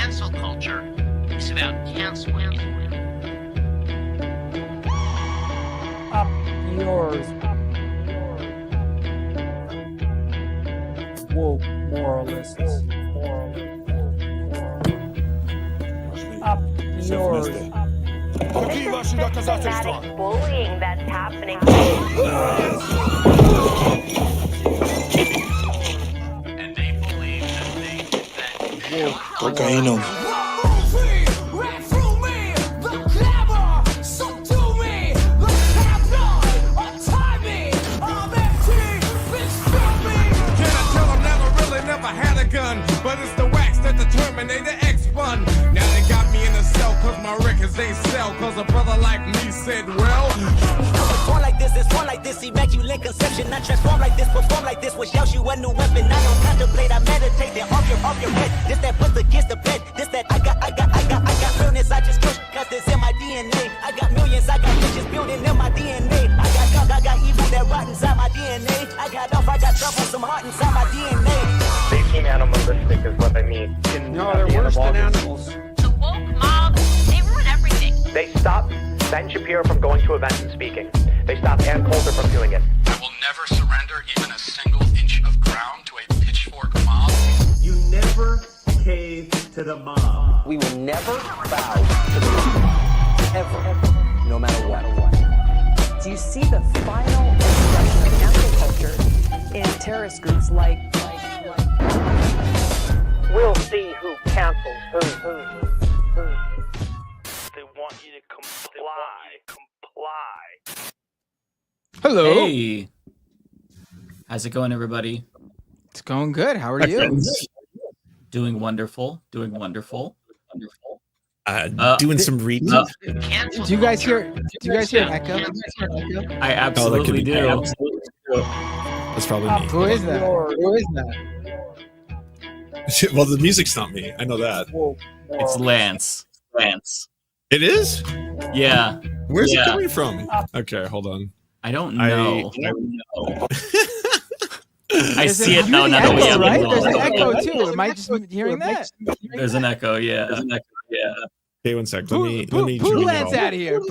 Cancel culture is about canceling. Up yours. Woke moralists. Up yours. Systematic bullying that's happening. And they believe that Cocaína. But it's the wax that the Terminator X spun. Now they got me in a cell cause my records they sell. Cause a brother like me said, well, born like this, it's born like this, immaculate conception. I transform like this, perform like this, which yells you a new weapon. I don't contemplate, I meditate, then off your head. This that puts against the bed, this that I got realness, I just push, cause it's in my DNA. I got millions, I got riches building in my DNA. I got gunk, I got evil that rot inside my DNA. I got off, I got trouble, some heart inside my DNA. They seem animalistic is what I mean. No, they're worse than animals. The woke mob, they ruin everything. They stop Ben Shapiro from going to events and speaking. They stop Ann Coulter from doing it. I will never surrender even a single inch of ground to a pitchfork mob. You never cave to the mob. We will never bow to the mob. Ever. No matter what. Do you see the final expression of cancel culture in terrorist groups like We'll see who cancels who. They want you to comply. Hello. Hey. How's it going, everybody? It's going good. How are you? Doing wonderful. Doing Some reading. Do you guys hear? Do you guys hear an echo? I absolutely do. That's probably me. Who is that? Who is that? Well, the music's not me. I know that. It's Lance. It is? Yeah. Where's it coming from? Okay, hold on. I don't know. I see There's it now. Now that we have right? it There's an on. echo too. Am I just hearing that? There's an echo. Yeah. Hey, one sec. Let me Who lands out of here?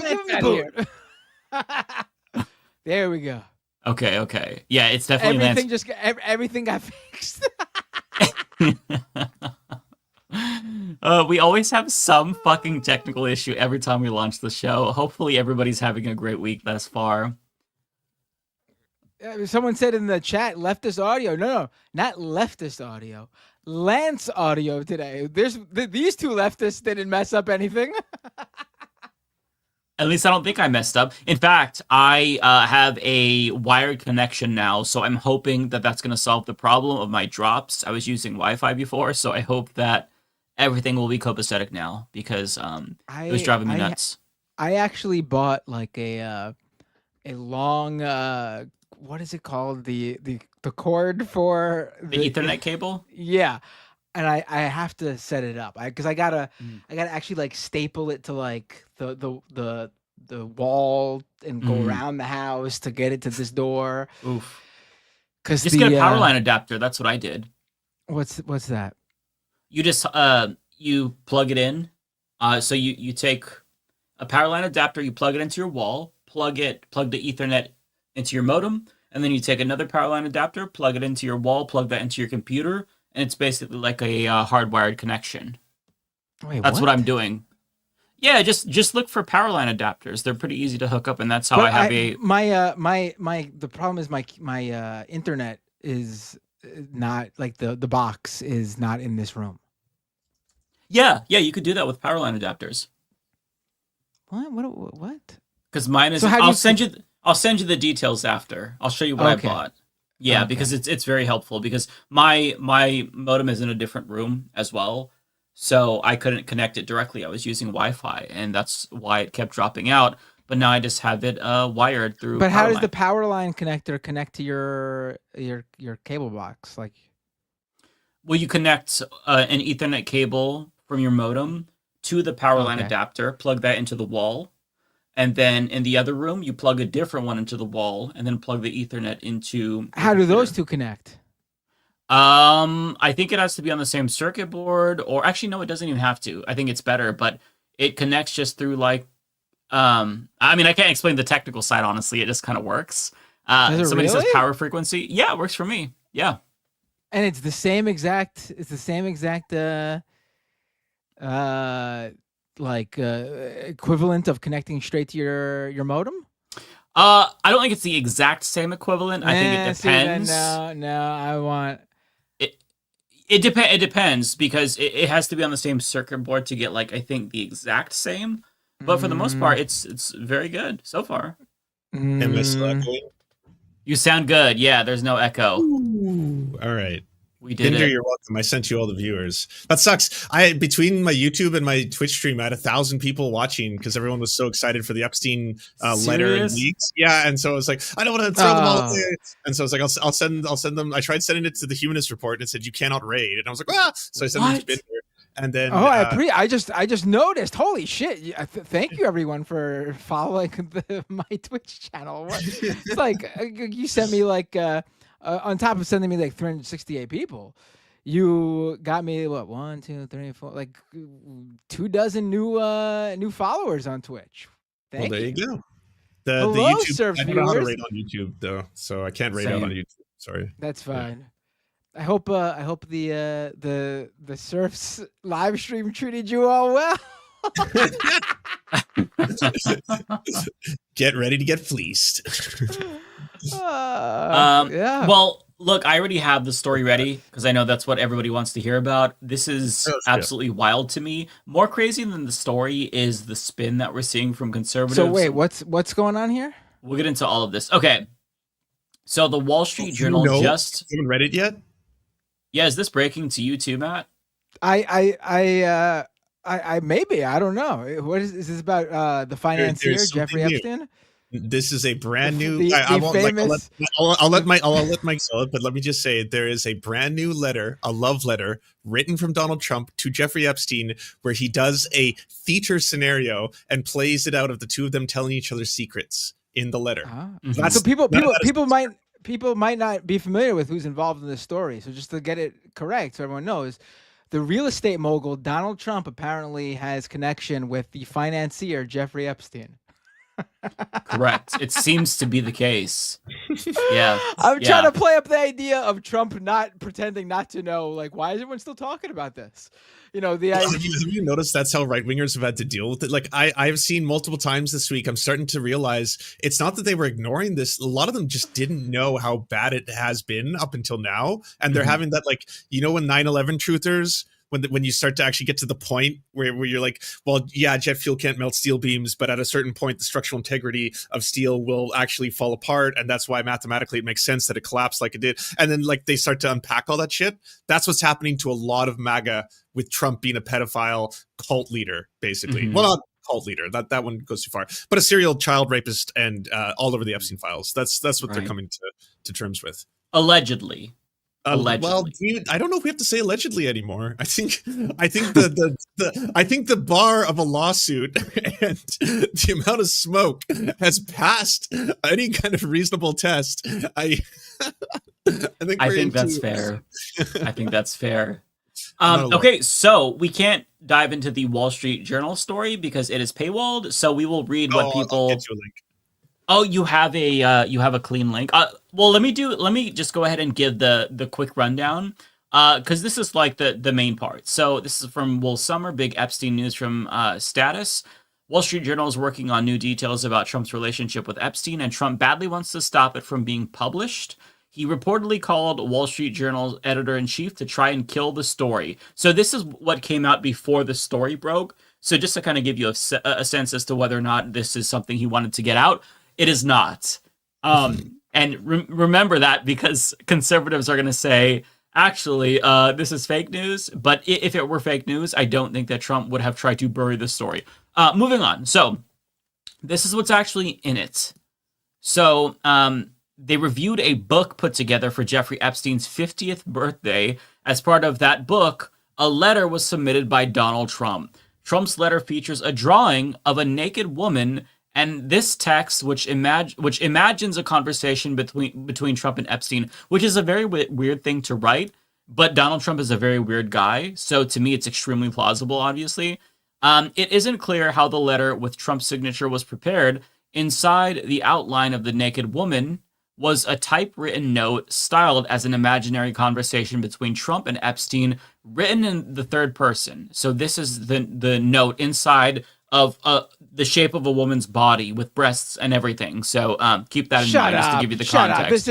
There we go. Okay. Yeah, it's definitely Lance. Everything got fixed. We always have some fucking technical issue every time we launch the show. Hopefully everybody's having a great week thus far. Someone said in the chat, leftist audio. No, not leftist audio. Lance audio today. These two leftists didn't mess up anything. At least I don't think I messed up. In fact, I have a wired connection now, so I'm hoping that that's going to solve the problem of my drops. I was using Wi-Fi before, so I hope that everything will be copacetic now because it was driving me nuts. I actually bought like a long what is it called, the cord for the Ethernet cable. Yeah, and I have to set it up because I gotta actually like staple it to like the wall and go around the house to get it to this door. Oof. Because just get a power line adapter. That's what I did. What's that? You just you plug it in. So you take a power line adapter, you plug it into your wall, plug the Ethernet into your modem, and then you take another power line adapter, plug it into your wall, plug that into your computer, and it's basically like a hardwired connection. Wait, that's what I'm doing. Yeah, just look for power line adapters. They're pretty easy to hook up, and that's how I have the problem is my internet is not like the box is not in this room. Yeah, you could do that with power line adapters. What? Because mine is. So I'll send you the details after. I'll show you what I bought. Yeah, because it's very helpful because my modem is in a different room as well. So I couldn't connect it directly. I was using Wi-Fi, and that's why it kept dropping out. But now I just have it wired through. But how does the power line connector connect to your cable box? Like, well, you connect an Ethernet cable from your modem to the power line adapter, plug that into the wall, and then in the other room you plug a different one into the wall, and then plug the Ethernet into. How do those two connect? I think it has to be on the same circuit board, or actually, no, it doesn't even have to. I think it's better, but it connects just through like, I mean, I can't explain the technical side, honestly. It just kind of works. Somebody says power frequency. Yeah, it works for me. Yeah. And it's the same exact, equivalent of connecting straight to your modem. I don't think it's the exact same equivalent. I think it depends. I want it. It depends because it has to be on the same circuit board to get like I think the exact same. But for the most part, it's very good so far. Am I still echoing? You sound good. Yeah, there's no echo. Ooh, all right. We did Binder, it. you're welcome. I sent you all the viewers. That sucks. Between my YouTube and my Twitch stream, I had 1,000 people watching because everyone was so excited for the Epstein letter and leaks. Yeah, and so I was like, I don't want to throw them all away. And so I was like, I'll send them. I tried sending it to the Humanist Report and it said you cannot raid. And I was like, so I sent it to Binder. And then I just noticed. Holy shit! Thank you everyone for following my Twitch channel. It's like you sent me like on top of sending me like 368 people, you got me what 1, 2, 3, 4 like 24 new followers on Twitch. Well, there you go. The Hello, YouTube. Serfs I don't know how to viewers. rate on YouTube though, so I can't rate out on YouTube. Sorry. That's fine. Yeah. I hope the Serfs live stream treated you all well. Get ready to get fleeced. Yeah. Well, look, I already have the story ready because I know that's what everybody wants to hear about. This is absolutely wild to me. More crazy than the story is the spin that we're seeing from conservatives. So wait, what's going on here? We'll get into all of this. Okay. So the Wall Street Journal just haven't read it yet. Yeah, is this breaking to you too, Matt? I maybe, I don't know. What is this about? The financier Jeffrey Epstein. This is a brand new. I won't famous... I'll let Mike sell it, but let me just say there is a brand new letter, a love letter written from Donald Trump to Jeffrey Epstein, where he does a theater scenario and plays it out of the two of them telling each other secrets in the letter. So people might not be familiar with who's involved in this story. So just to get it correct, so everyone knows, the real estate mogul Donald Trump apparently has connection with the financier Jeffrey Epstein. Correct. It seems to be the case. Yeah. I'm trying to play up the idea of Trump not pretending not to know. Like, why is everyone still talking about this? You know, the idea. Have you noticed that's how right wingers have had to deal with it? Like, I've seen multiple times this week. I'm starting to realize it's not that they were ignoring this. A lot of them just didn't know how bad it has been up until now, and they're having that, like, you know, when 9/11 truthers. When you start to actually get to the point where you're like, well, yeah, jet fuel can't melt steel beams, but at a certain point, the structural integrity of steel will actually fall apart. And that's why mathematically it makes sense that it collapsed like it did. And then like they start to unpack all that shit. That's what's happening to a lot of MAGA with Trump being a pedophile cult leader, basically. Well, not cult leader. That one goes too far. But a serial child rapist and all over the Epstein files. That's what they're coming to terms with. Allegedly. Well, dude, I don't know if we have to say allegedly anymore. I think the bar of a lawsuit and the amount of smoke has passed any kind of reasonable test. I think that's fair. I think that's fair. Okay, so we can't dive into the Wall Street Journal story because it is paywalled. So we will read what people. I'll get you a link. Oh, you have a clean link. Well, let me just go ahead and give the quick rundown, because this is like the main part. So this is from Will Summer, big Epstein news from Status. Wall Street Journal is working on new details about Trump's relationship with Epstein, and Trump badly wants to stop it from being published. He reportedly called Wall Street Journal's editor-in-chief to try and kill the story. So this is what came out before the story broke. So just to kind of give you a sense as to whether or not this is something he wanted to get out. It is not. And remember that, because conservatives are going to say, actually, this is fake news. But if it were fake news, I don't think that Trump would have tried to bury the story. Moving on. So this is what's actually in it. So they reviewed a book put together for Jeffrey Epstein's 50th birthday. As part of that book, a letter was submitted by Donald Trump. Trump's letter features a drawing of a naked woman And this text, which imagines a conversation between Trump and Epstein, which is a very weird thing to write, but Donald Trump is a very weird guy, so to me it's extremely plausible, obviously. It isn't clear how the letter with Trump's signature was prepared. Inside the outline of the naked woman was a typewritten note styled as an imaginary conversation between Trump and Epstein, written in the third person. So this is the note inside of the shape of a woman's body with breasts and everything. So keep that in mind just to give you the context.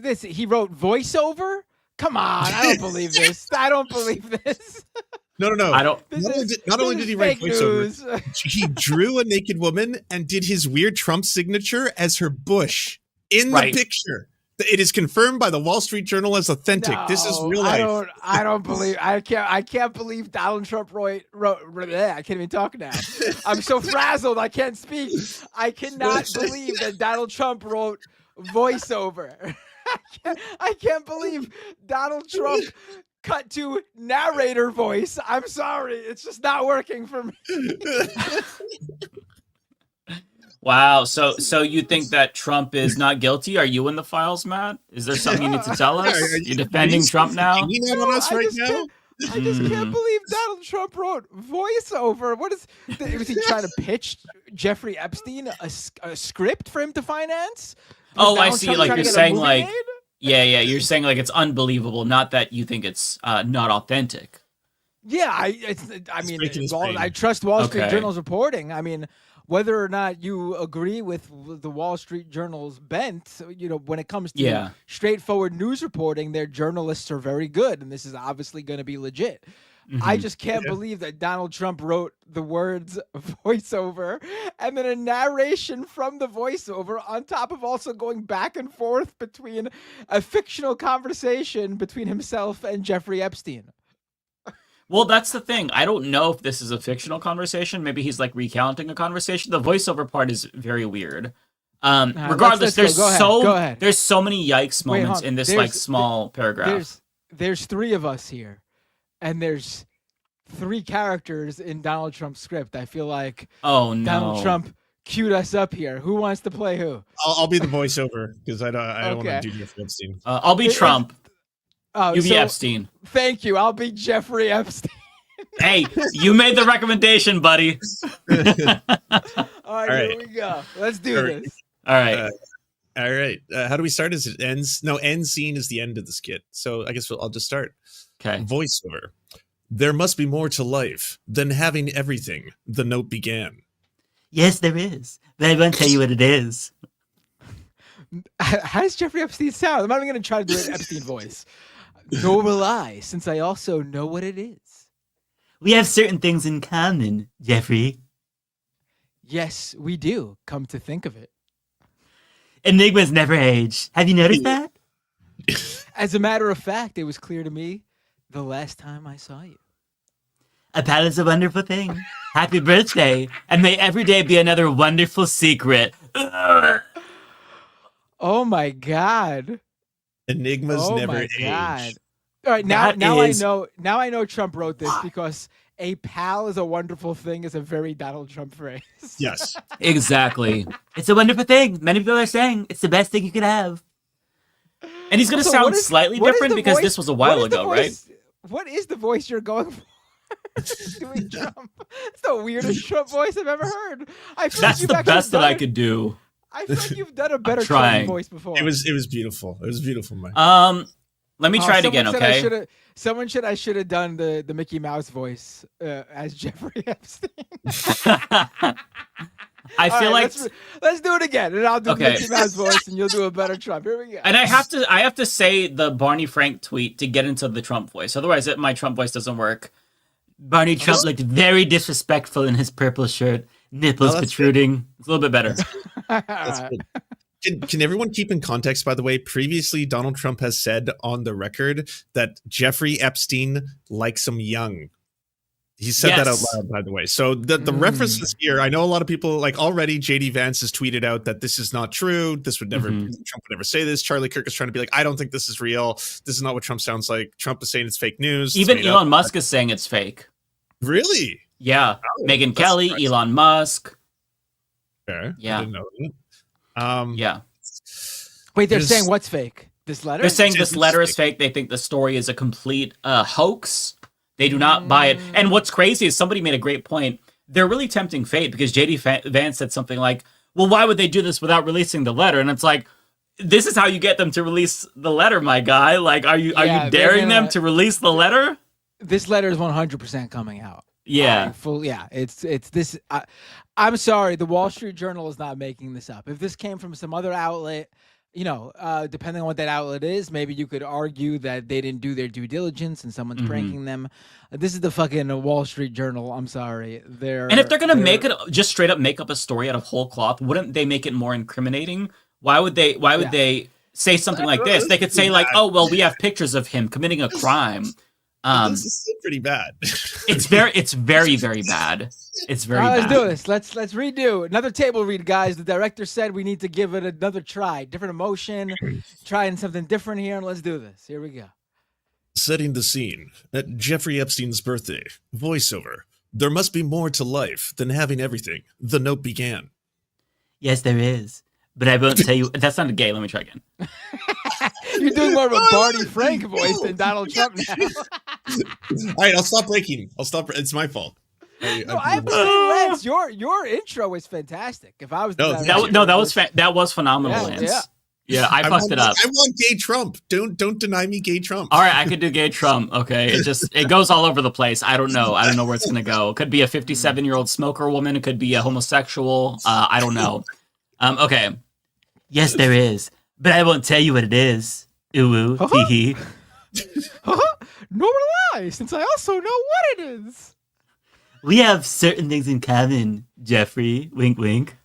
This he wrote voiceover? Come on, I don't believe this. I don't believe this. No. I don't. Not only did he write voiceover, he drew a naked woman and did his weird Trump signature as her bush in the picture. It is confirmed by the Wall Street Journal as authentic. No, this is real life. I don't believe. I can't believe Donald Trump wrote. I can't even talk now. I'm so frazzled. I can't speak. I cannot believe that Donald Trump wrote voiceover. I can't believe Donald Trump cut to narrator voice. I'm sorry. It's just not working for me. Wow. So you think that Trump is not guilty? Are you in the files, Matt? Is there something you need to tell us? You're defending Trump now? On us right now? I just can't believe Donald Trump wrote voiceover. Was he trying to pitch Jeffrey Epstein a script for him to finance? Oh, I see. Like you're saying like... Yeah. You're saying like it's unbelievable, not that you think it's not authentic. Yeah, I trust Wall Street Journal's reporting. I mean, whether or not you agree with the Wall Street Journal's bent, when it comes to straightforward news reporting, their journalists are very good, and this is obviously going to be legit. Mm-hmm. I just can't believe that Donald Trump wrote the words voiceover and then a narration from the voiceover on top of also going back and forth between a fictional conversation between himself and Jeffrey Epstein. Well, that's the thing. I don't know if this is a fictional conversation. Maybe he's like recounting a conversation. The voiceover part is very weird. Regardless, there's so many yikes moments in this small paragraph. There's three of us here. And there's three characters in Donald Trump's script. I feel like Donald Trump queued us up here. Who wants to play who? I'll be the voiceover because I don't want to do Jeffrey Epstein. I'll be Trump. You be Epstein. Thank you. I'll be Jeffrey Epstein. Hey, you made the recommendation, buddy. All right, here we go. Let's do this. All right. All right. How do we start? Is it ends? No, end scene is the end of the skit. So I guess I'll just start. Okay. Voiceover. There must be more to life than having everything, the note began. Yes, there is. But I won't tell you what it is. How does Jeffrey Epstein sound? I'm not even going to try to do an Epstein voice. Nor will I, since I also know what it is. We have certain things in common, Jeffrey. Yes, we do, come to think of it. Enigmas never age. Have you noticed that? As a matter of fact, it was clear to me the last time I saw you. A pal is a wonderful thing. Happy birthday, and may every day be another wonderful secret. Oh my God. Enigmas never age. God. All right, now I know Trump wrote this because a pal is a wonderful thing is a very Donald Trump phrase. Yes. Exactly. It's a wonderful thing. Many people are saying it's the best thing you could have. And he's going to sound slightly different because this was a while ago, right? What is the voice you're going for? Doing Trump. It's the weirdest Trump voice I've ever heard. That's the best that I could do. I feel like you've done a better Trump voice before. It was beautiful. It was beautiful, Mike. Let me try it again, okay? I should have done the Mickey Mouse voice as Jeffrey Epstein. I feel like let's do it again, and I'll do the Mickey Mouse voice, and you'll do a better Trump. Here we go. And I have to say the Barney Frank tweet to get into the Trump voice. Otherwise, my Trump voice doesn't work. Barney Trump looked very disrespectful in his purple shirt, nipples protruding. Good. It's a little bit better. That's good. Can everyone keep in context, by the way, previously Donald Trump has said on the record that Jeffrey Epstein likes him young. He said that out loud, by the way. So the references here, I know a lot of people, like already JD Vance has tweeted out that this is not true. This would never, Trump would never say this. Charlie Kirk is trying to be like, I don't think this is real. This is not what Trump sounds like. Trump is saying it's fake news. Even Elon Musk is saying it's fake. Really? Yeah. Megyn Kelly, Elon Musk. Fair. Yeah. I didn't know that. Yeah. Wait, they're There's- saying what's fake? This letter? They're saying this letter is fake. They think the story is a complete hoax. They do not buy it. And what's crazy is somebody made a great point. They're really tempting fate because JD Vance said something like, well, why would they do this without releasing the letter? And it's like, this is how you get them to release the letter, my guy. Like, are you daring them to release the letter? This letter is 100% coming out. Yeah. It's this. I'm sorry, the Wall Street Journal is not making this up. If this came from some other outlet, depending on what that outlet is, maybe you could argue that they didn't do their due diligence and someone's pranking them. This is the fucking Wall Street Journal. I'm sorry. And if they're gonna make it just straight up make up a story out of whole cloth, wouldn't they make it more incriminating? Why would they say something like this? They could say like, oh well, we have pictures of him committing a crime. This is still pretty bad. It's very, very bad. It's very bad. Let's do this. Let's redo another table read, guys. The director said we need to give it another try, different emotion, trying something different here, and let's do this. Here we go. Setting the scene at Jeffrey Epstein's birthday. Voiceover. There must be more to life than having everything. The note began. Yes, there is. But I won't tell you. That sounded gay. Let me try again. You're doing more of a Barney Frank voice than Donald Trump now. All right, I'll stop breaking. It's my fault. I have to say, Lance, your intro is fantastic. If I was that was phenomenal, Lance. Yeah, I fucked it up. I want gay Trump. Don't deny me gay Trump. All right, I could do gay Trump. Okay, it goes all over the place. I don't know where it's gonna go. It could be a 57-year-old smoker woman. It could be a homosexual. I don't know. Okay. Yes, there is, but I won't tell you what it is. Ooh, hee hee. Nor will I, since I also know what it is. We have certain things in common, Jeffrey. Wink, wink.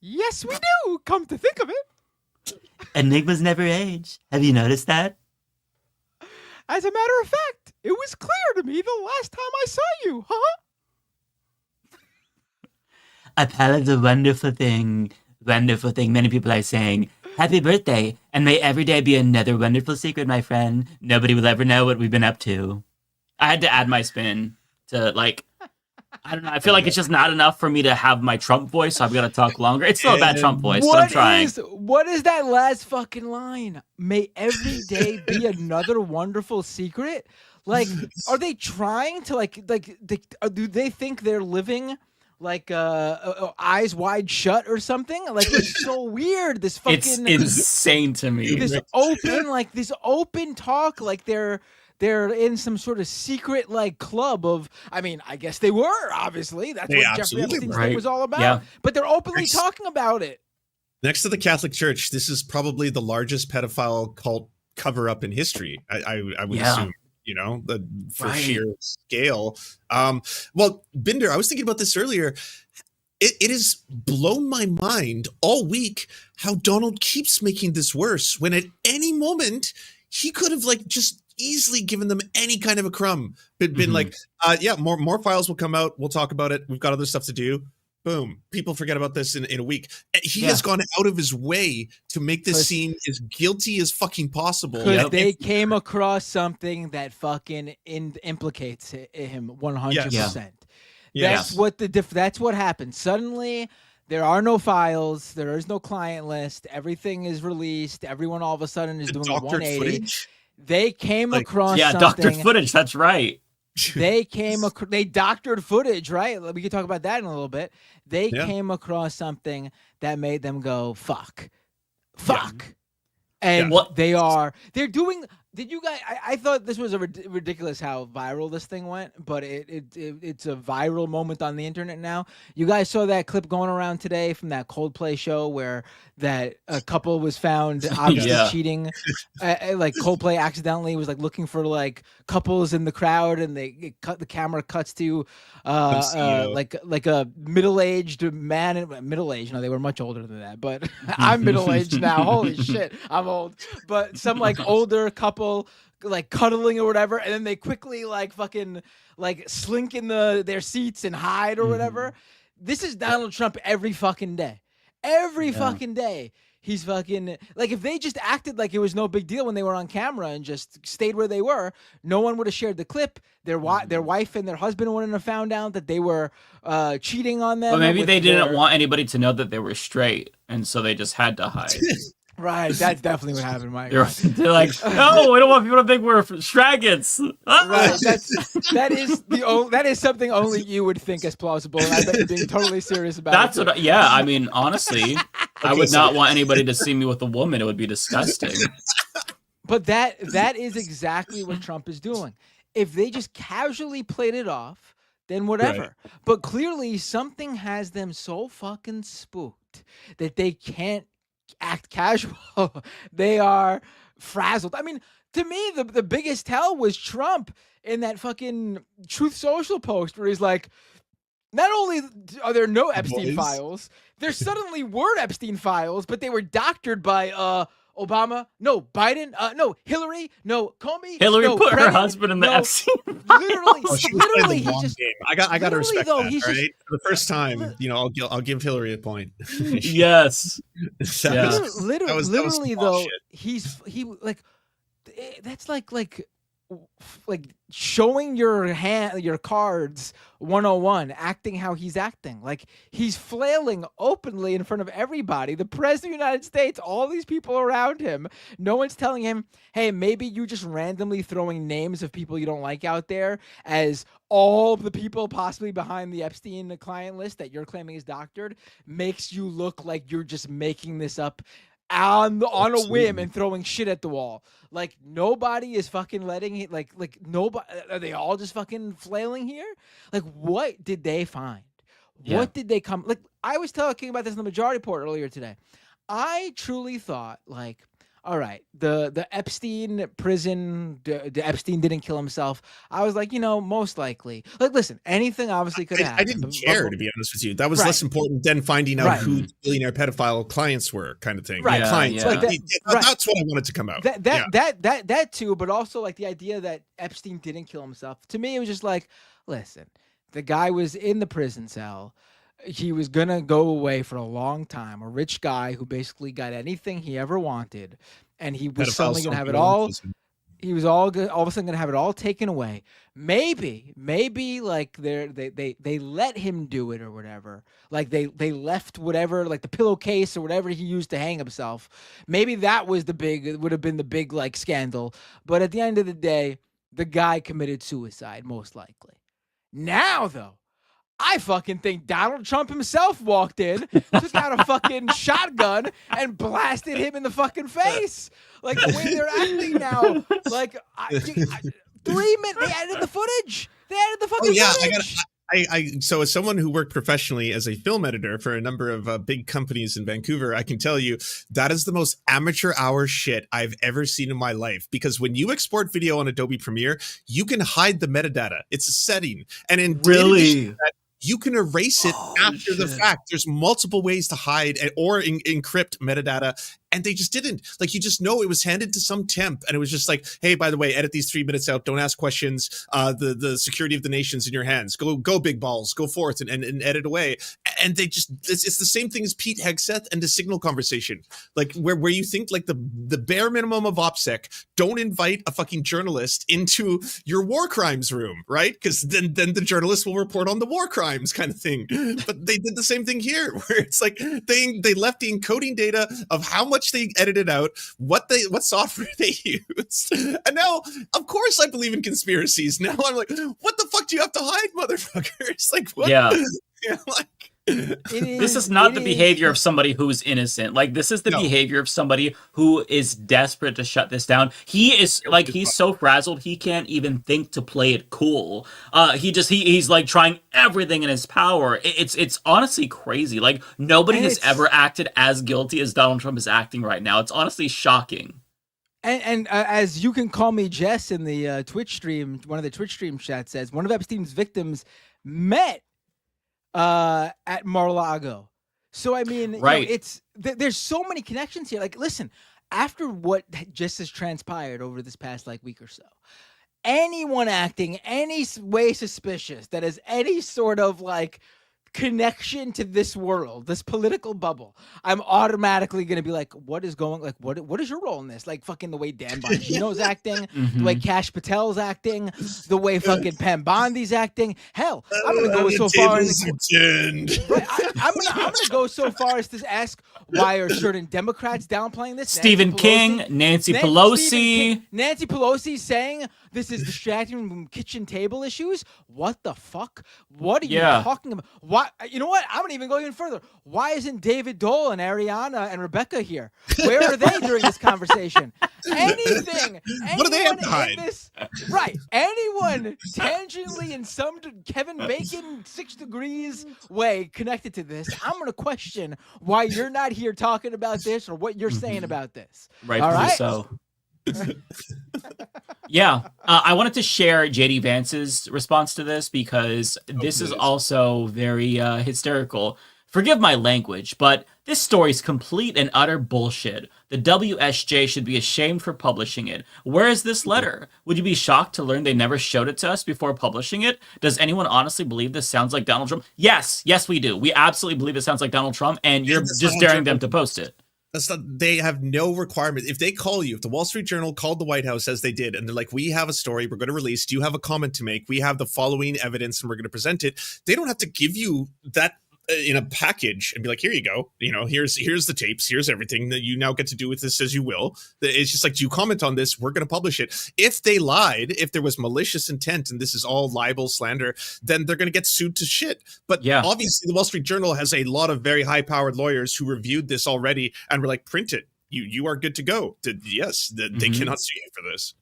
Yes, we do. Come to think of it. Enigmas never age. Have you noticed that? As a matter of fact, it was clear to me the last time I saw you, A palette's a wonderful thing. Wonderful thing. Many people are saying, happy birthday, and may every day be another wonderful secret, my friend. Nobody will ever know what we've been up to. I had to add my spin to, like, I don't know. I feel like it's just not enough for me to have my Trump voice, so I've got to talk longer. It's still a bad Trump voice, but I'm trying. What is that last fucking line? May every day be another wonderful secret? Like, are they trying to, do they think they're living like eyes wide shut or something? Like, it's so weird. This fucking it's insane to me. This open talk, like they're in some sort of secret like club of. I mean, I guess they were, obviously. That's what Jeffrey Epstein's thing was all about. Yeah. But they're openly talking about it. Next to the Catholic Church, this is probably the largest pedophile cult cover up in history. I would assume. For sheer scale. Well, Binder, I was thinking about this earlier. It has blown my mind all week how Donald keeps making this worse when at any moment he could have just easily given them any kind of a crumb. Been like, more files will come out. We'll talk about it. We've got other stuff to do. Boom. People forget about this in a week. He has gone out of his way to make this scene as guilty as fucking possible. Because they came across something that fucking implicates him 100%. Yes. That's what happened. Suddenly, there are no files. There is no client list. Everything is released. Everyone all of a sudden is doing a 180. Footage? They came across something. Doctored footage. That's right. They doctored footage, right? We can talk about that in a little bit. They came across something that made them go, fuck. And they're doing. Did you guys? I thought this was ridiculous how viral this thing went, but it's a viral moment on the internet now. You guys saw that clip going around today from that Coldplay show where that a couple was found obviously cheating. Like Coldplay accidentally was looking for couples in the crowd, and the camera cuts to like a middle-aged man. Middle-aged? No, they were much older than that. But I'm middle-aged now. Holy shit, I'm old. But some older couple cuddling or whatever, and then they quickly fucking slink in their seats and hide or whatever. This is Donald Trump every fucking day. Every fucking day. He's fucking like, if they just acted like it was no big deal when they were on camera and just stayed where they were, no one would have shared the clip. Their wife and their husband wouldn't have found out that they were cheating on them. But maybe they didn't want anybody to know that they were straight, and so they just had to hide. Right, that's definitely what happened, Mike. They're like, no, we don't want people to think we're straggots. Right, that is something only you would think is plausible, and I bet you're being totally serious about That's it. what. I mean, honestly, I would not want anybody to see me with a woman. It would be disgusting. But that is exactly what Trump is doing. If they just casually played it off, then whatever. Right. But clearly something has them so fucking spooked that they can't act casual. They are frazzled. I mean, to me, the biggest tell was Trump in that fucking Truth Social post where he's like, not only are there no Epstein files, there suddenly were Epstein files, but they were doctored by Obama, no Biden, no Hillary, no Comey. Hillary no put her Brennan, husband in the Epstein. Literally, the long he just game. I got to respect though, that. he's Right, just- for the first time, I'll give Hillary a point. Yes. Literally some though, bullshit. he like that's like showing your cards 101, acting how he's acting. Like, he's flailing openly in front of everybody, the president of the United States, all these people around him. No one's telling him, hey, maybe you just randomly throwing names of people you don't like out there as all the people possibly behind the Epstein client list that you're claiming is doctored makes you look like you're just making this up on a whim and throwing shit at the wall. Like, nobody is fucking letting it, like nobody, are they all just fucking flailing here? Like, what did they find? Yeah. What did they come, like, I was talking about this in the Majority Report earlier today. I truly thought, like, all right, the Epstein prison, the Epstein didn't kill himself. I was like, most likely. Like, listen, anything obviously could happen. I didn't care, to be honest with you. That was less important than finding out who the billionaire pedophile clients were, kind of thing. Right. Yeah, clients. Yeah. Like, that's what I wanted to come out. That too, but also like the idea that Epstein didn't kill himself. To me, it was just like, listen, the guy was in the prison cell. He was going to go away for a long time. A rich guy who basically got anything he ever wanted. And he was suddenly going to have it all. He was all of a sudden going to have it all taken away. Maybe like they let him do it or whatever. Like they left whatever, like the pillowcase or whatever he used to hang himself. Maybe that was would have been the big like scandal. But at the end of the day, the guy committed suicide, most likely. Now, though, I fucking think Donald Trump himself walked in, took out a fucking shotgun, and blasted him in the fucking face. Like, the way they're acting now. Like, 3 minutes. They added the footage. They added the fucking footage. So as someone who worked professionally as a film editor for a number of big companies in Vancouver, I can tell you that is the most amateur hour shit I've ever seen in my life. Because when you export video on Adobe Premiere, you can hide the metadata. It's a setting. And in addition to that, you can erase it after the fact. There's multiple ways to hide or encrypt metadata. And they just didn't. Like, you just know it was handed to some temp, and it was just like, hey, by the way, edit these 3 minutes out. Don't ask questions. The security of the nation's in your hands. Go big balls. Go forth and edit away. And they just, it's the same thing as Pete Hegseth and the Signal conversation. Like, where you think like the bare minimum of OPSEC, don't invite a fucking journalist into your war crimes room, right? Because then the journalist will report on the war crimes kind of thing. But they did the same thing here, where it's like they left the encoding data of how much they edited out, what software they used. And now, of course, I believe in conspiracies. Now I'm like, what the fuck do you have to hide, motherfuckers? Like, what? Yeah. Like, this is not the behavior of somebody who's innocent. Like, this is the behavior of somebody who is desperate to shut this down. He is like, he's so frazzled he can't even think to play it cool. He's like trying everything in his power. It's honestly crazy. Like, nobody has ever acted as guilty as Donald Trump is acting right now. It's honestly shocking. And as You Can Call Me Jess in the Twitch stream, one of the Twitch stream chat says, one of Epstein's victims met at Mar-a-Lago. So, I mean, there's so many connections here. Like, listen, after what just has transpired over this past like week or so, anyone acting any way suspicious that has any sort of like connection to this world, this political bubble, I'm automatically gonna be like, what is your role in this? Like fucking the way Dan Bongino's acting, the way Kash Patel's acting, the way fucking Pam Bondi's acting. Hell, I'm gonna go so far. I'm gonna go so far as to ask, why are certain Democrats downplaying this? Stephen King, Nancy Pelosi. Nancy Pelosi saying this is distracting from kitchen table issues. What the fuck? What are you talking about? Why? You know what? I'm gonna even go even further. Why isn't David Doel and Ariana and Rebecca here? Where are they during this conversation? Anything. What do they have to hide? Right. Anyone tangentially in some Kevin Bacon 6 degrees way connected to this, I'm going to question why you're not here talking about this or what you're saying about this. Rightfully so. Yeah. I wanted to share JD Vance's response to this because this is also very hysterical. Forgive my language, but this story is complete and utter bullshit. The WSJ should be ashamed for publishing it. Where is this letter? Would you be shocked to learn they never showed it to us before publishing it? Does anyone honestly believe this sounds like Donald Trump? Yes, we do. We absolutely believe it sounds like Donald Trump, and you're just daring them to post it. That's not, they have no requirement. If they call you, if the Wall Street Journal called the White House as they did, and they're like, we have a story we're going to release. Do you have a comment to make? We have the following evidence and we're going to present it. They don't have to give you that in a package and be like, here you go. You know, here's the tapes. Here's everything that you now get to do with this as you will. It's just like, do you comment on this? We're going to publish it. If they lied, if there was malicious intent and this is all libel, slander, then they're going to get sued to shit. But obviously the Wall Street Journal has a lot of very high powered lawyers who reviewed this already and were like, print it. You are good to go. Yes, they cannot sue you for this.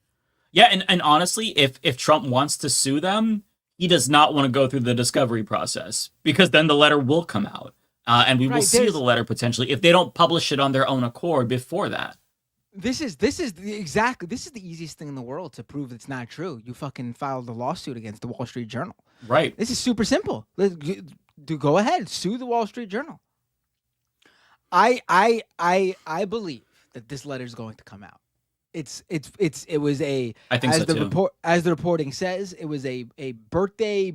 Yeah. And honestly, if Trump wants to sue them, he does not want to go through the discovery process because then the letter will come out and we will see the letter potentially if they don't publish it on their own accord before that. This is the easiest thing in the world to prove it's not true. You fucking filed a lawsuit against the Wall Street Journal. Right. This is super simple. Go ahead, sue the Wall Street Journal. I believe that this letter is going to come out. It was a, I think as so the too. report, as the reporting says, it was a birthday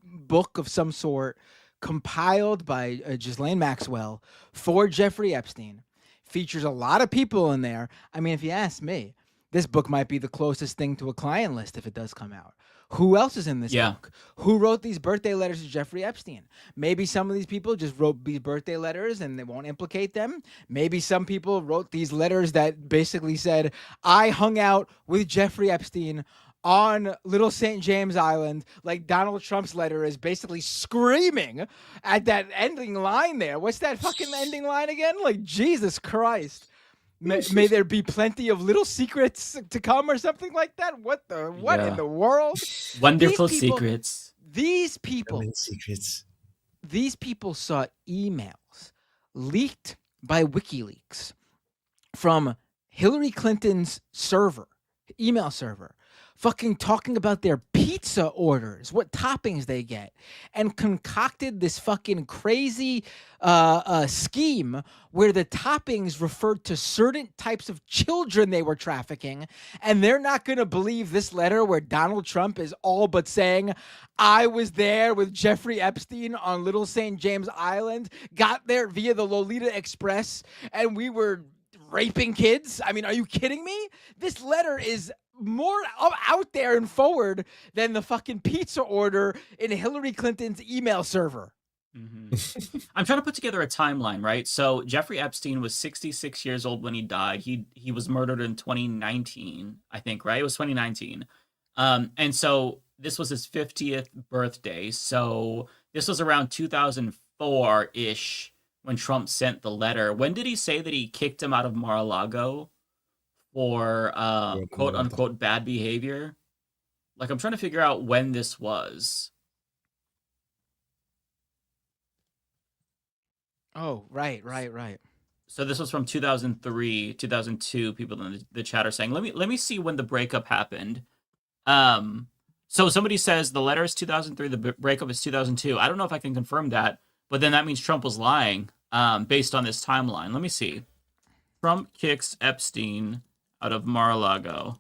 book of some sort compiled by Ghislaine Maxwell for Jeffrey Epstein. Features a lot of people in there. I mean, if you ask me, this book might be the closest thing to a client list if it does come out. Who else is in this book? Who wrote these birthday letters to Jeffrey Epstein? Maybe some of these people just wrote these birthday letters and they won't implicate them. Maybe some people wrote these letters that basically said, I hung out with Jeffrey Epstein on Little St. James Island, like Donald Trump's letter is basically screaming at that ending line there. What's that fucking ending line again? Like, Jesus Christ. May there be plenty of little secrets to come or something like that. What in the world? Wonderful secrets. These people saw emails leaked by WikiLeaks from Hillary Clinton's email server, fucking talking about their pizza orders, what toppings they get, and concocted this fucking crazy scheme where the toppings referred to certain types of children they were trafficking, and they're not going to believe this letter where Donald Trump is all but saying, I was there with Jeffrey Epstein on Little St. James Island, got there via the Lolita Express, and we were raping kids. I mean, are you kidding me? This letter is more out there and forward than the fucking pizza order in Hillary Clinton's email server. I'm trying to put together a timeline, right? So Jeffrey Epstein was 66 years old when he died. He was murdered in 2019, I think, right? It was 2019. And so this was his 50th birthday. So this was around 2004-ish when Trump sent the letter. When did he say that he kicked him out of Mar-a-Lago for quote unquote bad behavior? Like, I'm trying to figure out when this was. Oh, right. So this was from 2003, 2002. People in the chat are saying, let me see when the breakup happened. So somebody says the letter is 2003, the breakup is 2002. I don't know if I can confirm that, but then that means Trump was lying based on this timeline. Let me see. Trump kicks Epstein out of Mar-a-Lago.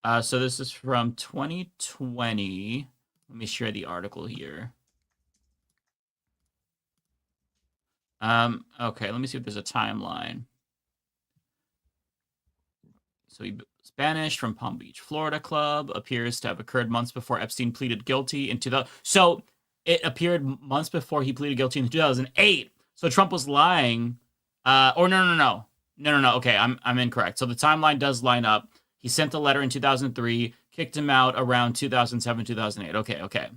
So this is from 2020. Let me share the article here. Okay, let me see if there's a timeline. So he was banished from Palm Beach, Florida club, appears to have occurred months before Epstein pleaded guilty in 2000. So it appeared months before he pleaded guilty in 2008. So Trump was lying. Or no. Okay, I'm incorrect. So the timeline does line up. He sent the letter in 2003, kicked him out around 2007, 2008. Okay.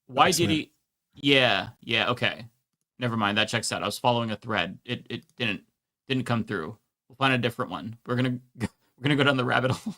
Why did he? Yeah. Okay. Never mind. That checks out. I was following a thread. It didn't come through. We'll find a different one. We're gonna go down the rabbit hole.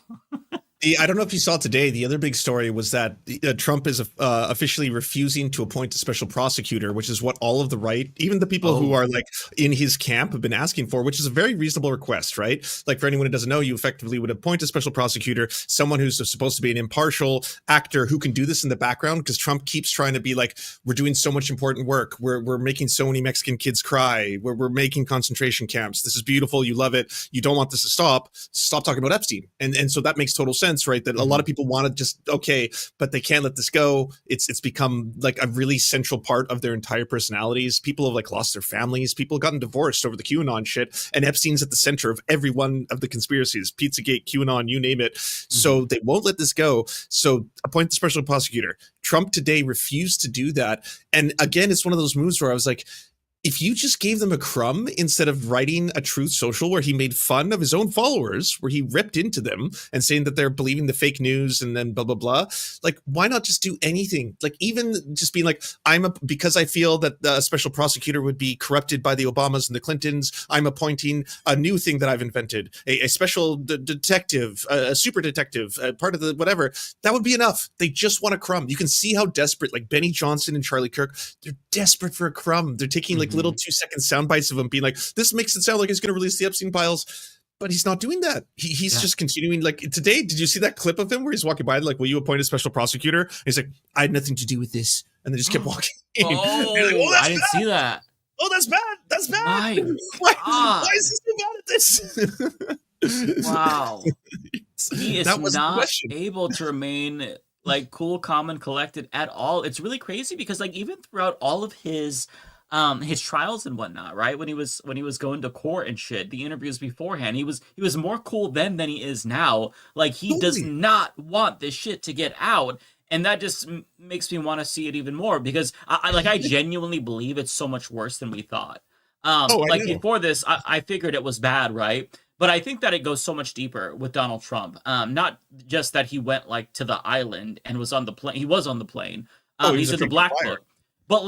I don't know if you saw today, the other big story was that Trump is officially refusing to appoint a special prosecutor, which is what all of the right, even the people who are like in his camp, have been asking for, which is a very reasonable request, right? Like, for anyone who doesn't know, you effectively would appoint a special prosecutor, someone who's supposed to be an impartial actor who can do this in the background, because Trump keeps trying to be like, we're doing so much important work. We're making so many Mexican kids cry. We're making concentration camps. This is beautiful. You love it. You don't want this to stop. Stop talking about Epstein. And so that makes total sense, right? That a lot of people want to just, okay, but they can't let this go. It's become like a really central part of their entire personalities. People have like lost their families. People have gotten divorced over the QAnon shit. And Epstein's at the center of every one of the conspiracies, Pizzagate, QAnon, you name it. So they won't let this go. So appoint the special prosecutor. Trump today refused to do that. And again, it's one of those moves where I was like, if you just gave them a crumb instead of writing a Truth Social where he made fun of his own followers, where he ripped into them and saying that they're believing the fake news and then blah, blah, blah. Like, why not just do anything? Like, even just being like, because I feel that the special prosecutor would be corrupted by the Obamas and the Clintons, I'm appointing a new thing that I've invented, a special detective, a super detective, part of the whatever. That would be enough. They just want a crumb. You can see how desperate, like Benny Johnson and Charlie Kirk, they're desperate for a crumb. They're taking like little 2-second sound bites of him being like, this makes it sound like he's going to release the Epstein files, but he's not doing that. He's just continuing. Like today, did you see that clip of him where he's walking by like, will you appoint a special prosecutor? And he's like, I had nothing to do with this. And they just kept walking. Like, I didn't see that. Oh, that's bad. That's bad. Why is he so bad at this? Wow. He is not able to remain like cool, calm, and collected at all. It's really crazy because like even throughout all of his trials and whatnot, right? When he was going to court and shit, the interviews beforehand, he was more cool then than he is now. Like he does not want this shit to get out. And that just makes me want to see it even more because I genuinely believe it's so much worse than we thought. Before this, I figured it was bad, right? But I think that it goes so much deeper with Donald Trump. Not just that he went like to the island and was on the plane. He was on the plane. He's in the Black Book. But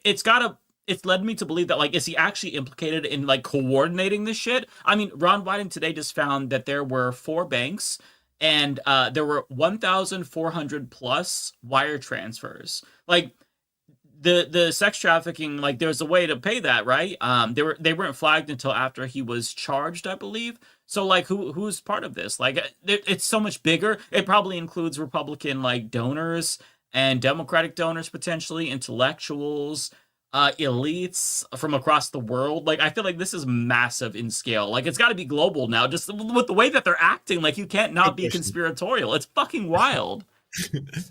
it's led me to believe that like, is he actually implicated in like coordinating this shit? I mean, Ron Wyden today just found that there were 4 banks and there were 1,400 plus wire transfers. Like the sex trafficking, like there's a way to pay that, right? They weren't flagged until after he was charged, I believe. So like who's part of this? Like it's so much bigger. It probably includes Republican like donors and Democratic donors, potentially intellectuals, elites from across the world. Like I feel like this is massive in scale. Like it's got to be global now. Just with the way that they're acting, like you can't not be conspiratorial. It's fucking wild.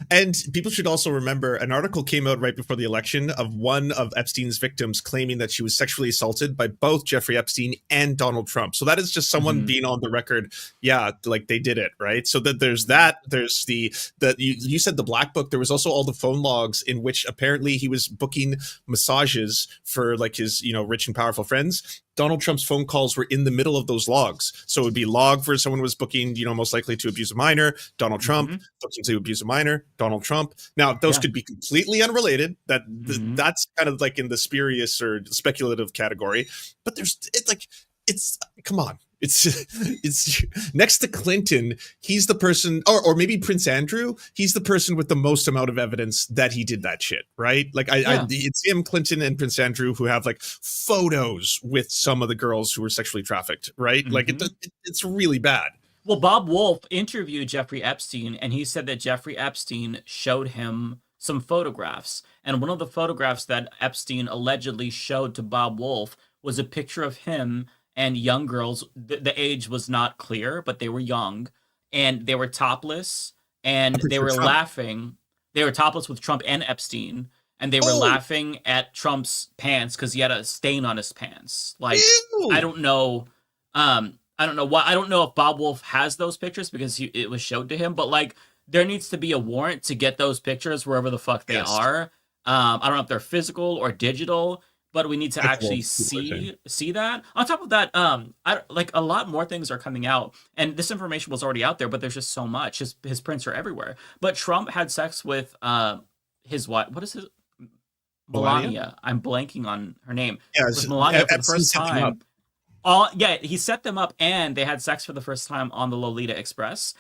And people should also remember an article came out right before the election of one of Epstein's victims claiming that she was sexually assaulted by both Jeffrey Epstein and Donald Trump. So that is just someone being on the record. Yeah, like they did it, right? So that there's you said the Black Book. There was also all the phone logs in which apparently he was booking massages for like his, rich and powerful friends. Donald Trump's phone calls were in the middle of those logs. So it would be log for someone was booking, most likely to abuse a minor, Donald Trump, booking to abuse a minor, Donald Trump. Now, those could be completely unrelated. That's kind of like in the spurious or speculative category. But come on. It's next to Clinton, he's the person, or maybe Prince Andrew, he's the person with the most amount of evidence that he did that shit, right? Like it's him, Clinton, and Prince Andrew who have like photos with some of the girls who were sexually trafficked, right? Like it's really bad. Well, Bob Wolf interviewed Jeffrey Epstein, and he said that Jeffrey Epstein showed him some photographs, and one of the photographs that Epstein allegedly showed to Bob Wolf was a picture of him and young girls. The age was not clear, but they were young, and they were topless, and they were laughing. They were topless with Trump and Epstein, and they were laughing at Trump's pants because he had a stain on his pants. Like, I don't know. I don't know why. I don't know if Bob Wolf has those pictures because it was showed to him, but like, there needs to be a warrant to get those pictures wherever the fuck they are. I don't know if they're physical or digital, but we need to actually see that. On top of that, like a lot more things are coming out, and this information was already out there, but there's just so much. His prints are everywhere. But Trump had sex with his wife. What is his Melania? I'm blanking on her name. Yeah, with Melania for the first time. He set them up, and they had sex for the first time on the Lolita Express.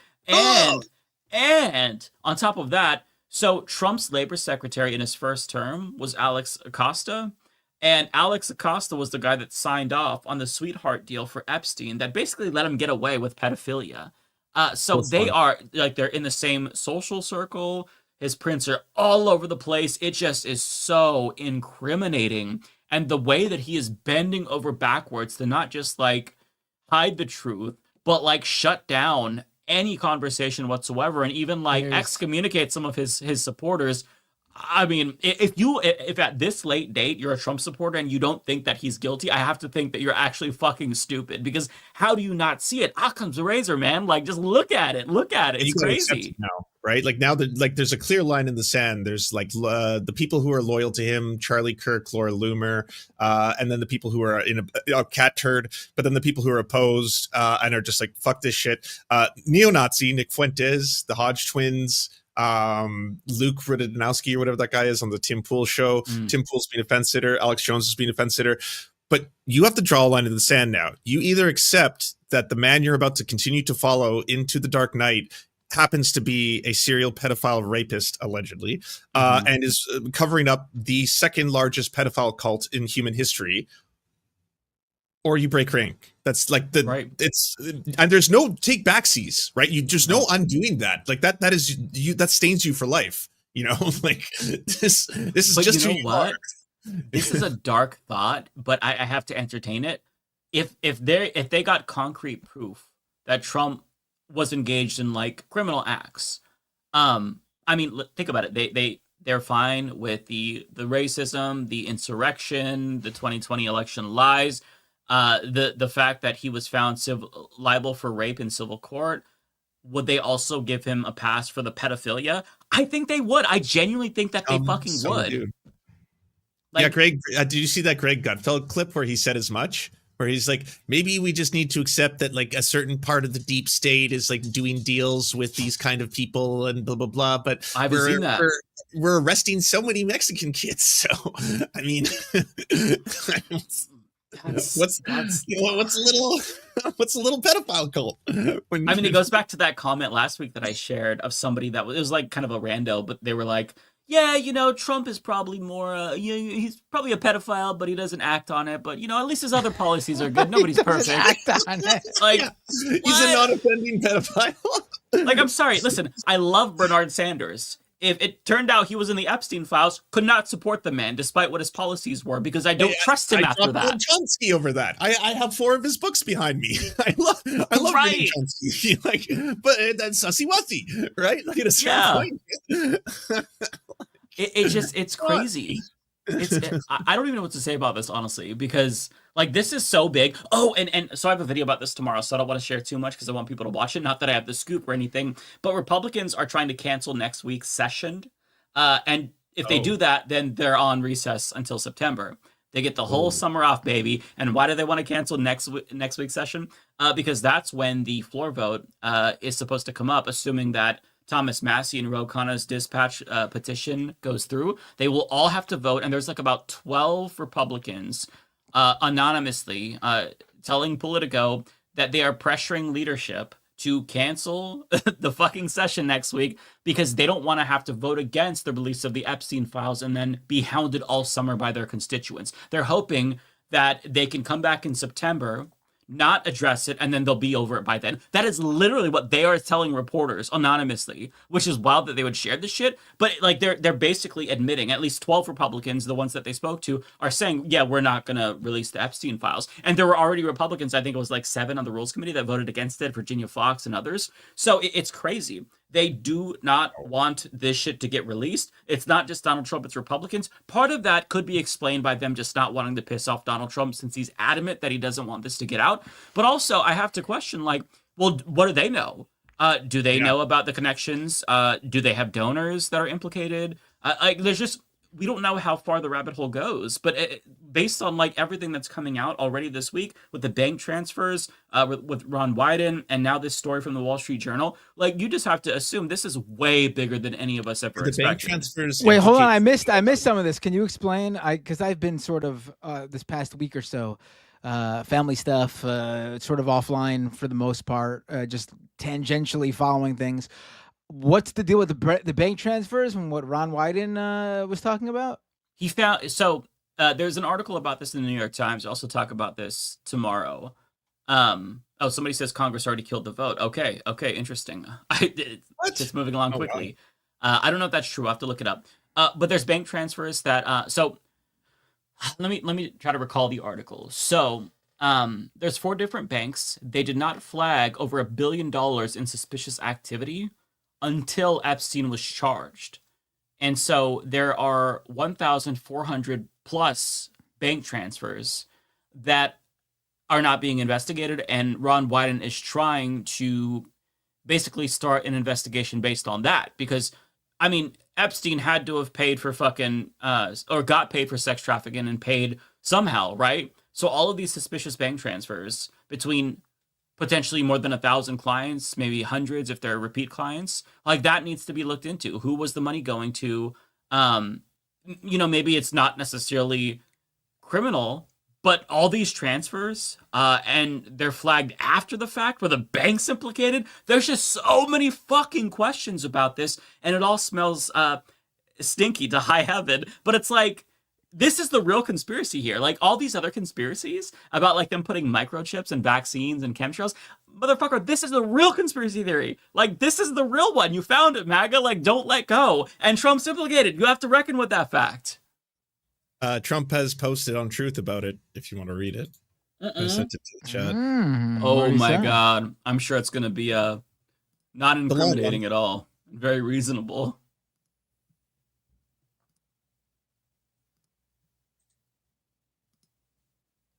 And on top of that, so Trump's labor secretary in his first term was Alex Acosta. And Alex Acosta was the guy that signed off on the sweetheart deal for Epstein that basically let him get away with pedophilia. So they are, like, they're in the same social circle. His prints are all over the place. It just is so incriminating. And the way that he is bending over backwards to not just, like, hide the truth, but, like, shut down any conversation whatsoever, and even like excommunicate some of his supporters. I mean, if at this late date you're a Trump supporter and you don't think that he's guilty, I have to think that you're actually fucking stupid, because how do you not see it? Occam's razor, man. Like, just look at it. It's crazy. Now, right? Like, now that, like, there's a clear line in the sand. There's like the people who are loyal to him, Charlie Kirk, Laura Loomer, and then the people who are in a cat turd, but then the people who are opposed and are just like, fuck this shit. Neo-Nazi Nick Fuentes, the Hodge twins, Luke Rudanowski or whatever that guy is on the Tim Pool show. Tim Pool's being a fence sitter. Alex Jones is being a fence sitter. But you have to draw a line in the sand now. You either accept that the man you're about to continue to follow into the dark night happens to be a serial pedophile rapist, allegedly, and is covering up the second largest pedophile cult in human history, or you break rank. That's like it's, and there's no take backsies, right? There's no undoing that. Like that is you, that stains you for life. You know, like this is just you know what? This is a dark thought, but I have to entertain it. If they got concrete proof that Trump was engaged in like criminal acts, I mean, think about it. They're fine with the racism, the insurrection, the 2020 election lies, the fact that he was found liable for rape in civil court. Would they also give him a pass for the pedophilia? I think they would. I genuinely think that they fucking would. Dude. Like, yeah, Greg, did you see that Greg Gutfeld clip where he said as much? Where he's like, maybe we just need to accept that like a certain part of the deep state is like doing deals with these kind of people and blah, blah, blah. But I've seen that. We're arresting so many Mexican kids. So, I mean, what's a little pedophile cult? I mean, it goes back to that comment last week that I shared of somebody that was, it was like kind of a rando, but they were like, yeah, you know, Trump is probably more, he's probably a pedophile, but he doesn't act on it. But, you know, at least his other policies are good. Nobody's perfect. Act on it. Like, he's a non-offending pedophile. Like, I'm sorry. Listen, I love Bernard Sanders. If it turned out he was in the Epstein files, could not support the man despite what his policies were, because I don't trust him after that. Chomsky over that. I have 4 of his books behind me. I love reading Chomsky. Like, but that's sussy wussy, right? Like at a certain point. It's crazy. I don't even know what to say about this, honestly, because like this is so big. Oh, and so I have a video about this tomorrow, so I don't want to share too much because I want people to watch it. Not that I have the scoop or anything, but Republicans are trying to cancel next week's session. And if they do that, then they're on recess until September. They get the whole summer off, baby. And why do they want to cancel next week's session? Because that's when the floor vote is supposed to come up, assuming that Thomas Massie and Ro Khanna's dispatch petition goes through. They will all have to vote, and there's like about 12 Republicans anonymously telling Politico that they are pressuring leadership to cancel the fucking session next week because they don't want to have to vote against the release of the Epstein files and then be hounded all summer by their constituents. They're hoping that they can come back in September not address it, and then they'll be over it by then. That is literally what they are telling reporters anonymously, which is wild that they would share this shit. But like they're basically admitting, at least 12 Republicans, the ones that they spoke to, are saying, yeah, we're not gonna release the Epstein files. And there were already Republicans, I think it was like 7 on the Rules Committee, that voted against it, Virginia Fox and others. So it's crazy. They do not want this shit to get released. It's not just Donald Trump, it's Republicans. Part of that could be explained by them just not wanting to piss off Donald Trump, since he's adamant that he doesn't want this to get out. But also, I have to question, like, well, what do they know? Do they know about the connections? Do they have donors that are implicated? Like, there's just, we don't know how far the rabbit hole goes. But based on like everything that's coming out already this week with the bank transfers, with Ron Wyden, and now this story from the Wall Street Journal, like, you just have to assume this is way bigger than any of us ever expected. Bank transfers. Wait, hold on. I missed some of this. Can you explain? Because I've been sort of this past week or so, family stuff, sort of offline for the most part, just tangentially following things. What's the deal with the bank transfers and what Ron Wyden was talking about? He found, there's an article about this in the New York Times. I'll also talk about this tomorrow. Somebody says Congress already killed the vote. Okay, interesting. Just moving along quickly. Wow. I don't know if that's true. I'll have to look it up. But there's bank transfers that let me try to recall the article. So there's 4 different banks. They did not flag over $1 billion in suspicious activity until Epstein was charged. And so there are 1,400 plus bank transfers that are not being investigated, and Ron Wyden is trying to basically start an investigation based on that. Because, I mean, Epstein had to have paid for fucking, or got paid for sex trafficking and paid somehow, right? So all of these suspicious bank transfers between potentially more than 1,000 clients, maybe hundreds if they're repeat clients, like, that needs to be looked into. Who was the money going to? Maybe it's not necessarily criminal, but all these transfers, and they're flagged after the fact, where the bank's implicated. There's just so many fucking questions about this, and it all smells stinky to high heaven. But it's like, this is the real conspiracy here. Like, all these other conspiracies about, like, them putting microchips and vaccines and chemtrails, motherfucker, this is the real conspiracy theory. Like, this is the real one. You found it, MAGA. Like, don't let go. And Trump's implicated. You have to reckon with that fact. Trump has posted on Truth about it, if you want to read it. I sent it to the chat. Oh my God. I'm sure it's going to be not incriminating at all. Very reasonable.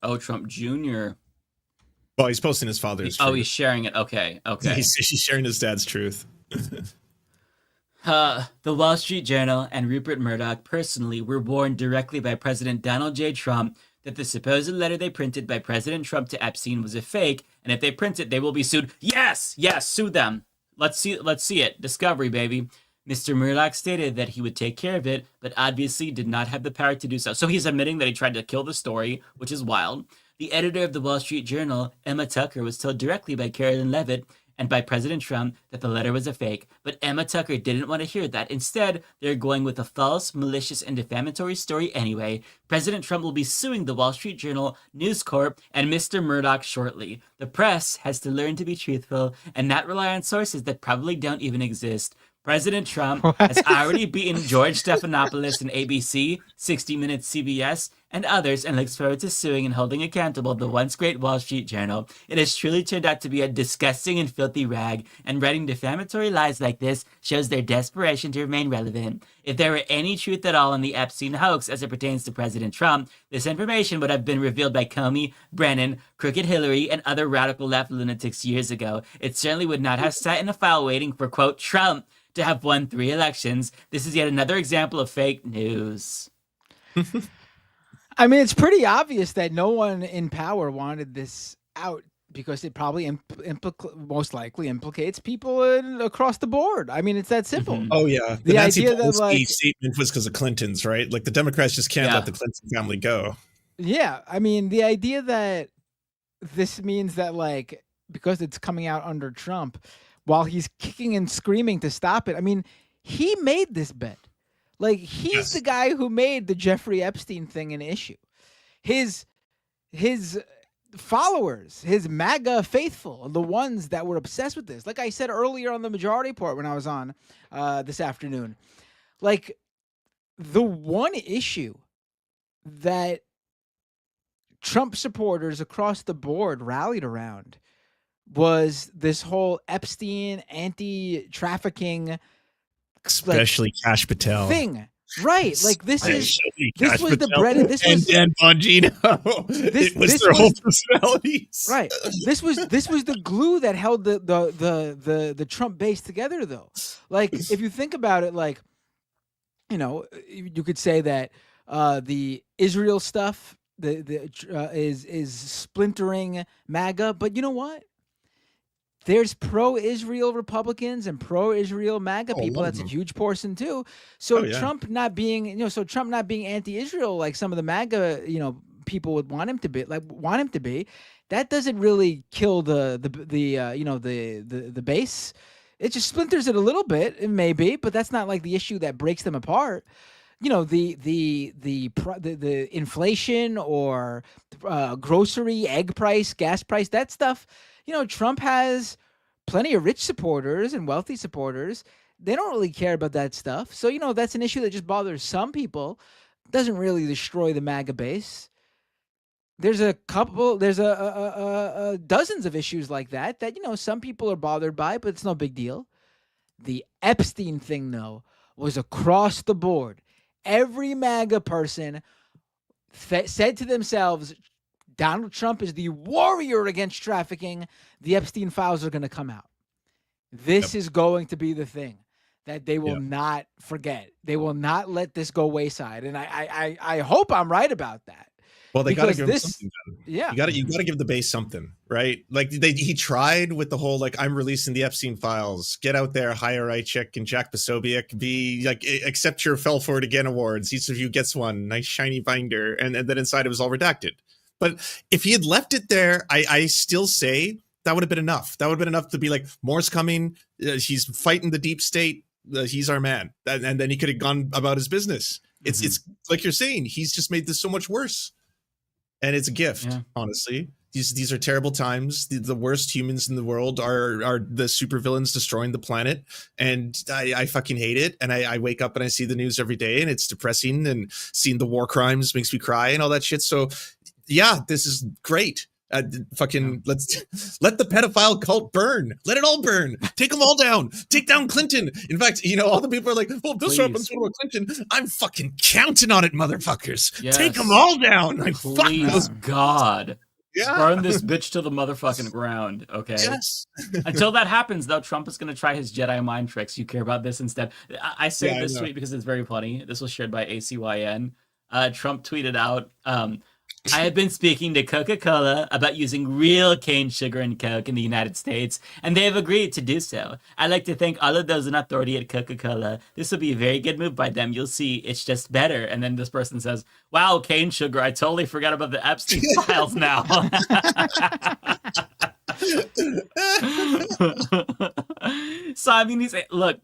Oh, Trump Jr. Well, he's posting his father's truth. Oh, he's sharing it. Okay. He's sharing his dad's truth. The Wall Street Journal and Rupert Murdoch personally were warned directly by President Donald J. Trump that the supposed letter they printed by President Trump to Epstein was a fake, and if they print it, they will be sued. Yes, sue them. Let's see it. Discovery, baby. Mr. Murdoch stated that he would take care of it, but obviously did not have the power to do so. So he's admitting that he tried to kill the story, which is wild. The editor of the Wall Street Journal, Emma Tucker, was told directly by Carolyn Levitt and by President Trump that the letter was a fake, but Emma Tucker didn't want to hear that. Instead, they're going with a false, malicious, and defamatory story anyway. President Trump will be suing the Wall Street Journal, News Corp, and Mr. Murdoch shortly. The press has to learn to be truthful and not rely on sources that probably don't even exist. President Trump has already beaten George Stephanopoulos in ABC, 60 Minutes CBS, and others, and looks forward to suing and holding accountable the once great Wall Street Journal. It has truly turned out to be a disgusting and filthy rag, and writing defamatory lies like this shows their desperation to remain relevant. If there were any truth at all in the Epstein hoax as it pertains to President Trump, this information would have been revealed by Comey, Brennan, Crooked Hillary, and other radical left lunatics years ago. It certainly would not have sat in a file waiting for, quote, Trump to have won 3 elections. This is yet another example of fake news. I mean, it's pretty obvious that no one in power wanted this out because it probably most likely implicates people across the board. I mean, it's that simple. Oh yeah, the Nancy Pelosi statement was because of Clinton's, right? Like, the Democrats just can't let the Clinton family go. Yeah, I mean, the idea that this means that, like, because it's coming out under Trump, while he's kicking and screaming to stop it. I mean, he made this bet. Like, he's the guy who made the Jeffrey Epstein thing an issue. His followers, his MAGA faithful, the ones that were obsessed with this. Like I said earlier on the Majority Report when I was on this afternoon, like the one issue that Trump supporters across the board rallied around was this whole Epstein anti-trafficking, especially Kash Patel thing. Right, like this was Patel the bread. This was and Bongino. It was their whole personalities. Right. This was the glue that held the Trump base together, though. Like, if you think about it, like, you know, you could say that the Israel stuff is splintering MAGA, but you know what? There's pro-Israel Republicans and pro-Israel MAGA people. That's a huge portion too. So Trump not being, anti-Israel like some of the MAGA, people would want him to be, that doesn't really kill the base. It just splinters it a little bit, it may be, but that's not like the issue that breaks them apart. The inflation or grocery, egg price, gas price, that stuff. Trump has plenty of rich supporters and wealthy supporters. They don't really care about that stuff. So, that's an issue that just bothers some people. Doesn't really destroy the MAGA base. There's dozens of issues like that, some people are bothered by, but it's no big deal. The Epstein thing, though, was across the board. Every MAGA person said to themselves, Donald Trump is the warrior against trafficking. The Epstein files are going to come out. This is going to be the thing that they will not forget. They will not let this go wayside. And I hope I'm right about that. Well, they got to give him something. Yeah, you got to give the base something, right? Like he tried with the whole I'm releasing the Epstein files. Get out there, hire Ichik and Jack Posobiec. Be accept your Fell For It Again awards. Each of you gets one nice shiny binder, and then inside it was all redacted. But if he had left it there, I still say that would have been enough. That would have been enough to be like, more's coming. He's fighting the deep state. He's our man. And then he could have gone about his business. It's like you're saying, he's just made this so much worse. And it's a gift, honestly. These are terrible times. The worst humans in the world are the supervillains destroying the planet. And I fucking hate it. And I wake up and I see the news every day and it's depressing, and seeing the war crimes makes me cry and all that shit. So yeah, this is great. Let's let the pedophile cult burn. Let it all burn. Take them all down. Take down Clinton. In fact, all the people are like, well, this happens with Clinton. I'm fucking counting on it, motherfuckers. Yes. Take them all down. Please, God. Yeah. Burn this bitch to the motherfucking ground, okay? Yes. Until that happens, though, Trump is going to try his Jedi mind tricks. You care about this instead. I saved this tweet because it's very funny. This was shared by ACYN. Trump tweeted out, I have been speaking to Coca-Cola about using real cane sugar and Coke in the United States, and they have agreed to do so. I'd like to thank all of those in authority at Coca-Cola. This will be a very good move by them. You'll see, it's just better. And then this person says, wow, cane sugar, I totally forgot about the Epstein files now. So, I mean,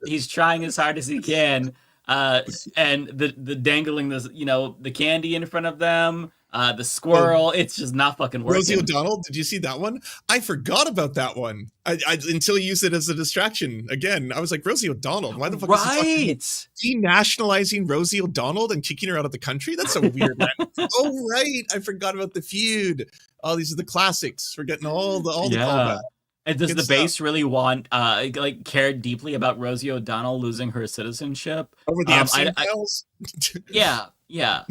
he's trying as hard as he can. And the dangling this, the candy in front of them, the squirrel, it's just not fucking working. Rosie O'Donnell, did you see that one? I forgot about that one. I until you used it as a distraction. Again, I was like, Rosie O'Donnell, why the fuck is he denationalizing Rosie O'Donnell and kicking her out of the country? That's so weird, man. Oh, right. I forgot about the feud. Oh, these are the classics. We're getting all the callback. And does the base really want, care deeply about Rosie O'Donnell losing her citizenship? Over the Epstein files? Yeah.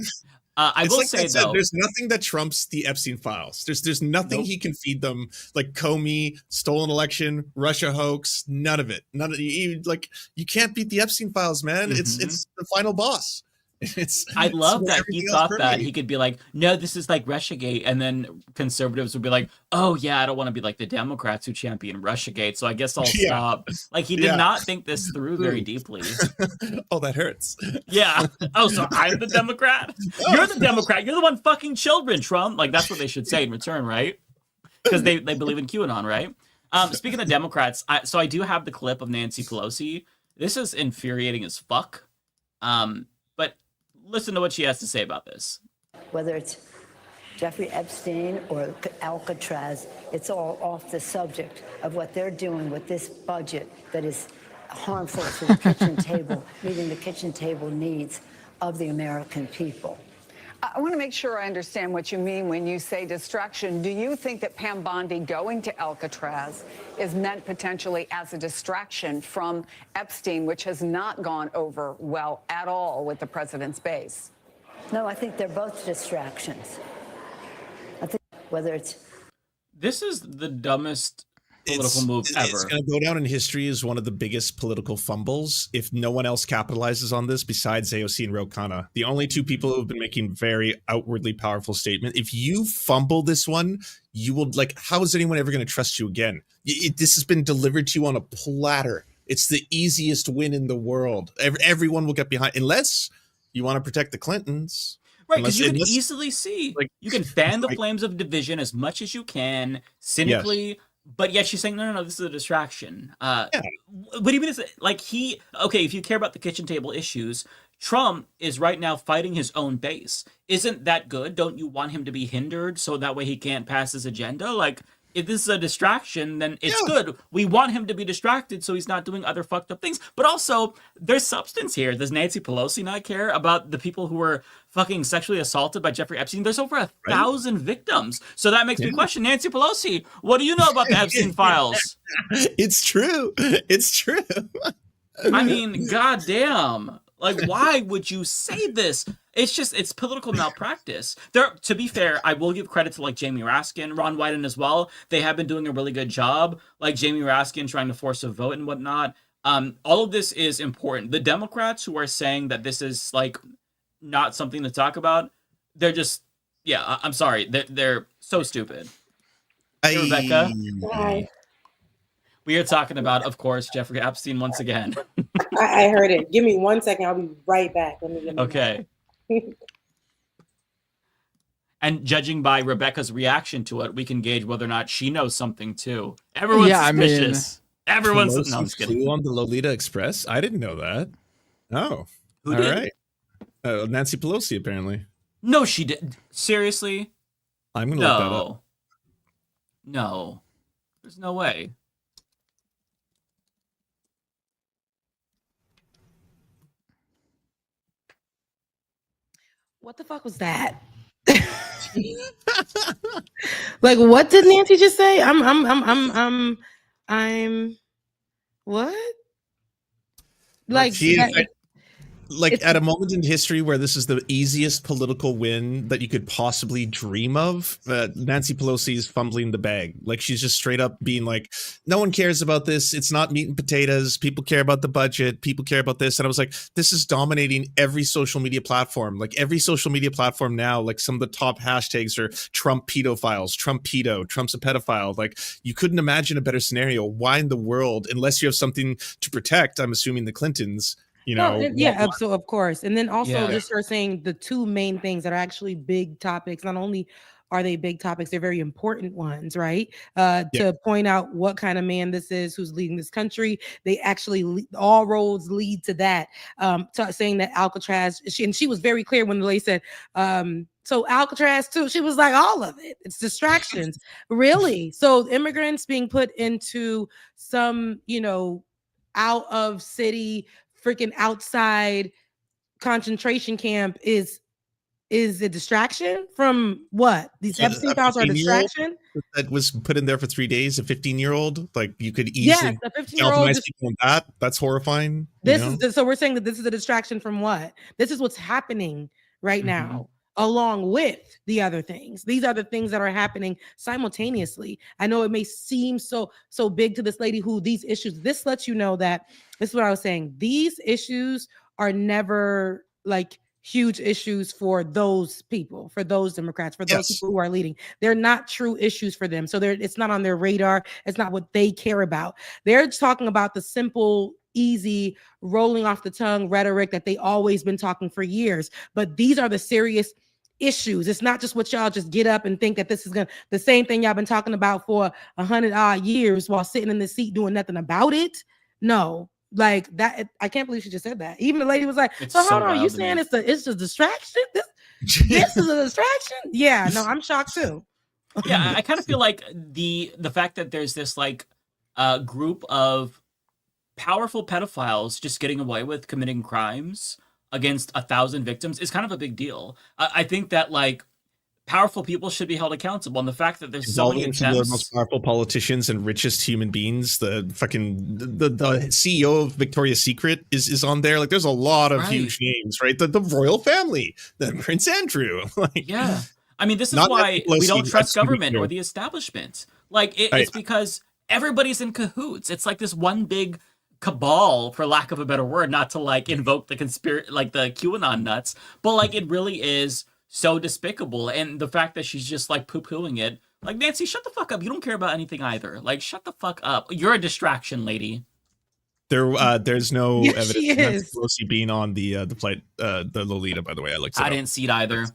I will say, though, there's nothing that trumps the Epstein files. There's nothing he can feed them, like Comey, stolen election, Russia hoax, none of it. You can't beat the Epstein files, man. Mm-hmm. It's the final boss. I love that he thought that he could be like, no, this is like Russiagate, and then conservatives would be like, oh yeah, I don't want to be like the Democrats who champion Russiagate, so I guess I'll stop. Like, he did not think this through very deeply. Oh, that hurts. Yeah. Oh, so I'm the Democrat? You're the Democrat. You're the one fucking children, Trump. Like, that's what they should say in return, right? Because they believe in QAnon, right? Speaking of Democrats, I do have the clip of Nancy Pelosi. This is infuriating as fuck. But listen to what she has to say about this. Whether it's Jeffrey Epstein or Alcatraz, it's all off the subject of what they're doing with this budget that is harmful to the kitchen table, meeting the kitchen table needs of the American people. I want to make sure I understand what you mean when you say distraction. Do you think that Pam Bondi going to Alcatraz is meant potentially as a distraction from Epstein, which has not gone over well at all with the president's base? No, I think they're both distractions. I think whether it's... This is the dumbest political move ever. It's going to go down in history as one of the biggest political fumbles if no one else capitalizes on this besides AOC and Ro Khanna. The only two people who have been making very outwardly powerful statements. If you fumble this one, you will, like, how is anyone ever going to trust you again? This has been delivered to you on a platter. It's the easiest win in the world. Everyone will get behind, unless you want to protect the Clintons. Right, because you can easily see, like, you can fan the flames of division as much as you can, cynically. Yes. But yet she's saying, no, this is a distraction. What do you mean? Like, if you care about the kitchen table issues, Trump is right now fighting his own base. Isn't that good? Don't you want him to be hindered so that way he can't pass his agenda? Like, if this is a distraction, then it's good. We want him to be distracted so he's not doing other fucked up things. But also, there's substance here. Does Nancy Pelosi not care about the people who were fucking sexually assaulted by Jeffrey Epstein? There's over 1,000 victims. So that makes me question, Nancy Pelosi, what do you know about the Epstein files? It's true. It's true. I mean, goddamn. Like, why would you say this? It's political malpractice. To be fair, I will give credit to, like, Jamie Raskin, Ron Wyden as well. They have been doing a really good job. Like, Jamie Raskin trying to force a vote and whatnot. All of this is important. The Democrats who are saying that this is, like, not something to talk about, they're just, I'm sorry. They're so stupid. Hey, Rebecca. Hi. We are talking about, of course, Jeffrey Epstein once again. I heard it. Give me 1 second. I'll be right back. Okay. And judging by Rebecca's reaction to it, we can gauge whether or not she knows something too. Everyone's suspicious. Everyone's no, I'm just kidding. On the Lolita Express? I didn't know that. Oh. Who did? All right. Nancy Pelosi, apparently. No, she didn't. Seriously? I'm going to look that up. No. There's no way. What the fuck was that? Like, what did Nancy just say? I'm what? Like, like at a moment in history where this is the easiest political win that you could possibly dream of, Nancy Pelosi is fumbling the bag. Like, she's just straight up being like, no one cares about this. It's not meat and potatoes. People care about the budget. People care about this. And I was like, this is dominating every social media platform. Like, every social media platform now, like, some of the top hashtags are Trump pedophiles, Trump pedo, Trump's a pedophile. Like, you couldn't imagine a better scenario. Why in the world, unless you have something to protect, I'm assuming the Clintons, you know. So of course. And then also just her saying the two main things that are actually big topics. Not only are they big topics, they're very important ones, right? To point out what kind of man this is who's leading this country. They actually all roads lead to that. Saying that Alcatraz, she was very clear when the lady said, so Alcatraz too. She was like, all of it. It's distractions. Really? So immigrants being put into some, out of city, freaking outside concentration camp is a distraction from what? These Epstein files are a distraction? That was put in there for 3 days, a 15-year-old. Like, you could easily a 15-year-old people on that. That's horrifying. So we're saying that this is a distraction from what? This is what's happening right now, along with the other things. These are the things that are happening simultaneously. I know it may seem so big to this lady who these issues, this lets you know that, this is what I was saying, these issues are never like huge issues for those people, for those Democrats, for those people who are leading. They're not true issues for them. So it's not on their radar. It's not what they care about. They're talking about the simple, easy, rolling off the tongue rhetoric that they always been talking for years. But these are the serious issues. It's not just what y'all just get up and think that this is the same thing y'all been talking about for 100 odd years while sitting in the seat doing nothing about it. No, like that. I can't believe she just said that. Even the lady was like, so hold on, you saying it's a distraction? This is a distraction. Yeah, no, I'm shocked too. Yeah, I kind of feel like the fact that there's this like group of powerful pedophiles just getting away with committing crimes against 1,000 victims is kind of a big deal. I think that like powerful people should be held accountable, and the fact that there's so many Involving the most powerful politicians and richest human beings, the CEO of Victoria's Secret is on there. Like, there's a lot of huge names, right? The royal family, the Prince Andrew. Like, yeah, I mean, this is Not why Nancy we don't Pelosi, trust that's to be government clear. or the establishment. Like, it's because everybody's in cahoots. It's like this one big cabal, for lack of a better word, not to like invoke the like the QAnon nuts, but like it really is so despicable. And the fact that she's just like poo-pooing it, like, Nancy, shut the fuck up. You don't care about anything either. Like, shut the fuck up. You're a distraction, lady. There's no Yes, she evidence is. of Pelosi being on the flight, the Lolita. By the way, I looked it I up. didn't see it either.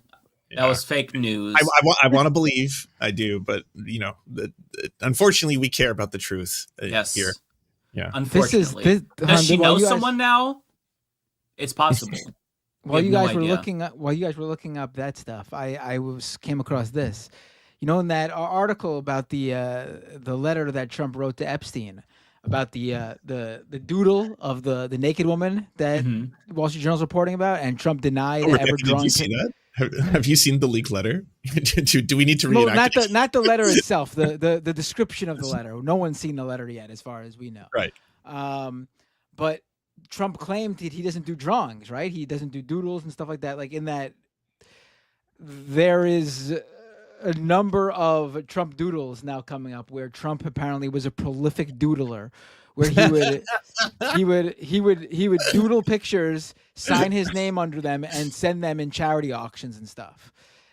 That was fake news. I want to believe I do, but you know, unfortunately, we care about the truth Yes. here. Yeah, Unfortunately. Does she know someone now? It's possible. While We you have guys no were idea. looking up that stuff, I came across this. You know, in that article about the letter that Trump wrote to Epstein about the doodle of the naked woman that Wall Street Journal's reporting about, and Trump denied ever Rebecca, drawing. did you see that? Have you seen the leaked letter? Do we need to No, reenact it? not the letter itself. The description of the letter. No one's seen the letter yet, as far as we know. Right. But Trump claimed that he doesn't do drawings, right? He doesn't do doodles and stuff like that. Like, in that, there is a number of Trump doodles now coming up where Trump apparently was a prolific doodler, where he would doodle pictures, sign his name under them, and send them in charity auctions and stuff.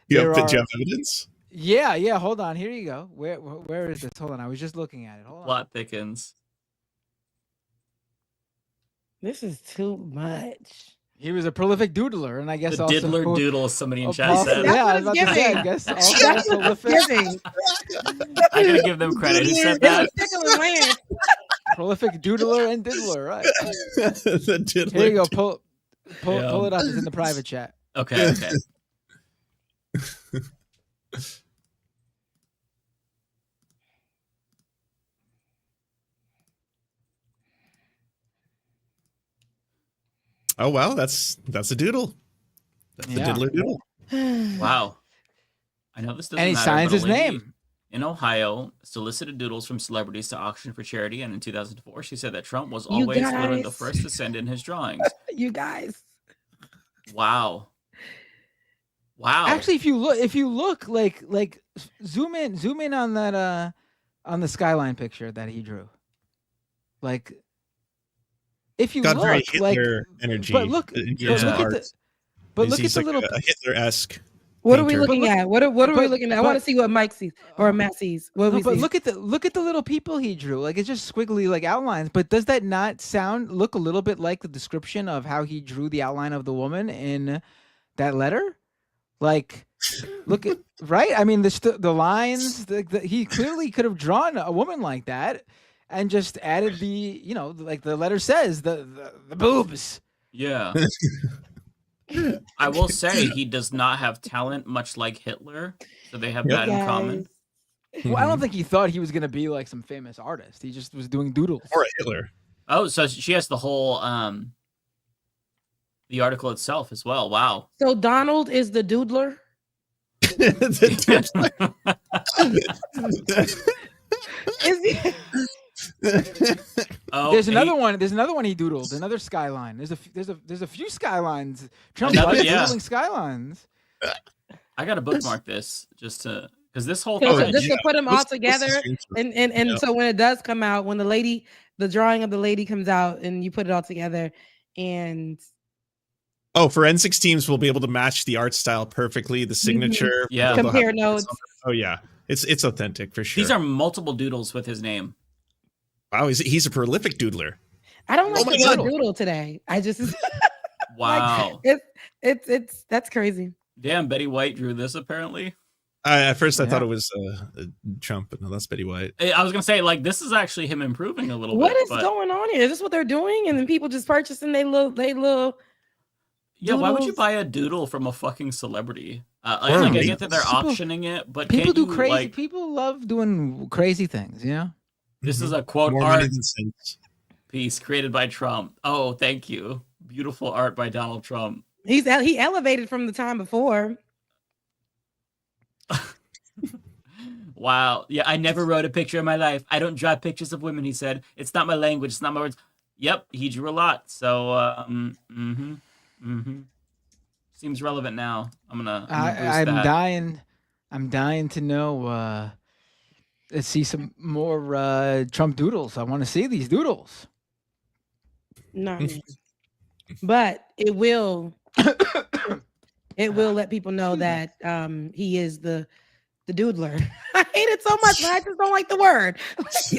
Do you have evidence? Yeah. Hold on. Here you go. Where is this? Hold on. I was just looking at it. Hold on. Plot thickens. This is too much. He was a prolific doodler, and I guess The also diddler doodle, somebody in chat also- said. Yeah, I was That's about to say, I what guess it's also That's what it's prolific, giving. I gotta give them credit. Who said that? Tickling Lance. prolific doodler and diddler, right? The diddler. Here you go. Pull Yeah. it up. It's in the private chat. Okay. Oh wow, that's a doodle. That's the Yeah. diddler doodle. Wow. I know this doesn't And he matter, signs but a his lady name. in Ohio solicited doodles from celebrities to auction for charity, and in 2004, she said that Trump was You always literally the guys. first to send in his drawings. You guys. Wow. Wow. Actually, if you look like zoom in on that on the skyline picture that he drew. Like, if you Got look, very like, Hitler energy. but look, in but terms of look at art. the, but look at He's the like little. a Hitler-esque. What are we painter. looking at? What are we but- looking at? I want to see what Mike sees or Matt sees. What No, we but see. look at the little people he drew. Like, it's just squiggly like outlines. But does that not look a little bit like the description of how he drew the outline of the woman in that letter? Like, look at right. I mean, the lines. He clearly could have drawn a woman like that, and just added like the letter says, the boobs. Yeah. I will say he does not have talent, much like Hitler. So they have that in common. Well, I don't think he thought he was gonna be like some famous artist. He just was doing doodles. Or a Hitler. Oh, so she has the whole the article itself as well. Wow. So Donald is the doodler. Is he? Oh, There's another one. There's another one he doodled. Another skyline. There's a few skylines. Trump Another- loves yeah. doodling skylines. I gotta bookmark this just to because this whole So thread- just to put them all What's the together, screen and Yeah. so when it does come out, when the drawing of the lady comes out, and you put it all together, and Oh, forensics teams will be able to match the art style perfectly, the signature. Yeah. they'll have- compare notes. Oh yeah, it's authentic for sure. these are multiple doodles with his name. Wow, he's a prolific doodler. I don't like my the word God. doodle today. I just Wow. it's that's crazy. Damn, Betty White drew this apparently. At first, I Yeah. thought it was Trump, but no, that's Betty White. I was gonna say like this is actually him improving a little What bit. is but going on here? Is this what they're doing? And then people just purchasing they little Yeah, why would you doodles. buy a doodle from a fucking celebrity? Or Like I me. get that they're People- optioning it, but People can't do you, crazy. like, People love doing crazy things. You know. this is a quote More money art than sense. piece created by Trump. Oh, thank you. Beautiful art by Donald Trump. He elevated from the time before. Wow. Yeah, I never wrote a picture in my life. I don't draw pictures of women, he said. It's not my language. It's not my words. Yep, he drew a lot. So, seems relevant now. I'm gonna boost I'm that. dying to know. Let's see some more Trump doodles. I want to see these doodles. Not me. But it will let people know that he is the doodler. I hate it so much, but I just don't like the word.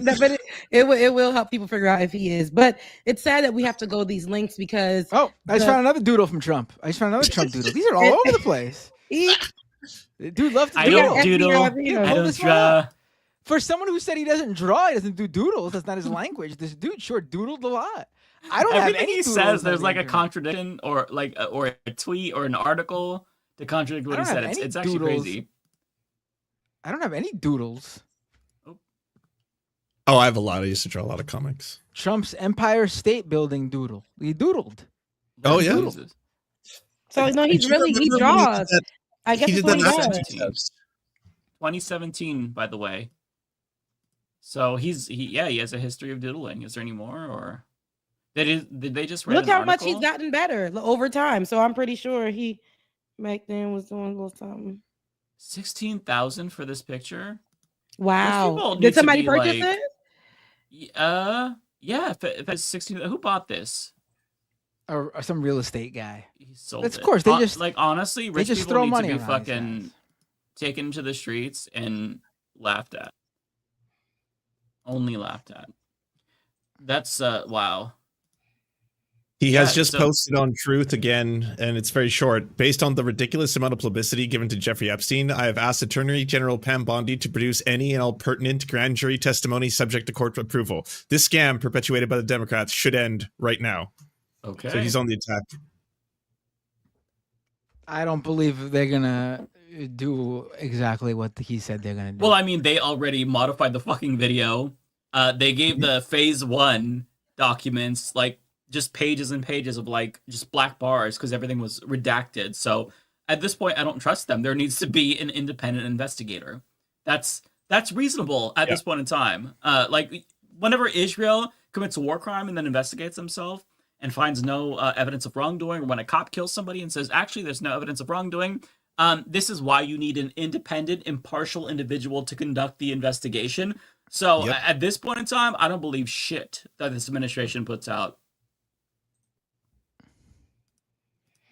But it will help people figure out if he is. But it's sad that we have to go these links because I just found another doodle from Trump. I just found another Trump doodle. These are all over the place. Dude, love to I don't doodle. I don't draw. For someone who said he doesn't draw, he doesn't do doodles. That's not his language. This dude sure doodled a lot. I don't have Everything any he doodles says, on there's the like a internet. contradiction or like or a tweet or an article to contradict what I he don't said. have any It's actually doodles. crazy. I don't have any doodles. Oh, I have a lot. I used to draw a lot of comics. Trump's Empire State Building doodle. He doodled. Oh yeah. Doodled. So no, he Did you remember when he did draws. that- I guess he it's did what that he after does. 2017, by the way. So he has a history of doodling. Is there any more, or did they just read Look an how much he's article? gotten better over time. So I'm pretty sure he back then was doing a little something. 16,000 for this picture. Rich Wow. people need Did to somebody be, purchase like- it? Yeah. If it's 16, who bought this? Or some real estate guy. He sold Of it. course, they just like honestly, rich just people throw need money to be around these fucking guys. taken to the streets and laughed at. Only laughed at. That's wow. He has Yeah, just so- posted on Truth again, and it's very short. Based on the ridiculous amount of publicity given to Jeffrey Epstein, I have asked Attorney General Pam Bondi to produce any and all pertinent grand jury testimony subject to court approval. This scam, perpetuated by the Democrats, should end right now. Okay. So he's on the attack. I don't believe they're gonna do exactly what he said they're gonna do. Well, I mean, they already modified the fucking video. They gave the phase 1 documents like just pages and pages of like just black bars because everything was redacted. So at this point, I don't trust them. There needs to be an independent investigator. That's reasonable at this point in time. Like whenever Israel commits a war crime and then investigates themselves and finds no evidence of wrongdoing, or when a cop kills somebody and says, actually, there's no evidence of wrongdoing, this is why you need an independent, impartial individual to conduct the investigation. So at this point in time, I don't believe shit that this administration puts out.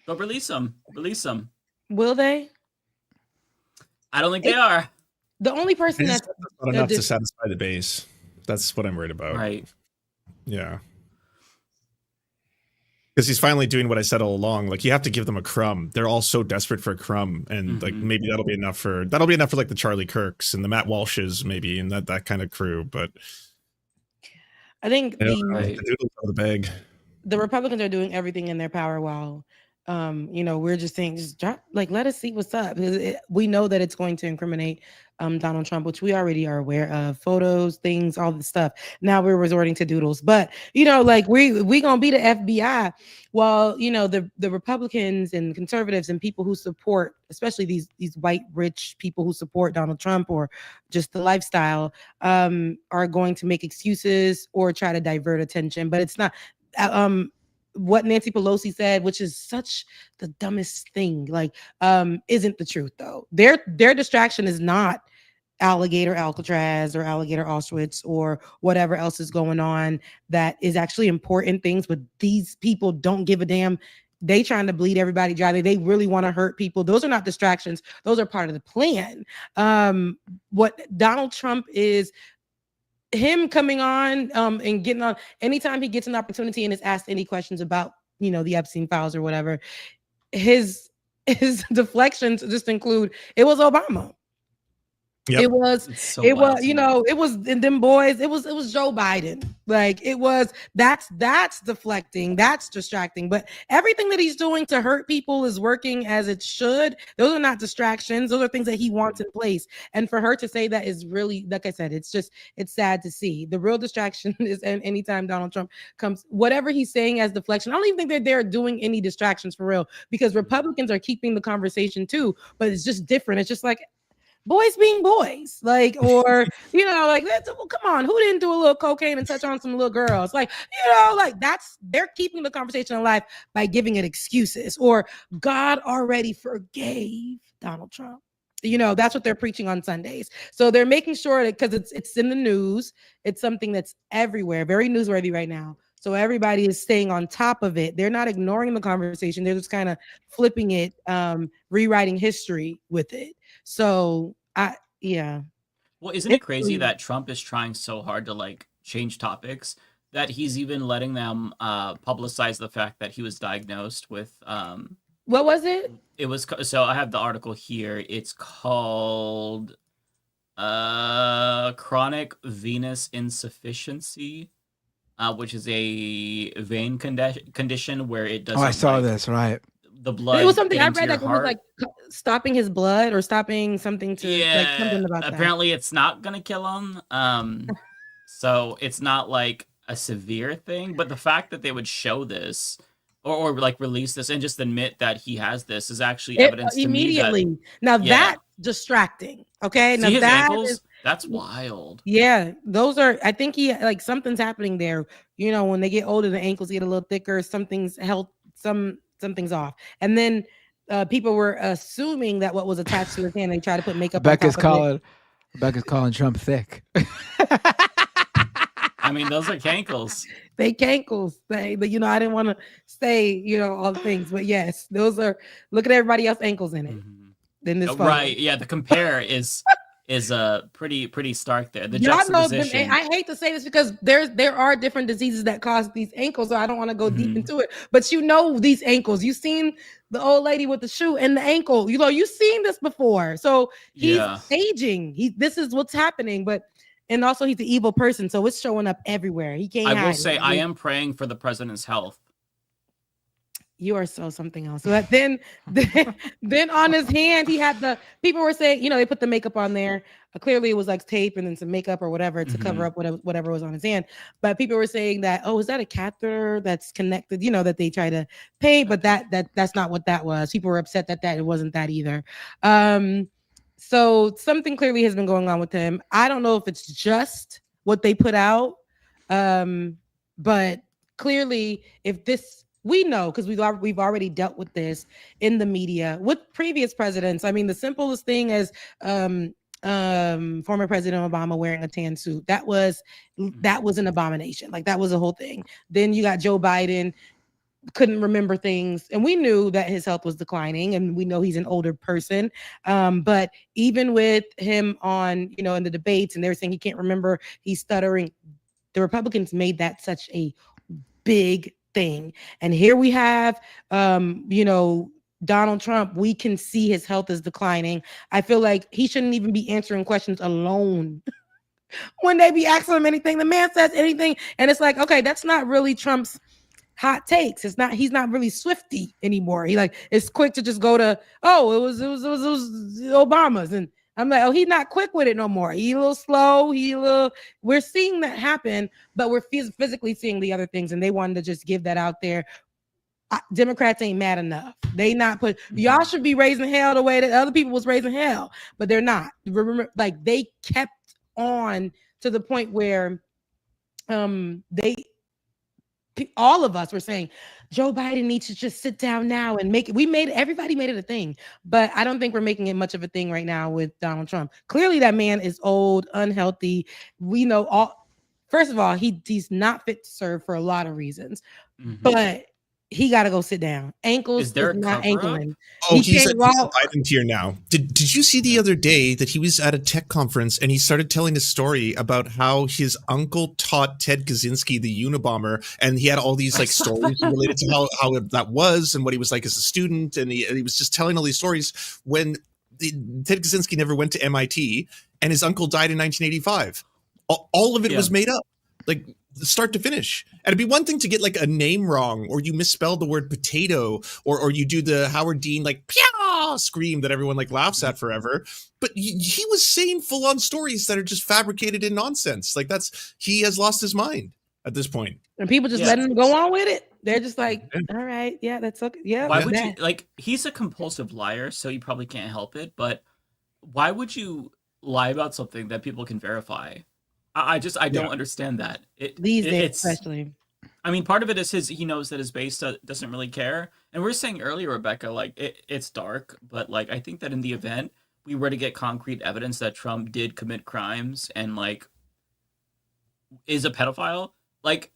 But release them. Release them. Will they? I don't think they are. The only person It's that's not enough to satisfy the base. That's what I'm worried about. Right. Yeah. Because he's finally doing what I said all along. Like, you have to give them a crumb. They're all so desperate for a crumb, and like maybe that'll be enough for like the Charlie Kirks and the Matt Walshes, maybe, and that kind of crew. But I think the doodles out of the bag. the Republicans are doing everything in their power while we're just saying, just drop, like, let us see what's up. We know that it's going to incriminate Donald Trump, which we already are aware of, photos, things, all the stuff. Now we're resorting to doodles, but like we gonna be the FBI while the Republicans and conservatives and people who support, especially these white rich people who support Donald Trump or just the lifestyle, are going to make excuses or try to divert attention. But it's not what Nancy Pelosi said, which is such the dumbest thing, like, isn't the truth though. Their distraction is not alligator Alcatraz or alligator Auschwitz or whatever else is going on that is actually important things, but these people don't give a damn. They trying to bleed everybody dry. They really want to hurt people. Those are not distractions. Those are part of the plan. What Donald Trump is, him coming on and getting on anytime he gets an opportunity and is asked any questions about the Epstein files or whatever, his deflections just include, it was Obama. Yep. It was, so it wild was, to you me. know, it was them boys. It was Joe Biden. Like it was, that's deflecting, that's distracting. But everything that he's doing to hurt people is working as it should. Those are not distractions. Those are things that he wants in place. And for her to say that is really, like I said, it's sad to see. The real distraction is anytime Donald Trump comes, whatever he's saying as deflection. I don't even think they're doing any distractions for real, because Republicans are keeping the conversation too, but it's just different. It's just like, boys being boys, like, or you know, like, well, come on, who didn't do a little cocaine and touch on some little girls? Like, you know, like they're keeping the conversation alive by giving it excuses, or God already forgave Donald Trump. You know, that's what they're preaching on Sundays. So they're making sure that, because it's in the news, it's something that's everywhere, very newsworthy right now. So everybody is staying on top of it. They're not ignoring the conversation. They're just kind of flipping it, rewriting history with it. So yeah. Well, isn't it crazy that Trump is trying so hard to like change topics that he's even letting them publicize the fact that he was diagnosed with what was it? It was, so I have the article here. It's called chronic venous insufficiency, which is a vein condition where it doesn't. Oh, I saw this, right? The blood. It was something I into read your that it was heart. like stopping his blood or stopping something to like something about that. Apparently it's not gonna kill him. So it's not like a severe thing, but the fact that they would show this or like release this and just admit that he has this is actually evidence immediately. To me Now that, that's distracting. Okay. Now his that ankles, is, that's wild. Yeah, those are, I think he like something's happening there. You know, when they get older, the ankles get a little thicker, something's off. And then people were assuming that what was attached to his hand, they tried to put makeup Rebecca's on top Rebecca's calling Trump thick. I mean, those are cankles. They cankles. But you know, I didn't want to say, you know, all the things, but yes, those are, look at everybody else's ankles in it. In this photo. Right. Yeah, the compare is pretty stark there. The Y'all know, juxtaposition. I hate to say this because there are different diseases that cause these ankles, so I don't want to go deep into it. But you know these ankles. You've seen the old lady with the shoe and the ankle. You know, you've seen this before. So he's aging. This is what's happening. And also he's an evil person, so it's showing up everywhere. He can't. I will say I am praying for the president's health. You are so something else. But then on his hand, he had the, people were saying, you know, they put the makeup on there. Clearly it was like tape and then some makeup or whatever to cover up whatever was on his hand. But people were saying that, oh, is that a catheter that's connected? You know, that they try to paint, but that's not what that was. People were upset that it wasn't that either. So something clearly has been going on with him. I don't know if it's just what they put out, but clearly if this, we know, because we've already dealt with this in the media with previous presidents. I mean, the simplest thing as former President Obama wearing a tan suit, that was an abomination. Like that was a whole thing. Then you got Joe Biden, couldn't remember things, and we knew that his health was declining, and we know he's an older person. But even with him on, you know, in the debates, and they're saying he can't remember, he's stuttering. The Republicans made that such a big thing. And here we have, you know, Donald Trump. We can see his health is declining. I feel like he shouldn't even be answering questions alone. When they be asking him anything, the man says anything, and it's like, okay, that's not really Trump's hot takes. It's not, he's not really Swifty anymore. He like, it's quick to just go to, oh, it was Obama's, and I'm like, oh, he's not quick with it no more. He a little slow. We're seeing that happen, but we're physically seeing the other things, and they wanted to just give that out there. Democrats ain't mad enough. They not put, y'all should be raising hell the way that other people was raising hell, but they're not. Remember, like they kept on to the point where all of us were saying Joe Biden needs to just sit down now and make it. Everybody made it a thing, but I don't think we're making it much of a thing right now with Donald Trump. Clearly that man is old, unhealthy. We know first of all, he's not fit to serve for a lot of reasons, but he got to go sit down. Ankles is not ankling. Oh, he's at Biden tier now. Did you see the other day that he was at a tech conference and he started telling a story about how his uncle taught Ted Kaczynski, the Unabomber, and he had all these like stories related to how that was and what he was like as a student, and he was just telling all these stories when Ted Kaczynski never went to MIT, and his uncle died in 1985. All of it was made up, like start to finish. And it'd be one thing to get like a name wrong, or you misspell the word potato, or you do the Howard Dean like "Pyaw" scream that everyone like laughs at forever. But he was saying full on stories that are just fabricated in nonsense. Like he has lost his mind at this point. And people just letting him go on with it. They're just like, all right, yeah, that's okay. Yeah. Why would you like? He's a compulsive liar, so you probably can't help it. But why would you lie about something that people can verify? I don't understand that. These days, especially. I mean, part of it is he knows that his base doesn't really care. And we were saying earlier, Rebecca, like it's dark, but like I think that in the event we were to get concrete evidence that Trump did commit crimes and like is a pedophile, like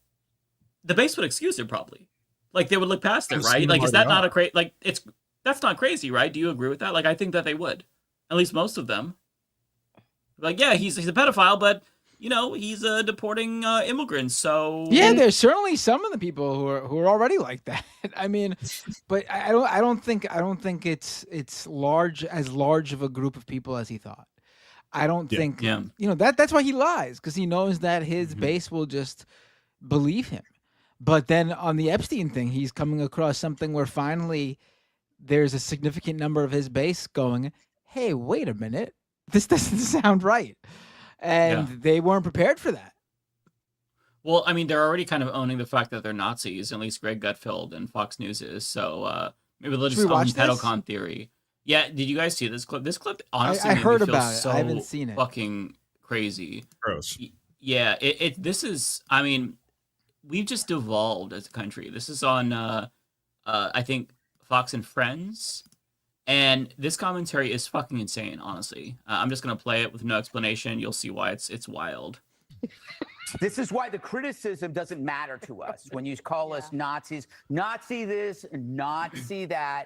the base would excuse it probably. Like they would look past it, right? Like is that not a crazy? Like that's not crazy, right? Do you agree with that? Like I think that they would, at least most of them. Like yeah, he's a pedophile, but you know, he's deporting immigrants. So yeah, there's certainly some of the people who are already like that. I mean, but I don't think it's as large of a group of people as he thought. I don't think you know that's why he lies, because he knows that his base will just believe him. But then on the Epstein thing, he's coming across something where finally there's a significant number of his base going, "Hey, wait a minute, this doesn't sound right." And they weren't prepared for that. Well, I mean, they're already kind of owning the fact that they're Nazis. At least Greg Gutfeld and Fox News is. So maybe they'll just own pedocon theory. Yeah, did you guys see this clip? This clip honestly I made heard me feel about so it. I haven't seen it. Fucking crazy. Gross. Yeah, this is. I mean, we've just devolved as a country. This is on, I think, Fox and Friends. And this commentary is fucking insane, honestly. I'm just going to play it with no explanation. You'll see why it's wild. This is why the criticism doesn't matter to us when you call us Nazis. Nazi this, Nazi that.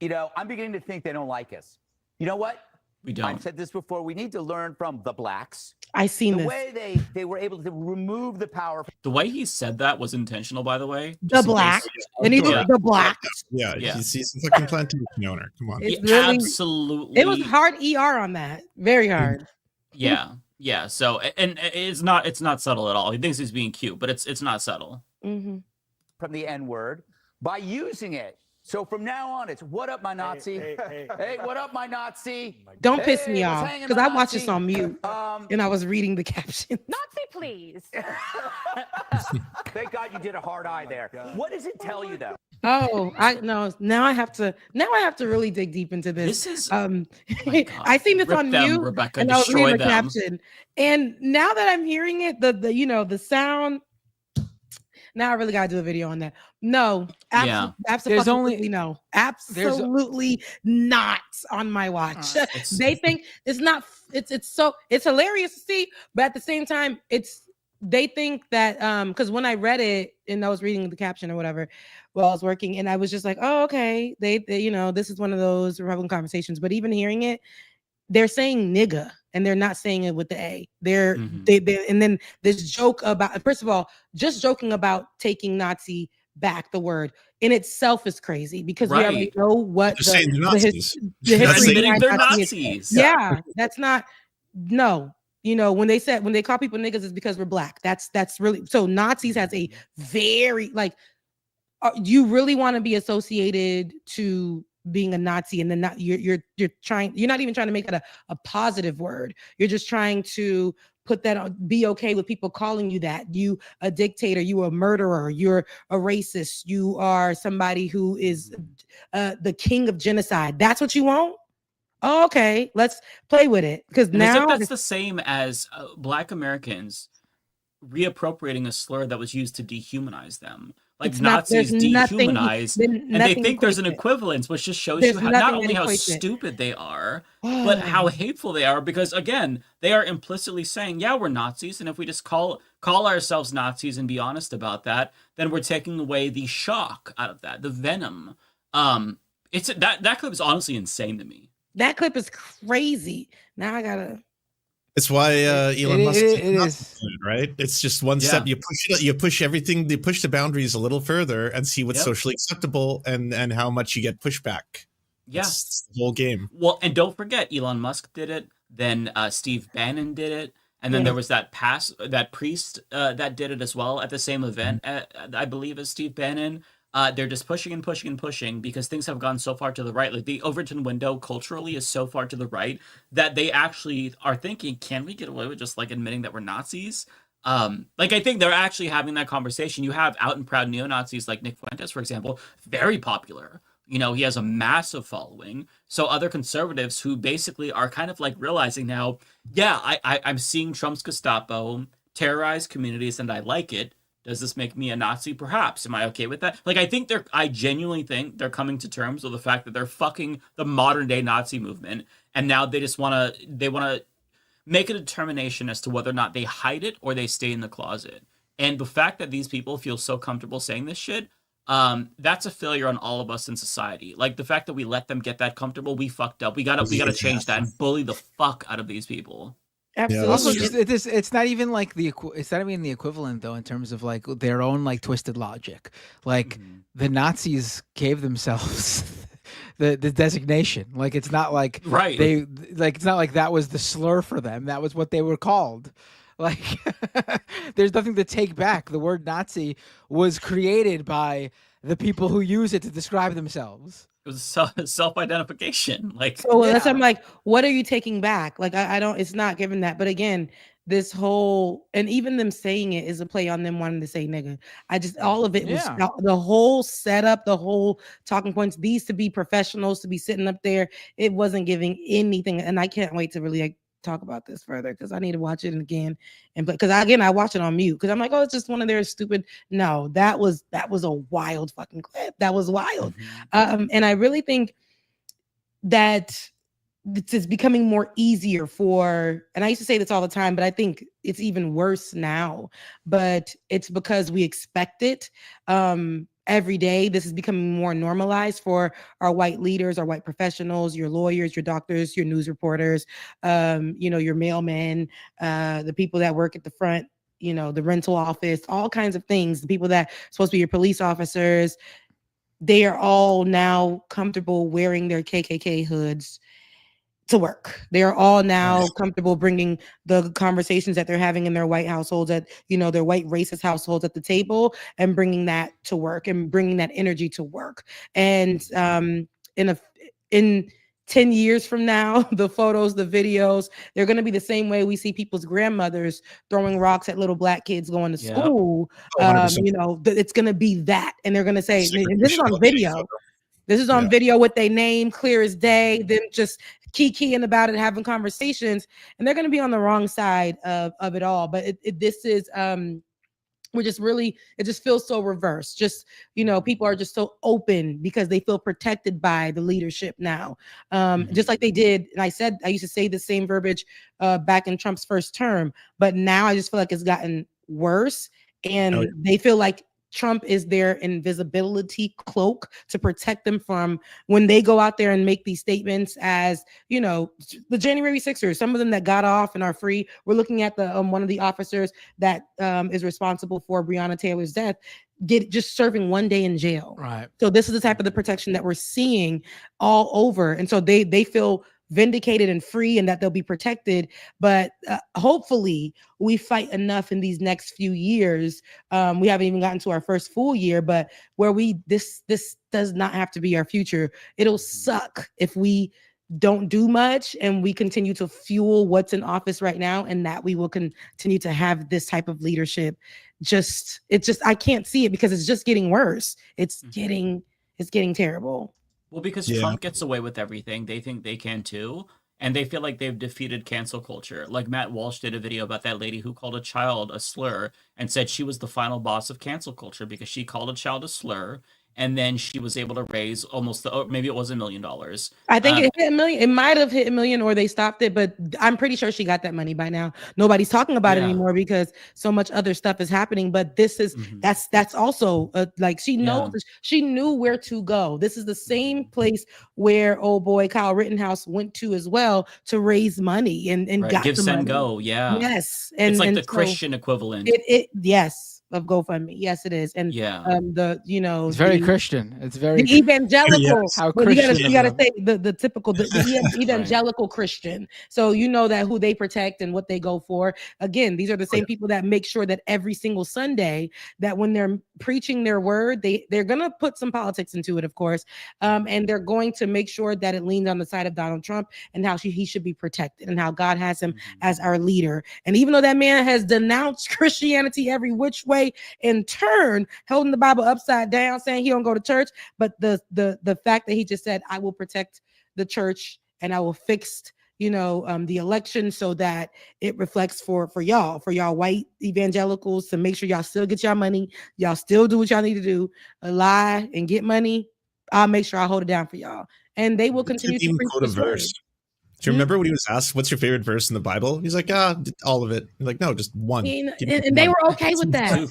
You know, I'm beginning to think they don't like us. You know what? We don't. I've said this before. We need to learn from the blacks. I've seen the this. way they were able to remove the power. The way he said that was intentional, by the way. The blacks. And he was the blacks. Yeah, he's a fucking plantation owner. Come on. It's really, absolutely. It was hard ER on that. Very hard. Yeah. Yeah. So, and it's not subtle at all. He thinks he's being cute, but it's not subtle. From the N-word by using it. So from now on, it's what up, my Nazi? Hey, what up, my Nazi? Don't piss me off, because I watched this on mute and I was reading the caption. Nazi, please. Thank God you did a hard eye there. What does it tell you, though? Oh, I know. Now I have to really dig deep into this. This is I seen this on them, mute, Rebecca, and I was reading the them. caption. And now that I'm hearing it, the sound. Now I really gotta do a video on that. No, absolutely no. Absolutely not on my watch. They think it's not. It's hilarious to see, but at the same time, they think that because when I read it and I was reading the caption or whatever while I was working, and I was just like, oh, okay, they this is one of those Republican conversations. But even hearing it, they're saying nigga and they're not saying it with the A. They and then this joke about, first of all, just joking about taking Nazi back, the word in itself is crazy, because we already know what the history behind they're Nazis. Yeah, that's not, no. You know, when they call people niggas, it's because we're black. That's really, so Nazis has a very, like, you really want to be associated to being a Nazi, and then you're not even trying to make it a positive word. You're just trying to put that on, be okay with people calling you that. You a dictator, you a murderer, you're a racist, you are somebody who is the king of genocide. That's what you want? Oh, okay, let's play with it. Because now that's the same as Black Americans reappropriating a slur that was used to dehumanize them. Like Nazis dehumanize, and they think there's an equivalence, which just shows you not only how stupid they are, but how hateful they are. Because again, they are implicitly saying, "Yeah, we're Nazis," and if we just call ourselves Nazis and be honest about that, then we're taking away the shock out of that, the venom. It's that clip is honestly insane to me. That clip is crazy. Now I gotta. It's why Elon Musk is right. It's just one step. You push everything. You push the boundaries a little further and see what's socially acceptable and how much you get pushback. Yeah. It's the whole game. Well, and don't forget, Elon Musk did it. Then Steve Bannon did it. And then there was that priest that did it as well at the same event, I believe, as Steve Bannon. They're just pushing and pushing and pushing because things have gone so far to the right. Like the Overton window culturally is so far to the right that they actually are thinking, can we get away with just like admitting that we're Nazis? Like I think they're actually having that conversation. You have out and proud neo-Nazis like Nick Fuentes, for example, very popular. You know, he has a massive following. So other conservatives who basically are kind of like realizing now, yeah, I'm seeing Trump's Gestapo terrorize communities and I like it. Does this make me a Nazi? Perhaps. Am I okay with that? Like, I genuinely think they're coming to terms with the fact that they're fucking the modern day Nazi movement. And now they just want to make a determination as to whether or not they hide it or they stay in the closet. And the fact that these people feel so comfortable saying this shit, that's a failure on all of us in society. Like the fact that we let them get that comfortable, we fucked up. We gotta change that and bully the fuck out of these people. Absolutely. Also, it's not even like it's not even the equivalent though in terms of like their own like twisted logic. Like the Nazis gave themselves the designation. Like it's not like it's not like that was the slur for them. That was what they were called. Like there's nothing to take back. The word Nazi was created by the people who use it to describe themselves. It was self-identification. Like, so that's I'm like, what are you taking back? Like, I don't. It's not given that. But again, this whole and even them saying it is a play on them wanting to say nigga. I just all of it was the whole setup, the whole talking points. These to be professionals to be sitting up there. It wasn't giving anything, and I can't wait to really talk about this further because I need to watch it again and play. Because again, I watch it on mute because I'm like, oh, it's just one of their stupid. No, that was a wild fucking clip. That was wild. And I really think that it's becoming more easier for, and I used to say this all the time, but I think it's even worse now. But it's because we expect it. Every day, this is becoming more normalized for our white leaders, our white professionals, your lawyers, your doctors, your news reporters, your mailmen, the people that work at the front, the rental office, all kinds of things. The people that are supposed to be your police officers, they are all now comfortable wearing their KKK hoods to work. They're all now comfortable bringing the conversations that they're having in their white households, at their white racist households at the table, and bringing that to work and bringing that energy to work. And in 10 years from now, the photos, the videos, they're going to be the same way we see people's grandmothers throwing rocks at little black kids going to school. It's going to be that, and they're going to say, "This is on video." This is on video with their name clear as day, them just kikiing about it, having conversations, and they're going to be on the wrong side of it all. But this is, we're just really, it just feels so reverse. Just, people are just so open because they feel protected by the leadership now. Just like they did. And I used to say the same verbiage back in Trump's first term, but now I just feel like it's gotten worse, and they feel like Trump is their invisibility cloak to protect them from when they go out there and make these statements as, the January 6ers, some of them that got off and are free. We're looking at the one of the officers that is responsible for Breonna Taylor's death, just serving 1 day in jail. Right. So this is the type of the protection that we're seeing all over. And so they feel vindicated and free and that they'll be protected. But hopefully we fight enough in these next few years. We haven't even gotten to our first full year, but where this does not have to be our future. It'll suck if we don't do much and we continue to fuel what's in office right now, and that we will continue to have this type of leadership. I can't see it because it's just getting worse. It's getting terrible. Well, because Trump gets away with everything, they think they can too. And they feel like they've defeated cancel culture. Like Matt Walsh did a video about that lady who called a child a slur and said she was the final boss of cancel culture because she called a child a slur. And then she was able to raise maybe it was $1 million. I think it hit $1 million. It might have hit $1 million or they stopped it, but I'm pretty sure she got that money by now. Nobody's talking about it anymore because so much other stuff is happening. But this is that's also like she knows she knew where to go. This is the same place where old boy Kyle Rittenhouse went to as well to raise money and got Give, the send, money. go. Yeah. Yes. And it's like the Christian equivalent. Yes. GoFundMe. Yes, it is. And it's very Christian. It's very the evangelical. yes. How but Christian. You gotta say the typical evangelical Christian. So you know that who they protect and what they go for. Again, these are the same people that make sure that every single Sunday that when they're preaching their word, they're gonna put some politics into it, of course, and they're going to make sure that it leans on the side of Donald Trump and how he should be protected and how God has him as our leader. And even though that man has denounced Christianity every which way in turn, holding the Bible upside down, saying he don't go to church, but the fact that he just said, I will protect the church and I will fix the election so that it reflects for y'all white evangelicals to make sure y'all still get y'all money, y'all still do what y'all need to do, lie and get money. I'll make sure I hold it down for y'all, and they will continue to preach the verse. Do you remember when he was asked, "What's your favorite verse in the Bible?" He's like, all of it. He's like, no, just one. And they were okay with that. I know.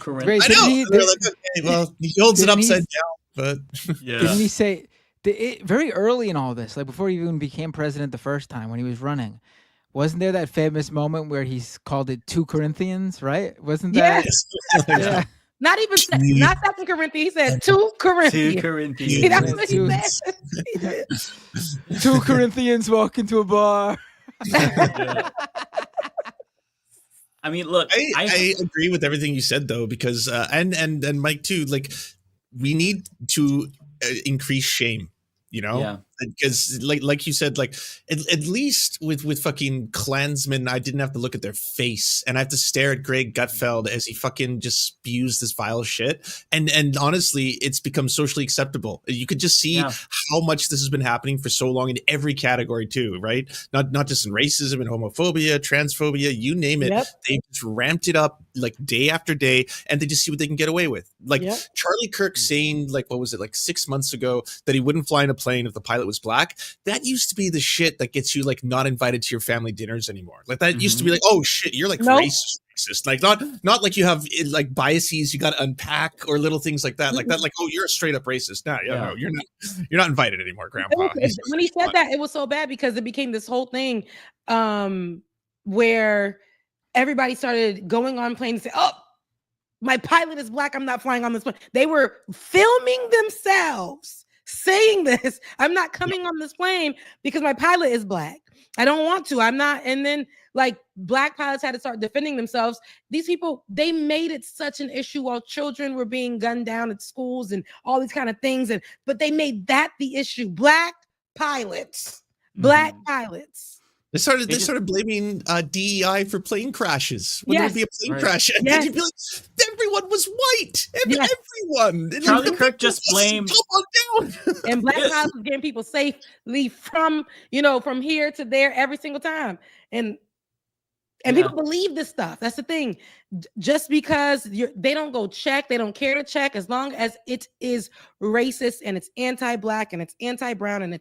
They're like, okay, well, he holds it upside down, but didn't he say very early in all this, like before he even became president the first time when he was running? Wasn't there that famous moment where he's called it 2 Corinthians, right? Wasn't that? Yes. Yeah. Not 2 Corinthians. He said 2 Corinthians. 2 Corinthians. That's what he said. 2 Corinthians walk into a bar. I mean, look, I agree with everything you said though, because and Mike too. Like, we need to increase shame. Because like you said, like at least with fucking Klansmen, I didn't have to look at their face and I have to stare at Greg Gutfeld as he fucking just spews this vile shit. And honestly, it's become socially acceptable. You could just see how much this has been happening for so long in every category too, right? Not just in racism and homophobia, transphobia, you name it. Yep. They just ramped it up like day after day, and they just see what they can get away with. Like Charlie Kirk saying, like, what was it, like 6 months ago, that he wouldn't fly in a plane if the pilot was black. That used to be the shit that gets you like not invited to your family dinners anymore. Like that used to be like, oh shit, you're like racist. Like not like you have like biases you got to unpack or little things like that. Like that, like, oh, you're a straight up racist. No, you're not invited anymore, Grandpa. When he said that, it was so bad because it became this whole thing where everybody started going on planes and say, oh, my pilot is black, I'm not flying on this plane. They were filming themselves saying this. I'm not coming on this plane because my pilot is black. I don't want to. I'm not. And then like black pilots had to start defending themselves. These people, they made it such an issue while children were being gunned down at schools and all these kind of things. But they made that the issue. Black pilots. They started blaming DEI for plane crashes. When there would be a plane crash, and you'd be like, everyone was white. Everyone. Charlie Kirk just blamed. And black pilots was getting people safely from here to there every single time. And people believe this stuff. That's the thing. Just because they don't go check, they don't care to check, as long as it is racist and it's anti-black and it's anti-brown and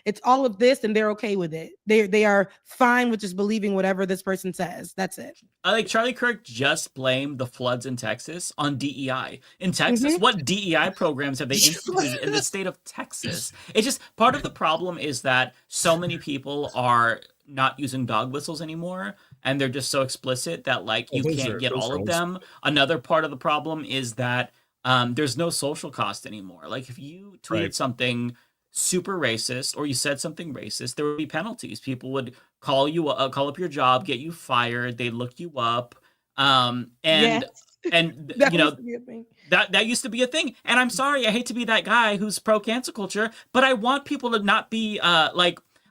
it's all of this, and they're okay with it. They are fine with just believing whatever this person says. That's it. I like Charlie Kirk just blamed the floods in Texas on DEI. In Texas, what DEI programs have they instituted in the state of Texas? It's just part of the problem is that so many people are not using dog whistles anymore, and they're just so explicit that like you can't get all of them. Another part of the problem is that there's no social cost anymore. Like if you tweeted something super racist or you said something racist, there would be penalties. People would call up your job, get you fired, they'd look you up, and that used to be a thing. And I'm sorry, I hate to be that guy who's pro cancel culture, but I want people to not be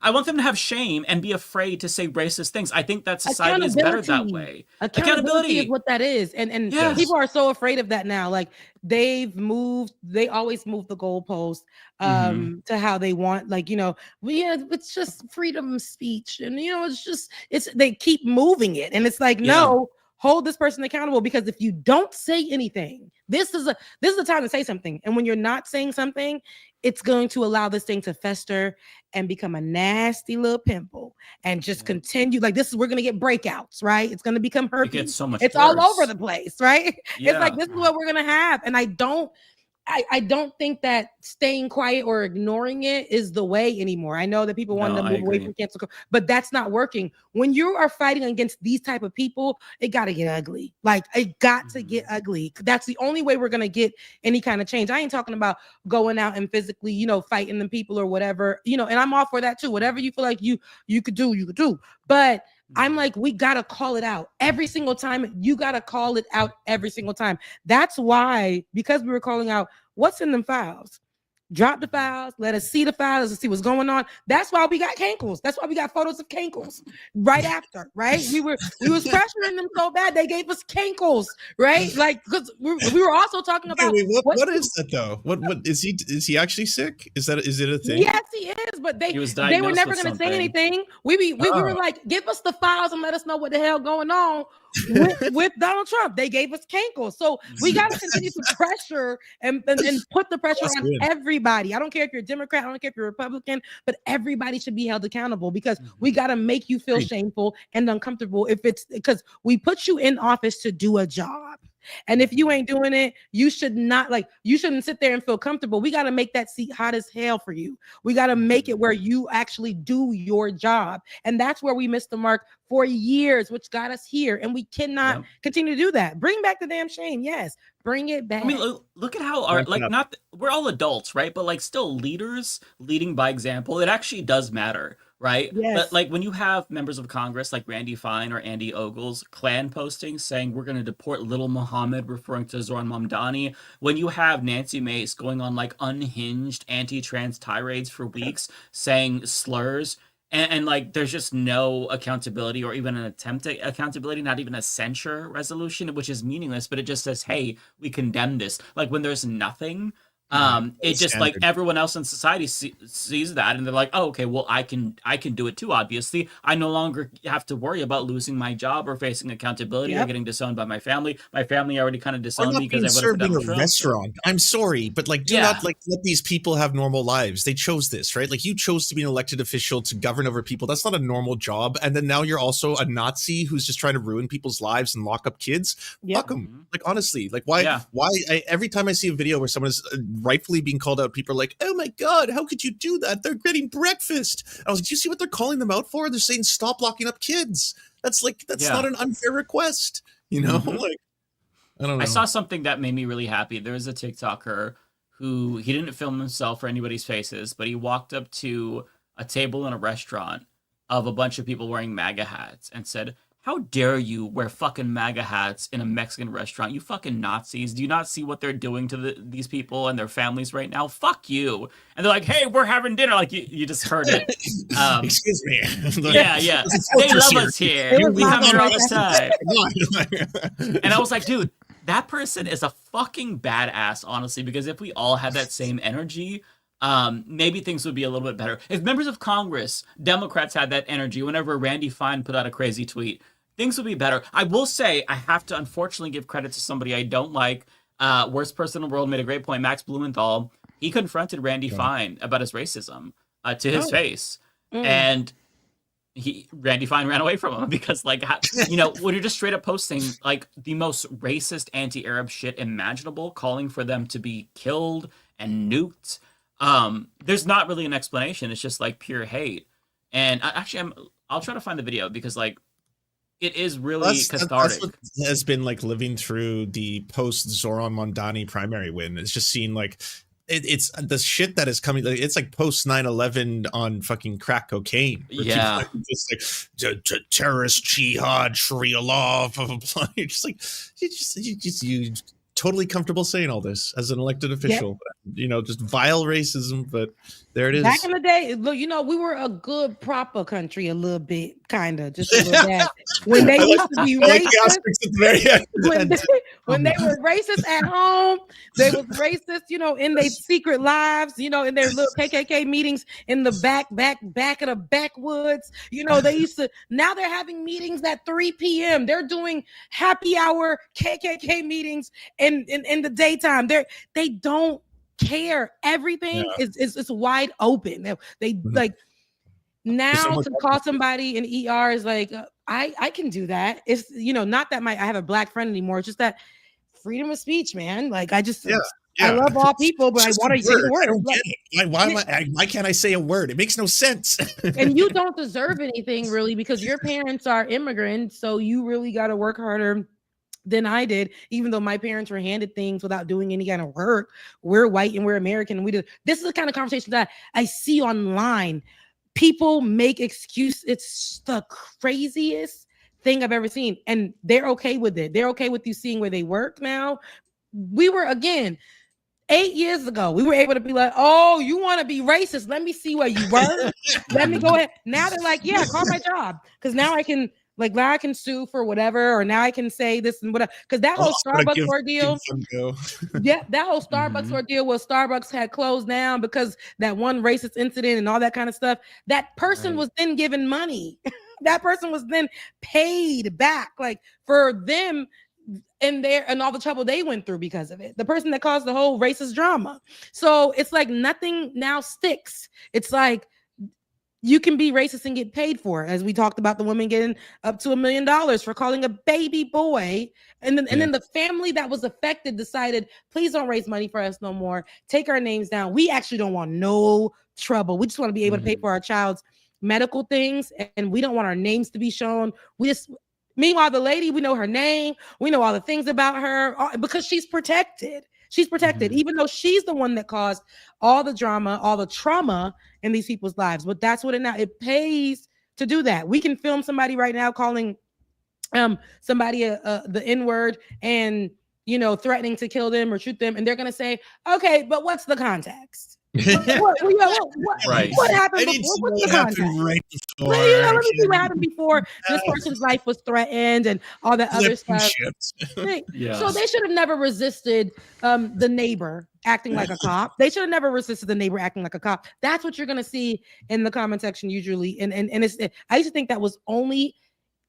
I want them to have shame and be afraid to say racist things. I think that society is better that way. Accountability is what that is. And people are so afraid of that now. Like they always move the goalpost to how they want. Like, it's just freedom of speech. And, they keep moving it. And it's like, no, hold this person accountable, because if you don't say anything, this is the time to say something. And when you're not saying something, it's going to allow this thing to fester and become a nasty little pimple and just continue. Like we're going to get breakouts, right? It's going to become herpes. It gets so much it's worse. all over the place, right? It's like, this is what we're going to have. And I don't I don't think that staying quiet or ignoring it is the way anymore. I know that people want to move away from cancel culture, but that's not working. When you are fighting against these type of people, it got to get ugly. Like, it got to get ugly. That's the only way we're going to get any kind of change. I ain't talking about going out and physically, you know, fighting them people or whatever, you know, and I'm all for that too. Whatever you feel like you could do, you could do. But I'm like, we got to call it out every single time. You got to call it out every single time. That's why, because we were calling out what's in them files. Drop the files. Let us see the files. Let's see what's going on. That's why we got cankles. That's why we got photos of cankles right after, right? We was pressuring them so bad they gave us cankles, right? Like, because we were also talking about what is that though? What is he actually sick? Is it a thing? Yes, he is, but they were never going to say anything. We were like, give us the files and let us know what the hell going on with Donald Trump. They gave us cankles, so we got to continue to pressure and put the pressure on everybody. I don't care if you're a Democrat, I don't care if you're a Republican, but everybody should be held accountable, because we got to make you feel shameful and uncomfortable if it's because we put you in office to do a job. And if you ain't doing it, you shouldn't sit there and feel comfortable. We got to make that seat hot as hell for you. We got to make it where you actually do your job. And that's where we missed the mark for years, which got us here. And we cannot continue to do that. Bring back the damn shame. Yes. Bring it back. I mean, look at how we're all adults, right? But like, still, leaders leading by example, it actually does matter, right? Yes. But like, when you have members of Congress like Randy Fine or Andy Ogles Klan posting saying we're going to deport little Muhammad, referring to Zoran Mamdani, when you have Nancy Mace going on like unhinged anti-trans tirades for weeks saying slurs, and like, there's just no accountability or even an attempt at accountability, not even a censure resolution, which is meaningless, but it just says, hey, we condemn this. Like, when there's nothing, it just like everyone else in society sees that and they're like, oh, okay, well, I can do it too. Obviously, I no longer have to worry about losing my job or facing accountability or getting disowned by my family. My family already kind of disowned me because I served in a restaurant. I'm sorry, but like, do not like let these people have normal lives. They chose this, right? Like, you chose to be an elected official to govern over people. That's not a normal job. And then now you're also a Nazi who's just trying to ruin people's lives and lock up kids. Fuck them. Like, honestly, like, why? Every time I see a video where someone is rightfully being called out, people are like, oh my God, how could you do that? They're getting breakfast. I was like, do you see what they're calling them out for? They're saying stop locking up kids. That's not an unfair request, you know? Like, I don't know. I saw something that made me really happy. There was a TikToker who, he didn't film himself or anybody's faces, but he walked up to a table in a restaurant of a bunch of people wearing MAGA hats and said, how dare you wear fucking MAGA hats in a Mexican restaurant? You fucking Nazis. Do you not see what they're doing to these people and their families right now? Fuck you. And they're like, hey, we're having dinner. Like, you just heard it. Excuse me. Yeah. They love us here. We come here all the time. And I was like, dude, that person is a fucking badass, honestly, because if we all had that same energy, maybe things would be a little bit better. If members of Congress, Democrats, had that energy whenever Randy Fine put out a crazy tweet, things would be better. I will say, I have to unfortunately give credit to somebody I don't like. Worst person in the world made a great point. Max Blumenthal, he confronted Randy Fine about his racism to his face. And Randy Fine ran away from him because, like, you know, when you're just straight up posting like the most racist anti-Arab shit imaginable, calling for them to be killed and nuked, there's not really an explanation. It's just like pure hate. And I'll try to find the video because, like, it is really cathartic. That's what has been like living through the post Zoran Mamdani primary win. It's just seen like it's the shit that is coming. Like, it's like post 9/11 on fucking crack cocaine. Yeah, just like terrorist jihad, Sharia law, blah blah blah. You're just like you totally comfortable saying all this as an elected official. You know, just vile racism, but there it is. Back in the day, look, you know, we were a good proper country a little bit, kind of, just a little bit. When they used to be racist, when they were racist at home, they was racist, you know, in their secret lives, you know, in their little KKK meetings in the back of the backwoods. You know, they used to, now they're having meetings at 3 p.m. They're doing happy hour KKK meetings in the daytime. They don't care. Everything is wide open. They like now to call somebody an ER is like I can do that. It's, you know, not that I have a black friend anymore. It's just that freedom of speech, man. Like I just I love all people, but I want to say the word. I don't get it. Why can't I say a word? It makes no sense. And you don't deserve anything really because your parents are immigrants, so you really got to work harder than I did, even though my parents were handed things without doing any kind of work. We're white and we're American. And we did. This is the kind of conversation that I see online. People make excuses. It's the craziest thing I've ever seen. And they're okay with it. They're okay with you seeing where they work now. We were, again, 8 years ago, we were able to be like, oh, you want to be racist? Let me see where you work. Let me go ahead. Now they're like, yeah, call my job. Because now I can sue for whatever, or now I can say this and whatever. Because that whole Starbucks ordeal, that whole Starbucks ordeal where Starbucks had closed down because that one racist incident and all that kind of stuff, that person was then given money. That person was then paid back, like for them and all the trouble they went through because of it. The person that caused the whole racist drama. So it's like nothing now sticks. It's like you can be racist and get paid for it. As we talked about the woman getting up to $1 million for calling a baby boy. And then the family that was affected decided, please don't raise money for us no more. Take our names down. We actually don't want no trouble. We just want to be able to pay for our child's medical things. And we don't want our names to be shown. Meanwhile, the lady, we know her name. We know all the things about her because she's protected. She's protected, even though she's the one that caused all the drama, all the trauma in these people's lives. But that's what it pays to do that. We can film somebody right now calling somebody the N-word and, threatening to kill them or shoot them. And they're going to say, okay, but what's the context? What happened before? What's the context? Let me see what happened before this person's life was threatened and all that other stuff. So they should have never resisted the neighbor acting like a cop. They should have never resisted the neighbor acting like a cop. That's what you're gonna see in the comment section usually. And I used to think that was only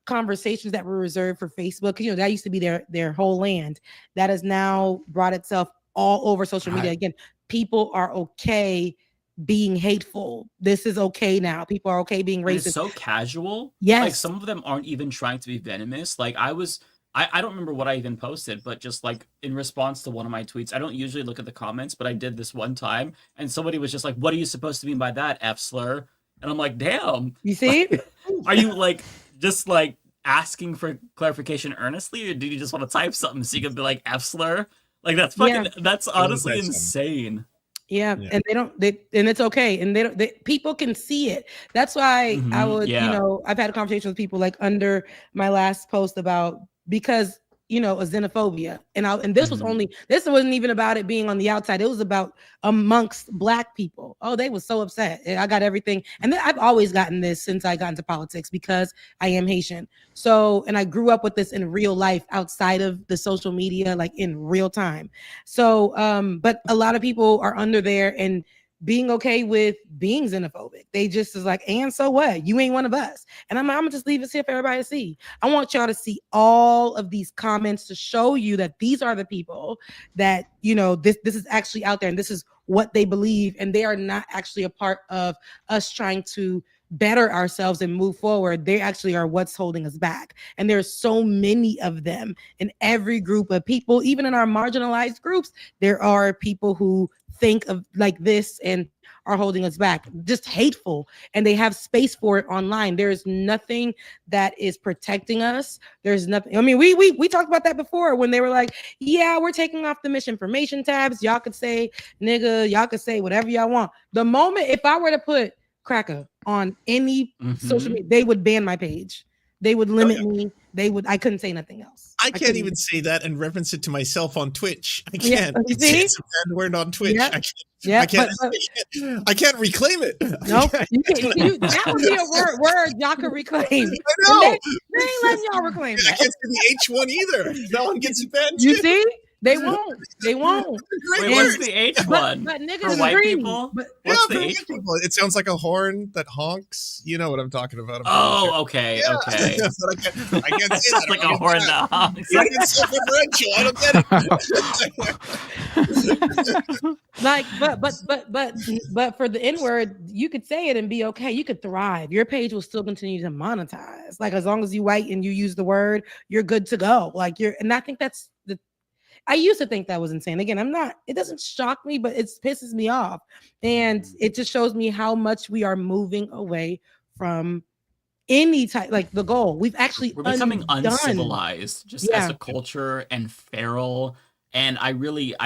conversations that were reserved for Facebook. That used to be their whole land. That has now brought itself all over social media. Again, people are okay being hateful. This is okay now. People are okay being racist. It's so casual. Yes. Like some of them aren't even trying to be venomous. Like I don't remember what I even posted, but just like in response to one of my tweets, I don't usually look at the comments, but I did this one time and somebody was just like, what are you supposed to mean by that, F slur? And I'm like, damn. You see? Are you just asking for clarification earnestly, or do you just want to type something so you can be like F slur? Like that's fucking that's honestly insane. Yeah, and and it's okay, and people can see it. That's why I would, I've had a conversation with people like under my last post about because a xenophobia, and this wasn't even about it being on the outside. It was about amongst Black people. Oh, they were so upset. I got everything, and then I've always gotten this since I got into politics because I am Haitian. So, and I grew up with this in real life outside of the social media, like in real time. So, but a lot of people are under there and being okay with being xenophobic. They just is like, and so what? You ain't one of us. And I'm gonna just leave this here for everybody to see. I want y'all to see all of these comments to show you that these are the people that, this is actually out there and this is what they believe. And they are not actually a part of us trying to better ourselves and move forward. They actually are what's holding us back. And there's so many of them in every group of people, even in our marginalized groups, there are people who think of like this and are holding us back, just hateful, and they have space for it online. There's nothing that is protecting us. There's nothing. I mean, we talked about that before when they were like, yeah, we're taking off the misinformation tabs. Y'all could say nigga, y'all could say whatever y'all want. The moment if I were to put cracker on any social media, they would ban my page. They would limit me. I couldn't say nothing else. I can't even say that and reference it to myself on Twitch. I can't. It's a bad word on Twitch. Yeah. I can't reclaim it. No, that would be a word y'all could reclaim. I know. They ain't letting y'all reclaim that. I can't say the H one either. That one gets banned. You see? They won't. Wait, what's the H one? But niggas for white people? What's the H one? It sounds like a horn that honks. You know what I'm talking about. Okay. I can't say Sounds like a horn that honks. It's self-referential. I don't get it. But for the N-word, you could say it and be okay. You could thrive. Your page will still continue to monetize. Like as long as you white and you use the word, you're good to go. And I think that's I used to think that was insane. Again, I'm not, it doesn't shock me, but it pisses me off. And it just shows me how much we are moving away from any type, like the goal. We're becoming undone. uncivilized just as a culture and feral. And I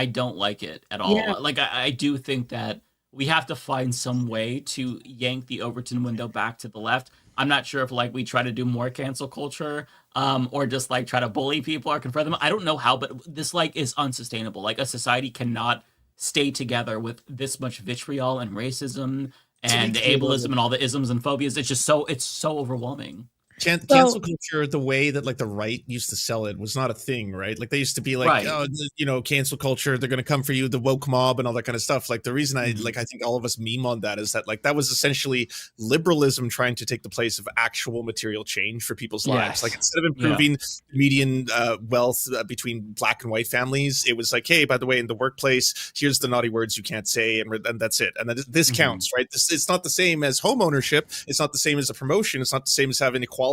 don't like it at all. Yeah. Like, I do think that we have to find some way to yank the Overton window back to the left. I'm not sure if like we try to do more cancel culture, or just like try to bully people or confront them. I don't know how, but this like is unsustainable. Like a society cannot stay together with this much vitriol and racism and ableism and all the isms and phobias. It's just it's so overwhelming. Cancel culture, the way that like the right used to sell it, was not a thing, right? Like they used to be like, oh, you know, cancel culture, they're going to come for you, the woke mob and all that kind of stuff. Like the reason I think all of us meme on that is that like that was essentially liberalism trying to take the place of actual material change for people's lives. Like instead of improving median wealth between black and white families, it was like, hey, by the way, in the workplace, here's the naughty words you can't say, and that's it. And this counts, right? It's not the same as home ownership. It's not the same as a promotion. It's not the same as having equality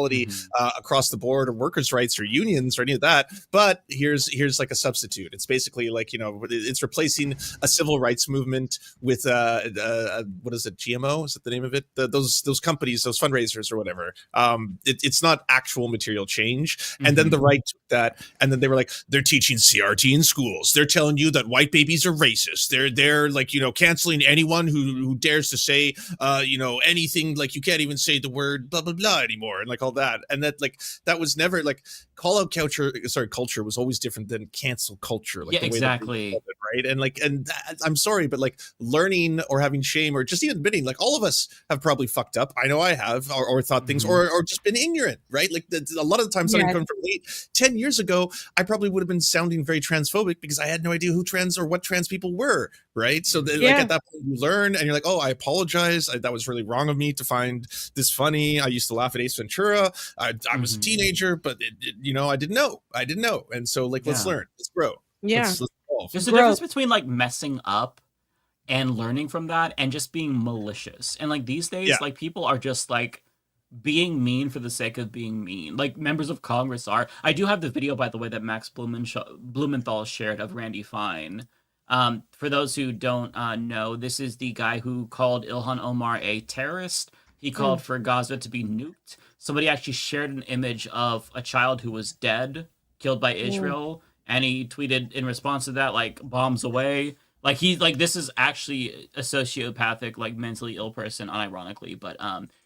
across the board, or workers' rights, or unions, or any of that. But here's like a substitute. It's basically like, you know, it's replacing a civil rights movement with what is it? GMO? Is that the name of it? Those companies, those fundraisers, or whatever. It's not actual material change. And then the right took that, and then they were like, they're teaching CRT in schools. They're telling you that white babies are racist. They're like, you know, canceling anyone who dares to say you know, anything, like you can't even say the word blah blah blah anymore, and like all that. And that was never like call out culture was always different than cancel culture. Like the way exactly. That right. And I'm sorry, but like learning or having shame or just even admitting, like all of us have probably fucked up. I know I have, or thought things, or just been ignorant, right? Like a lot of the times I'm coming from late. 10 years ago, I probably would have been sounding very transphobic because I had no idea who trans or what trans people were, right? So like at that point you learn and you're like, oh, I apologize. That was really wrong of me to find this funny. I used to laugh at Ace Ventura. I was a teenager, but you know, I didn't know. And so like, let's learn, let's grow. Let's evolve. There's a difference between like messing up and learning from that and just being malicious. And like these days, like people are just like being mean for the sake of being mean. Like members of Congress are. I do have the video, by the way, that Max Blumenthal shared of Randy Fine. For those who don't know, this is the guy who called Ilhan Omar a terrorist. He called for Gaza to be nuked. Somebody actually shared an image of a child who was dead, killed by Israel, and he tweeted in response to that, like, bombs away. Like, this is actually a sociopathic, like, mentally ill person, unironically, but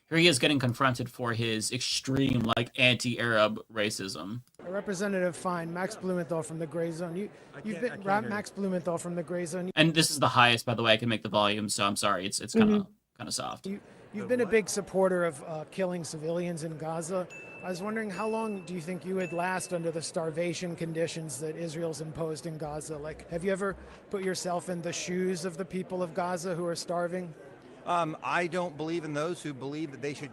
here he is getting confronted for his extreme, like, anti-Arab racism. Representative Fine, Max Blumenthal from the Gray Zone. You've been Max Blumenthal from the Gray Zone. And this is the highest, by the way. I can make the volume, so I'm sorry. It's kind of soft. You've been a big supporter of killing civilians in Gaza. I was wondering, how long do you think you would last under the starvation conditions that Israel's imposed in Gaza? Like, have you ever put yourself in the shoes of the people of Gaza who are starving? I don't believe in those who believe that they should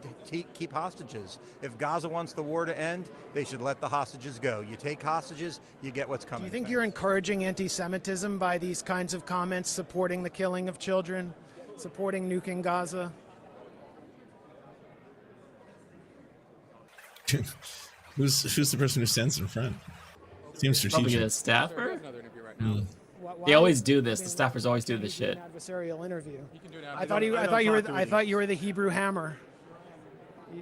keep hostages. If Gaza wants the war to end, they should let the hostages go. You take hostages, you get what's coming. Do you think you're encouraging anti-Semitism by these kinds of comments, supporting the killing of children, supporting nuking Gaza? Who's the person who stands in front? Seems strategic. Probably a staffer. They always do this. The staffers always do this shit. Adversarial interview. I thought you were the Hebrew Hammer.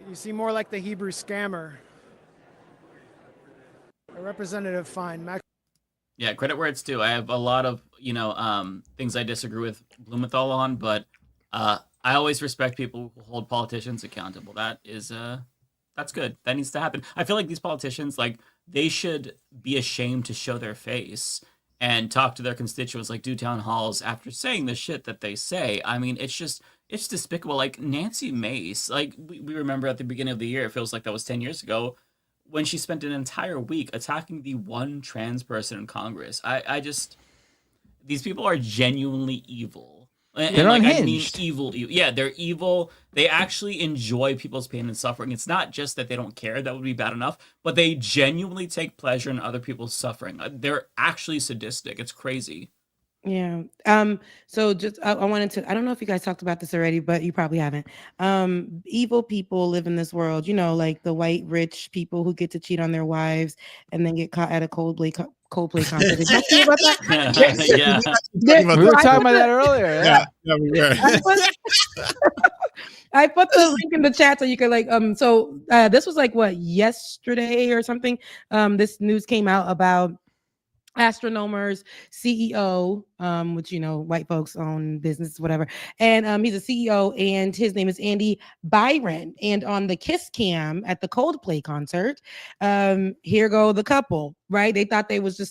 You seem more like the Hebrew Scammer. A Representative Fine, Max. Yeah, credit where it's due. I have a lot of things I disagree with Blumenthal on, but I always respect people who hold politicians accountable. That is that's good. That needs to happen. I feel like these politicians, like, they should be ashamed to show their face and talk to their constituents, like do town halls after saying the shit that they say. I mean, it's despicable. Like Nancy Mace, like we remember at the beginning of the year, it feels like that was 10 years ago, when she spent an entire week attacking the one trans person in Congress. These people are genuinely evil. They're unhinged. I mean evil. Yeah, they're evil. They actually enjoy people's pain and suffering. It's not just that they don't care. That would be bad enough. But they genuinely take pleasure in other people's suffering. They're actually sadistic. It's crazy. Yeah. So just I wanted to, I don't know if you guys talked about this already, but you probably haven't. Evil people live in this world, you know, like the white rich people who get to cheat on their wives and then get caught at a Coldplay concert. Did you see about that? Yeah. We were talking about that earlier. Yeah, we were. I put the link in the chat so you could like so this was like what, yesterday or something. This news came out about Astronomer's CEO, which white folks own business, whatever, and he's a CEO, and his name is Andy Byron. And on the Kiss Cam at the Coldplay concert, here go the couple, right? They thought they was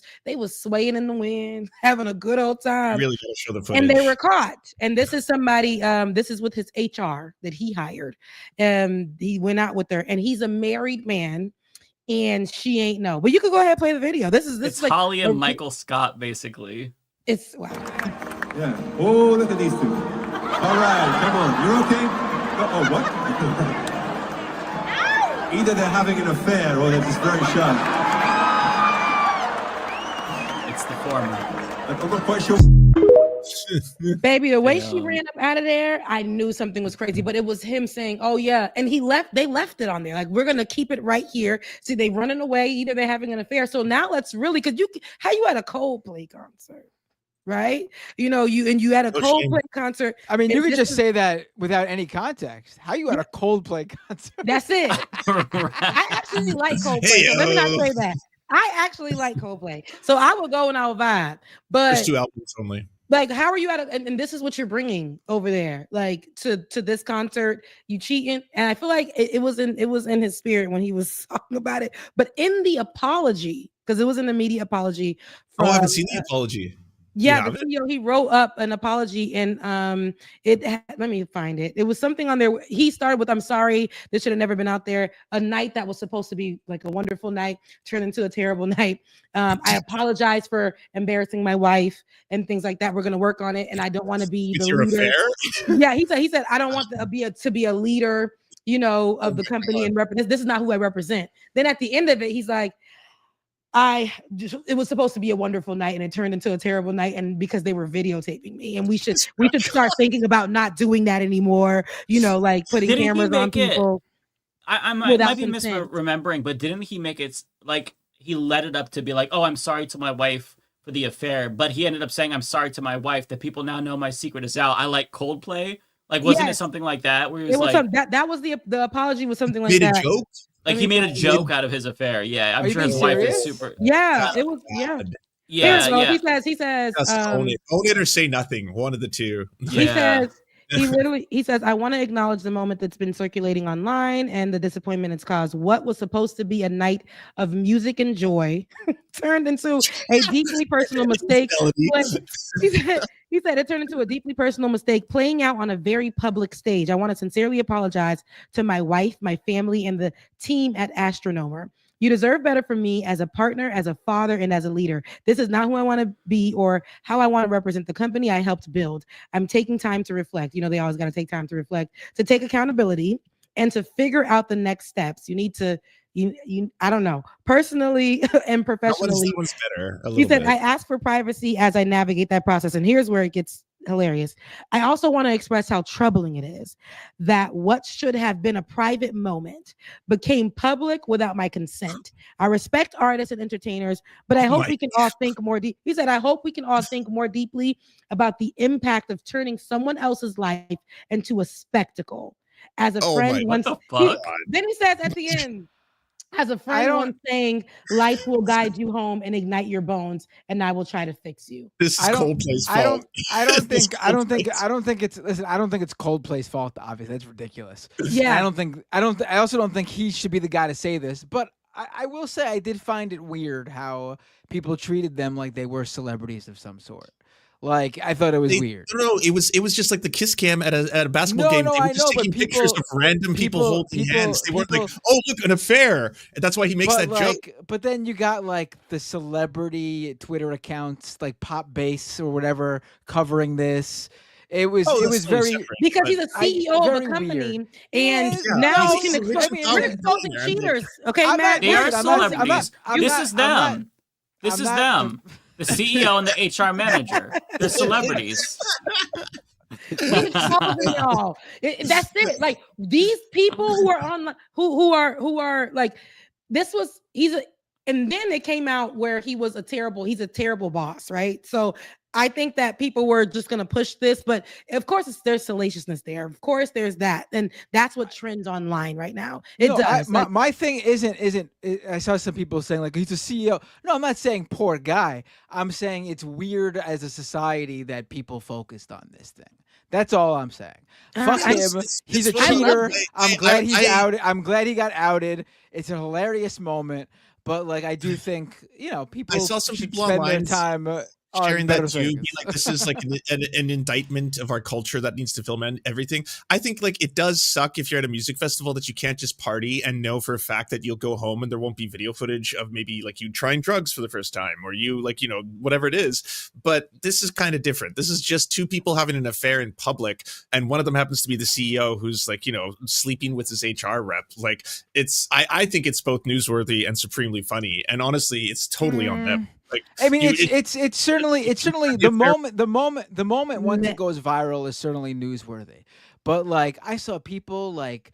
swaying in the wind, having a good old time. Really gotta show the footage. And they were caught. And this is somebody, this is with his HR that he hired. He went out with her, and he's a married man. And she ain't know. But you could go ahead and play the video. This It's is like Holly and Michael Scott, basically. It's wow. Yeah. Oh, look at these two. All right, come on. You're okay? Oh, what? Either they're having an affair or they're just very shy. It's the former. I'm not quite sure. Baby, the way she ran up out of there, I knew something was crazy. But it was him saying, "Oh yeah," and they left it on there. Like, we're gonna keep it right here. See, they running away. Either they're having an affair. So now let's really, because how you at a Coldplay concert, right? You at a Coldplay concert. I mean, you could just say that without any context. How you at a Coldplay concert? That's it. I actually like Coldplay. So let me not say that. I actually like Coldplay, so I will go and I will vibe. But there's 2 albums only. Like, how are you and this is what you're bringing over there, like to this concert, you cheating. And I feel like it was in his spirit when he was talking about it, but in the apology, because it was in the media apology. I haven't seen the apology. Yeah, the video, he wrote up an apology, and let me find it. It was something on there. He started with, "I'm sorry, this should have never been out there. A night that was supposed to be like a wonderful night turned into a terrible night. I apologize for embarrassing my wife and things like that. We're gonna work on it, and I don't want to be the leader." Yeah, he said I don't want to be a leader, of the company and represent. This is not who I represent. Then at the end of it, he's like, it was supposed to be a wonderful night and it turned into a terrible night, and because they were videotaping me, and we should start thinking about not doing that anymore, like putting cameras on people. I might be misremembering, but didn't he make it like he led it up to be like, "Oh, I'm sorry to my wife for the affair," but he ended up saying, "I'm sorry to my wife that people now know my secret is out. I like Coldplay." Like, wasn't it something like that where he was like, that was the apology was something like made that. A joke? Like, he made a joke out of his affair. Yeah, I'm sure his wife is super. Yeah, it was. Yeah. Yeah. He says, own it or say nothing. One of the two. Yeah. He says, "I want to acknowledge the moment that's been circulating online and the disappointment it's caused. What was supposed to be a night of music and joy turned into a deeply personal mistake." He said it turned into a deeply personal mistake playing out on a very public stage. I want to sincerely apologize to my wife, my family, and the team at Astronomer. You deserve better from me as a partner, as a father, and as a leader. This is not who I want to be or how I want to represent the company I helped build. I'm taking time to reflect. They always got to take time to reflect, to take accountability, and to figure out the next steps. You need to, I don't know, personally and professionally." He said, "I ask for privacy as I navigate that process." And here's where it gets hilarious. "I also want to express how troubling it is that what should have been a private moment became public without my consent. I respect artists and entertainers, but I hope we can all think more deep." He said, "I hope we can all think more deeply about the impact of turning someone else's life into a spectacle. As a friend once." Then he says at the end, "As a friend once saying, life will guide you home and ignite your bones, and I will try to fix you." This is Coldplay's fault. I don't think it's Coldplay's fault. Obviously, that's ridiculous. Yeah. I also don't think he should be the guy to say this, but I will say I did find it weird how people treated them like they were celebrities of some sort. Like, I thought it was weird. No, it was just like the kiss cam at a basketball game. They were just taking pictures of random people holding hands. They weren't like, "Oh, look, an affair." And that's why he makes that joke. But then you got like the celebrity Twitter accounts, like Pop Base or whatever, covering this. It was very because he's a CEO of a company, weird. And now he can expose. We're exposing cheaters. Okay, Matt. They are celebrities. This is them. This is them. The CEO and the HR manager. They're celebrities. Y'all. That's it. Like, these people who are on, who are like, this was, and then it came out where he's a terrible boss, right? So I think that people were just going to push this, but of course there's salaciousness there. Of course there's that. And that's what trends online right now. It does. My thing isn't, I saw some people saying like, he's a CEO. No, I'm not saying poor guy. I'm saying it's weird as a society that people focused on this thing. That's all I'm saying. Fuck him. He's a cheater. I'm glad he's outed. I'm glad he got outed. It's a hilarious moment. But like, I do think, people I saw some should people spend online their time sharing that too. Be like, this is like an indictment of our culture that needs to film and everything. I think like it does suck if you're at a music festival that you can't just party and know for a fact that you'll go home and there won't be video footage of maybe like you trying drugs for the first time or you like, whatever it is. But this is kind of different. This is just two people having an affair in public. And one of them happens to be the CEO who's like, sleeping with his HR rep. Like I think it's both newsworthy and supremely funny. And honestly, it's totally on them. Like, I mean, it's certainly the moment once it goes viral is certainly newsworthy. But like, I saw people like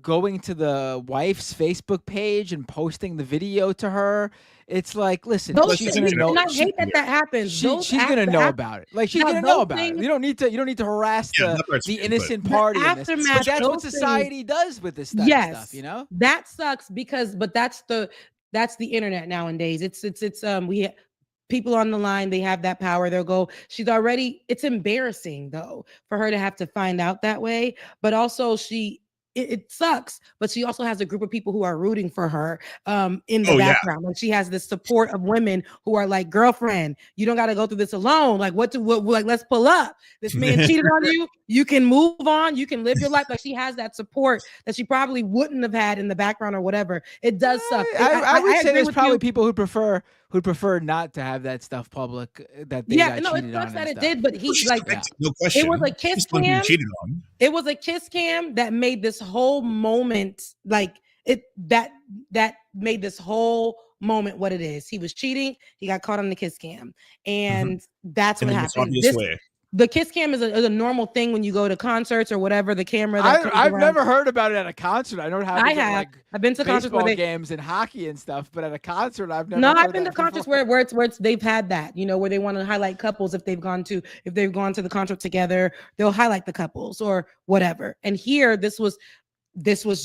going to the wife's Facebook page and posting the video to her. It's like, listen, she's gonna know. I hate that happens. She's gonna know about it. Like, she's gonna know about it. You don't need to harass the innocent party in this. But that's what society does with this stuff. Yes, that sucks but that's the internet nowadays. It's people on the line, they have that power. They'll go, it's embarrassing though, for her to have to find out that way. But also it sucks, but she also has a group of people who are rooting for her in the background. Like, she has this support of women who are like, girlfriend, you don't got to go through this alone. Like, let's pull up. This man cheated on you. You can move on. You can live your life. Like, she has that support that she probably wouldn't have had in the background or whatever. It does suck. I would say there's probably people who prefer not to have that stuff public. That they got cheated it sucks on that it stuff. did, but no question. It was a kiss cam. It was a kiss cam that made this whole moment that made this whole moment what it is. He was cheating. He got caught on the kiss cam, and that's what happened. The kiss cam is a normal thing when you go to concerts or whatever. The camera. I've never heard about it at a concert. I don't have. I've been to concerts where games and hockey and stuff, but at a concert, I've never. No, I've been to concerts where they've had that. Where they want to highlight couples if they've gone to the concert together, they'll highlight the couples or whatever. And here, this was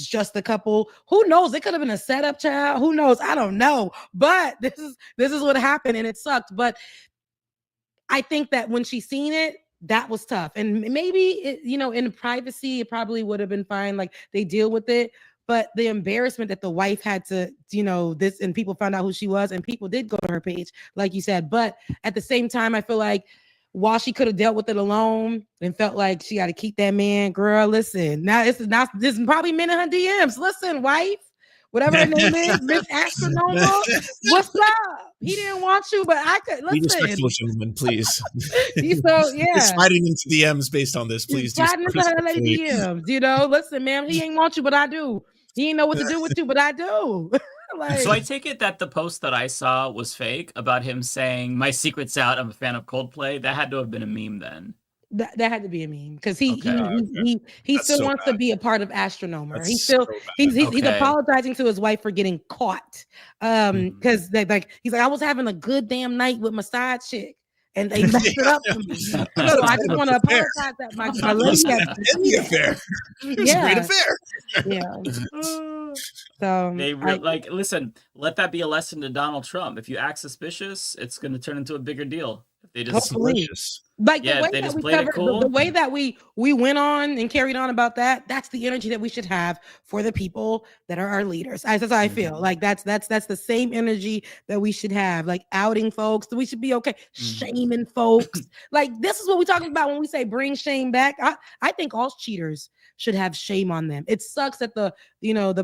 just the couple. Who knows? It could have been a setup, child. Who knows? I don't know. But this is what happened, and it sucked. But I think that when she seen it, that was tough. And maybe in privacy, it probably would have been fine. Like, they deal with it. But the embarrassment that the wife had to, this, and people found out who she was, and people did go to her page, like you said. But at the same time, I feel like while she could have dealt with it alone and felt like she got to keep that man, girl, listen, this is probably men in her DMs. Listen, wife, whatever her name is, Miss Astronomical, what's up? He didn't want you, but I could. Listen. Be respectful, gentlemen, please. He's sliding into DMs based on this, please. Sliding into her lady DMs, listen, ma'am, he ain't want you, but I do. He ain't know what to do with you, but I do. So I take it that the post that I saw was fake about him saying, "My secret's out. I'm a fan of Coldplay." That had to have been a meme then. That had to be a meme because he still wants to be a part of Astronomer. He's apologizing to his wife for getting caught. Because he's like, I was having a good damn night with my side chick. And they messed it up for me. So I just want to apologize that my lady affair. It was a great affair. Yeah. So listen, let that be a lesson to Donald Trump. If you act suspicious, it's going to turn into a bigger deal. If they just the way that we went on and carried on about that's the energy that we should have for the people that are our leaders. That's how I feel. Like that's the same energy that we should have. Like, outing folks, we should be okay. Shaming folks. Like, this is what we're talking about when we say bring shame back. I think all cheaters should have shame on them. It sucks that the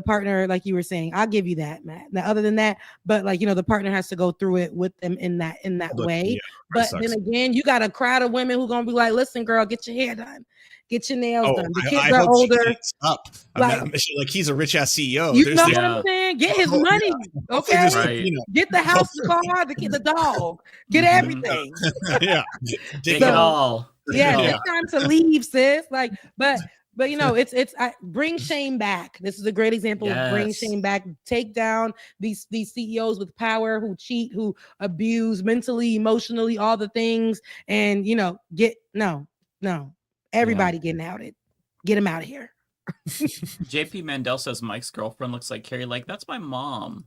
partner, like you were saying, I'll give you that, Matt. Now, other than that, but the partner has to go through it with them in that way. Yeah, but then again, you got a crowd of women who gonna be like, listen, girl, get your hair done. Get your nails done. The kids are older. Like, he's a rich ass CEO. You know what I'm saying? Get his money. Okay. Right. Get the house, the car, the dog. Get everything. Yeah. Take it all. Yeah, it's time to leave, sis. But But bring shame back. This is a great example of bring shame back. Take down these CEOs with power who cheat, who abuse mentally, emotionally, all the things, and everybody getting outed. Get him out of here. JP Mandel says Mike's girlfriend looks like Carrie. Like, that's my mom.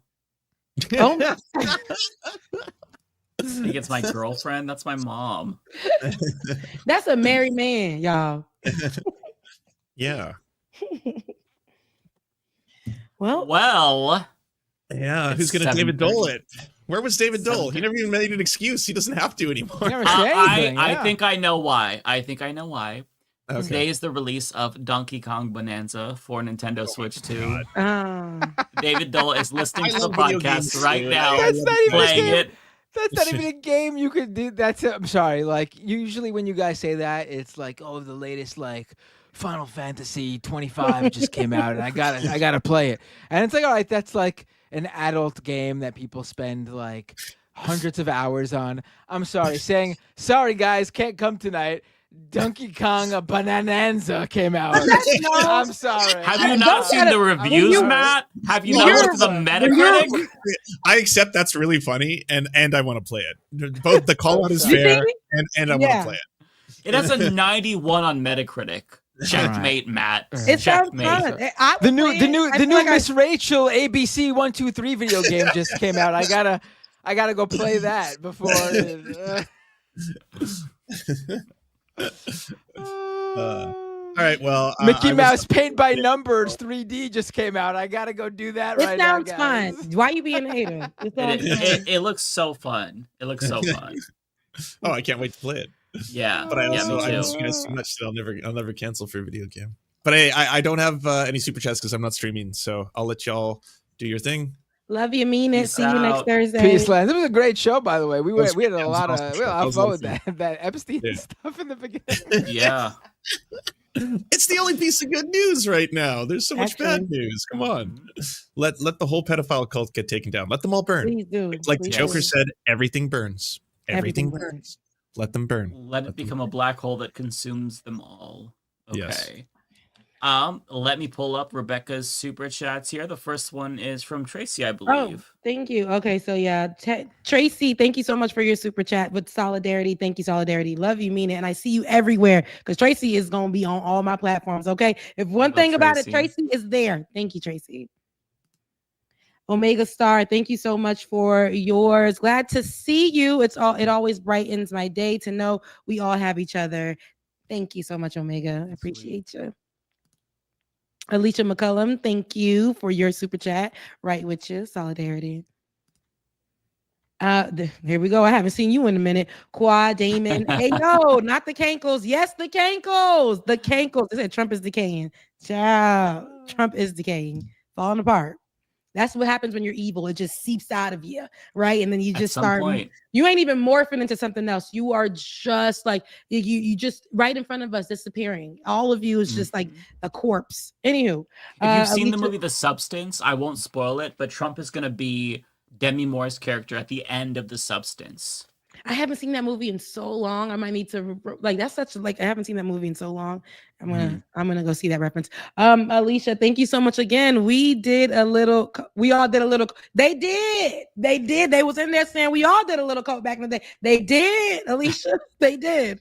Oh. I think it's my girlfriend. That's my mom. That's a married man, y'all. Yeah. Well. Yeah. Who's going to David Doel it? Where was David Doel? He never even made an excuse. He doesn't have to anymore. I think I know why. Okay. Today is the release of Donkey Kong Bonanza for Nintendo Switch 2. David Doel is listening to the podcast right now. That's not even playing it. That's not even a game you could do. I'm sorry. Like, usually when you guys say that, it's like, oh, the latest like Final Fantasy 25 just came out, and I gotta play it. And it's like, all right, that's like an adult game that people spend like hundreds of hours on. I'm sorry, saying sorry guys, can't come tonight. Donkey Kong Bonanza came out. I'm sorry. Have you not seen the reviews, Matt? Have you not looked at the Metacritic? I accept that's really funny, and I want to play it. Both the call out is fair, and I want to play it. It has a 91 on Metacritic. Checkmate, Matt. It sounds fun. The new Miss Rachel ABC 123 video game just came out. I gotta go play that before. All right, well, Mickey Mouse Paint by Numbers 3D just came out. I gotta go do that right now. It sounds fun. Why you being a hater? It looks so fun. It looks so fun. Oh, I can't wait to play it. Yeah, but I also me too. so much that I'll never cancel for a video game. But I don't have any super chats because I'm not streaming, so I'll let y'all do your thing. Love you, mean it. See you next Thursday. Peace, land. It was a great show, by the way. We had a lot of fun with that Epstein stuff in the beginning. Yeah. It's the only piece of good news right now. There's so much bad news. Come on. Let the whole pedophile cult get taken down. Let them all burn. Please do. Like the Joker said, everything burns. Everything burns. Let them burn. Let it become a black hole that consumes them all. Okay. Yes. Let me pull up Rebecca's super chats here. The first one is from Tracy, I believe. Oh, thank you. Okay, so yeah, Tracy, thank you so much for your super chat with solidarity. Thank you, solidarity. Love you, mean it, and I see you everywhere because Tracy is gonna be on all my platforms. Okay, if one thing about it, Tracy is there. Thank you, Tracy. Omega Star, thank you so much for yours. Glad to see you. It always brightens my day to know we all have each other. Thank you so much, Omega. I appreciate you. Alicia McCullum, thank you for your super chat. Right with you. Solidarity. Here we go. I haven't seen you in a minute. Quad Damon. Hey, no, not the cankles. Yes, the cankles. The cankles. They said Trump is decaying. Ciao. Trump is decaying. Falling apart. That's what happens when you're evil. It just seeps out of you, right? And then you just start. You ain't even morphing into something else. You are just like you just right in front of us, disappearing. All of you is just like a corpse. Anywho, if you've seen the movie The Substance, I won't spoil it, but Trump is gonna be Demi Moore's character at the end of The Substance. I haven't seen that movie in so long. I might need to I haven't seen that movie in so long. I'm gonna go see that reference. Alicia, thank you so much again. We all did a little. They did. They was in there saying we all did a little coke back in the day. They did, Alicia. They did.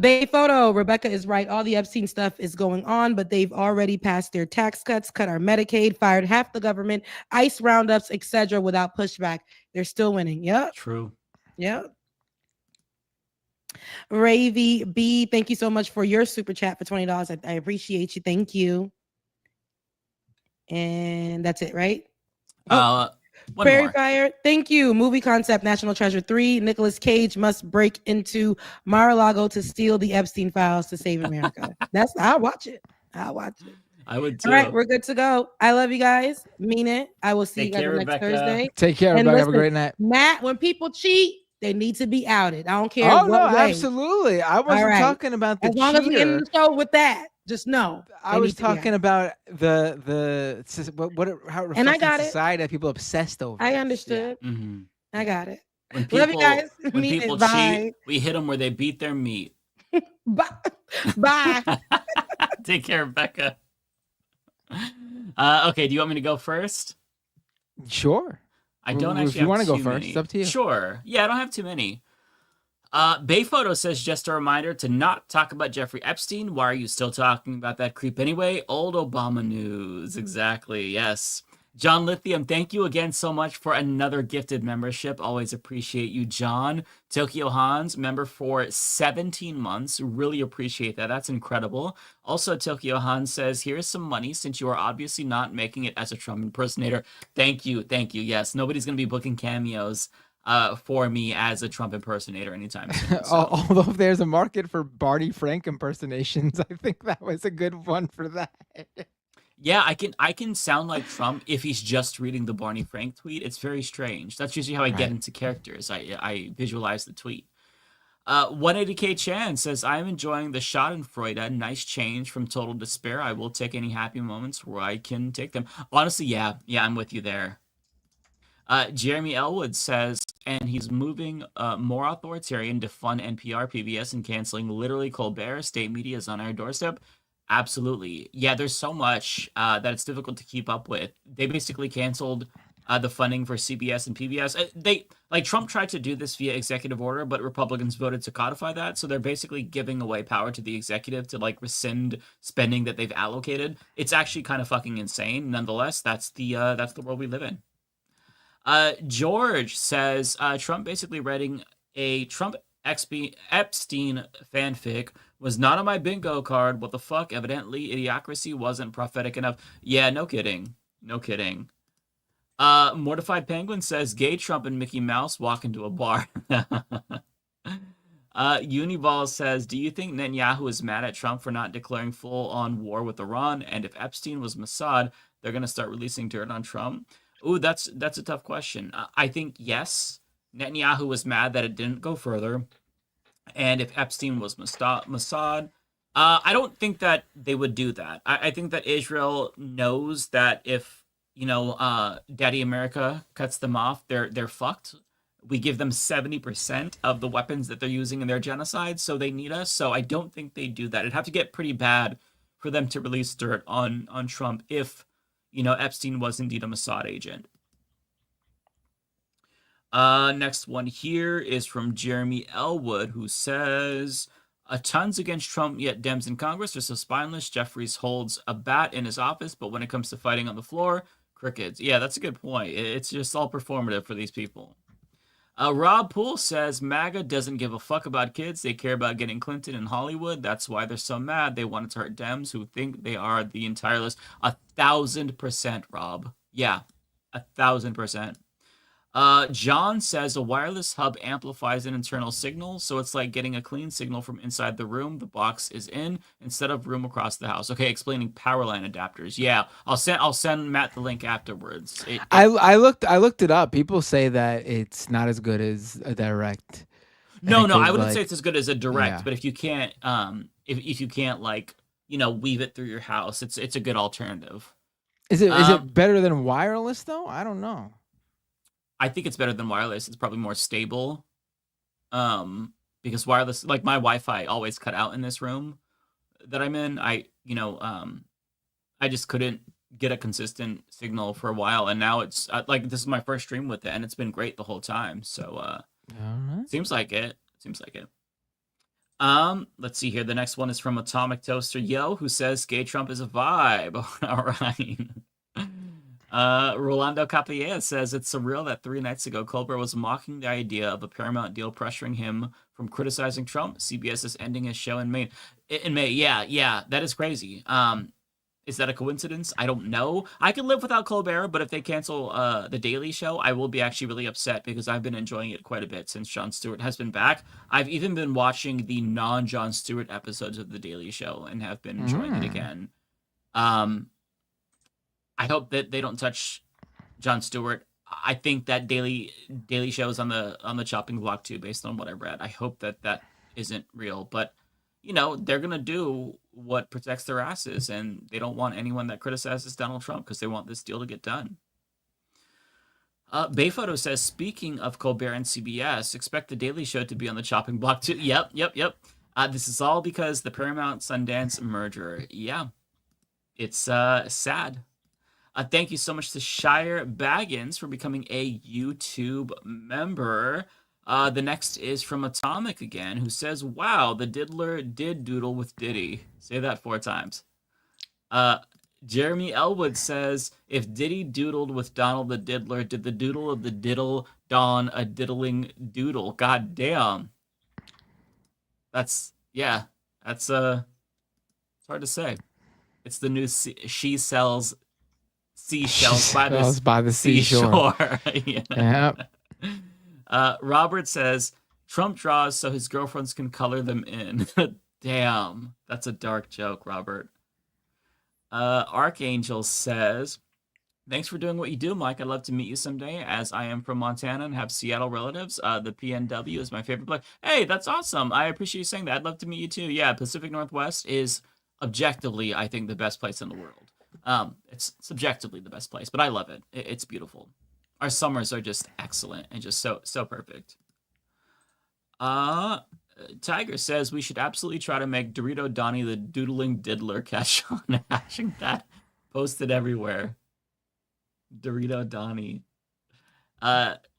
Bay Photo, Rebecca is right. All the Epstein stuff is going on, but they've already passed their tax cuts, cut our Medicaid, fired half the government, ICE roundups, etc. without pushback. They're still winning. Yep. True. Yep. Ravy B, thank you so much for your super chat for $20. I appreciate you. Thank you. And that's it, right? Prairie Fire, thank you. Movie concept, National Treasure 3. Nicolas Cage must break into Mar-a-Lago to steal the Epstein files to save America. I'll watch it. I would too. All right, we're good to go. I love you guys. Mean it. I will see you guys next Thursday. Take care, everybody. Have a great night. Matt, when people cheat, they need to be outed. I don't care. Absolutely. I wasn't talking about the as long as we end the show with that. Just know. I was talking about how it reflects and I got society that people obsessed over. I understood. Yeah. Mm-hmm. I got it. When people, love you guys. When people cheat, we hit them where they beat their meat. Bye. Take care, Rebecca. Okay, do you want me to go first? Sure. I don't If actually you want wanna to go first, it's up to you. Sure. Yeah, I don't have too many. Bayphoto says, just a reminder to not talk about Jeffrey Epstein. Why are you still talking about that creep anyway? Old Obama news. Exactly. Yes. John Lithium, thank you again so much for another gifted membership. Always appreciate you, John. Tokyo Hans, member for 17 months. Really appreciate that. That's incredible. Also, Tokyo Hans says, here's some money since you are obviously not making it as a Trump impersonator. Thank you. Thank you. Yes, nobody's going to be booking cameos for me as a Trump impersonator anytime soon. So. Although if there's a market for Barney Frank impersonations, I think that was a good one for that. Yeah, I can sound like Trump if he's just reading the Barney Frank tweet. It's very strange. That's usually how I get into characters. I visualize the tweet. 180K Chan says, I'm enjoying the Schadenfreude. Nice change from total despair. I will take any happy moments where I can take them. Honestly, yeah, I'm with you there. Jeremy Elwood says, and he's moving more authoritarian to fund NPR, PBS, and canceling literally Colbert. State media is on our doorstep. Absolutely. Yeah, there's so much that it's difficult to keep up with. They basically canceled the funding for CBS and PBS. Trump tried to do this via executive order, but Republicans voted to codify that. So they're basically giving away power to the executive to rescind spending that they've allocated. It's actually kind of fucking insane. Nonetheless, that's the world we live in. George says, Trump basically writing a Trump Epstein fanfic was not on my bingo card. What the fuck? Evidently, Idiocracy wasn't prophetic enough. Yeah, no kidding. No kidding. Mortified Penguin says, gay Trump and Mickey Mouse walk into a bar. Uniball says, do you think Netanyahu is mad at Trump for not declaring full-on war with Iran? And if Epstein was Mossad, they're going to start releasing dirt on Trump? Ooh, that's a tough question. I think, yes, Netanyahu was mad that it didn't go further. And if Epstein was Mossad, I don't think that they would do that. I think that Israel knows that if, Daddy America cuts them off, they're fucked. We give them 70% of the weapons that they're using in their genocide, so they need us. So I don't think they do that. It'd have to get pretty bad for them to release dirt on Trump if, Epstein was indeed a Mossad agent. Next one here is from Jeremy Elwood, who says, tons against Trump, yet Dems in Congress are so spineless. Jeffries holds a bat in his office, but when it comes to fighting on the floor, crickets. Yeah, that's a good point. It's just all performative for these people. Rob Poole says, MAGA doesn't give a fuck about kids. They care about getting Clinton in Hollywood. That's why they're so mad. They wanted to hurt Dems who think they are the entire list. 1,000%, Rob. Yeah, 1,000%. John says a wireless hub amplifies an internal signal, so it's like getting a clean signal from inside the room the box is in instead of room across the house. Okay, explaining power line adapters. Yeah, I'll send Matt the link afterwards. I looked it up. People say that it's not as good as a direct. No, I wouldn't say it's as good as a direct, but if you can't if you can't weave it through your house, it's a good alternative. Is it better than wireless though? I don't know. I think it's better than wireless. It's probably more stable. Because wireless, my Wi-Fi always cut out in this room that I'm in. I just couldn't get a consistent signal for a while, and now it's this is my first stream with it, and it's been great the whole time. So seems like it. Let's see here. The next one is from Atomic Toaster Yo, who says gay Trump is a vibe. All right. Rolando Capilla says it's surreal that 3 nights ago Colbert was mocking the idea of a Paramount deal pressuring him from criticizing Trump. CBS is ending his show in May. Yeah, that is crazy. Is that a coincidence? I don't know. I can live without Colbert, but if they cancel the Daily Show, I will be actually really upset because I've been enjoying it quite a bit since Jon Stewart has been back. I've even been watching the non-Jon Stewart episodes of the Daily Show and have been enjoying it again. I hope that they don't touch Jon Stewart. I think that Daily Show is on the chopping block too, based on what I read. I hope that isn't real, but they're gonna do what protects their asses, and they don't want anyone that criticizes Donald Trump because they want this deal to get done. Bayphoto says, speaking of Colbert and CBS, expect the Daily Show to be on the chopping block too. Yep. This is all because the Paramount Sundance merger. Yeah, it's sad. Thank you so much to Shire Baggins for becoming a YouTube member. The next is from Atomic again, who says, wow, the diddler did doodle with Diddy. Say that 4 times. Jeremy Elwood says, if Diddy doodled with Donald the Diddler, did the doodle of the diddle don a diddling doodle? God damn. That's it's hard to say. It's the new she sells seashells by the seashore. You know? Yep. Robert says, Trump draws so his girlfriends can color them in. Damn, that's a dark joke, Robert. Archangel says, thanks for doing what you do, Mike. I'd love to meet you someday, as I am from Montana and have Seattle relatives. The PNW is my favorite place. Hey, that's awesome. I appreciate you saying that. I'd love to meet you too. Yeah, Pacific Northwest is objectively, I think, the best place in the world. It's subjectively the best place, but I love it. It's beautiful. Our summers are just excellent and just so perfect. Tiger says we should absolutely try to make Dorito Donnie the doodling diddler. Catch on hashing that. Posted everywhere. Dorito Donnie.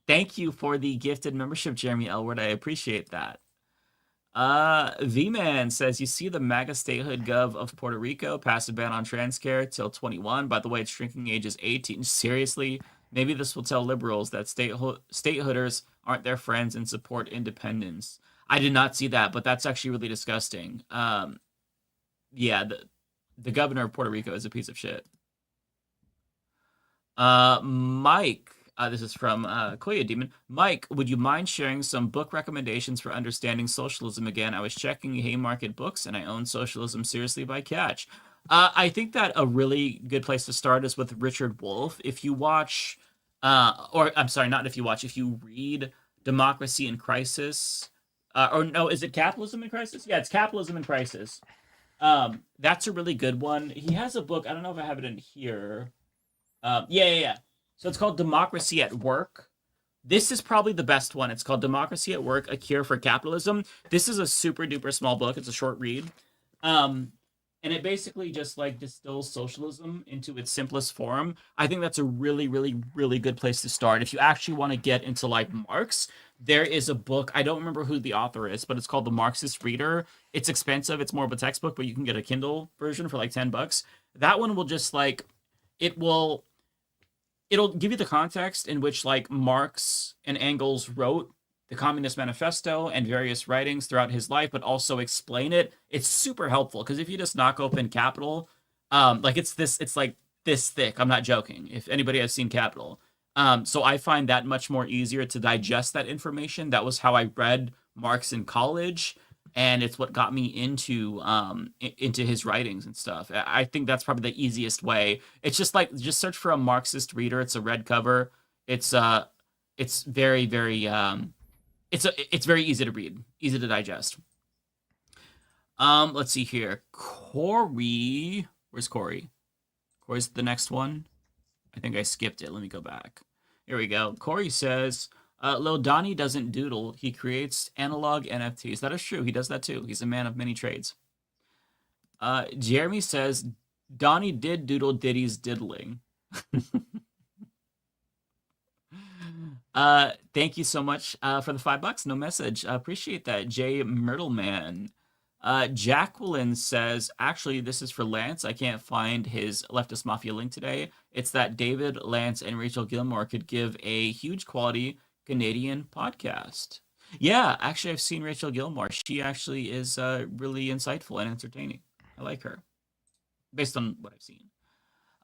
Thank you for the gifted membership, Jeremy Elwood. I appreciate that. V-Man says, you see the MAGA statehood gov of Puerto Rico passed a ban on trans care till 21. By the way, its drinking age is 18. Seriously? Maybe this will tell liberals that statehooders aren't their friends and support independence. I did not see that, but that's actually really disgusting. Yeah, the governor of Puerto Rico is a piece of shit. Mike, this is from Koya Demon. Mike, would you mind sharing some book recommendations for understanding socialism again? I was checking Haymarket Books, and I own Socialism Seriously by Catch. I think that a really good place to start is with Richard Wolff. If you watch, if you read Democracy in Crisis, or no, is it Capitalism in Crisis? Yeah, it's Capitalism in Crisis. That's a really good one. He has a book. I don't know if I have it in here. Yeah. So it's called Democracy at Work. This is probably the best one. It's called Democracy at Work, A Cure for Capitalism. This is a super duper small book. It's a short read. And it basically just like distills socialism into its simplest form. I think that's a really, really, really good place to start. If you actually want to get into like Marx, there is a book. I don't remember who the author is, but it's called The Marxist Reader. It's expensive. It's more of a textbook, but you can get a Kindle version for like $10. That one will just like, it'll give you the context in which like Marx and Engels wrote the Communist Manifesto and various writings throughout his life, but also explain it. It's super helpful because if you just knock open Capital, like it's like this thick. I'm not joking. If anybody has seen Capital. So I find that much more easier to digest that information. That was how I read Marx in college, and it's what got me into his writings and stuff. I think that's probably the easiest way. It's just like, just search for a Marxist reader. It's a red cover. It's very, very, it's very easy to read, easy to digest. Let's see here. Corey, where's Corey? Corey's the next one. I think I skipped it. Let me go back. Here we go. Corey says, Lil Donnie doesn't doodle. He creates analog NFTs. That is true. He does that too. He's a man of many trades. Jeremy says, Donnie did doodle Diddy's diddling. Thank you so much for the $5. No message. Appreciate that. Jay Myrtleman. Jacqueline says, actually, this is for Lance. I can't find his Leftist Mafia link today. It's that David, Lance, and Rachel Gilmore could give a huge quality Canadian podcast. Yeah, actually, I've seen Rachel Gilmore. She actually is really insightful and entertaining. I like her, based on what I've seen.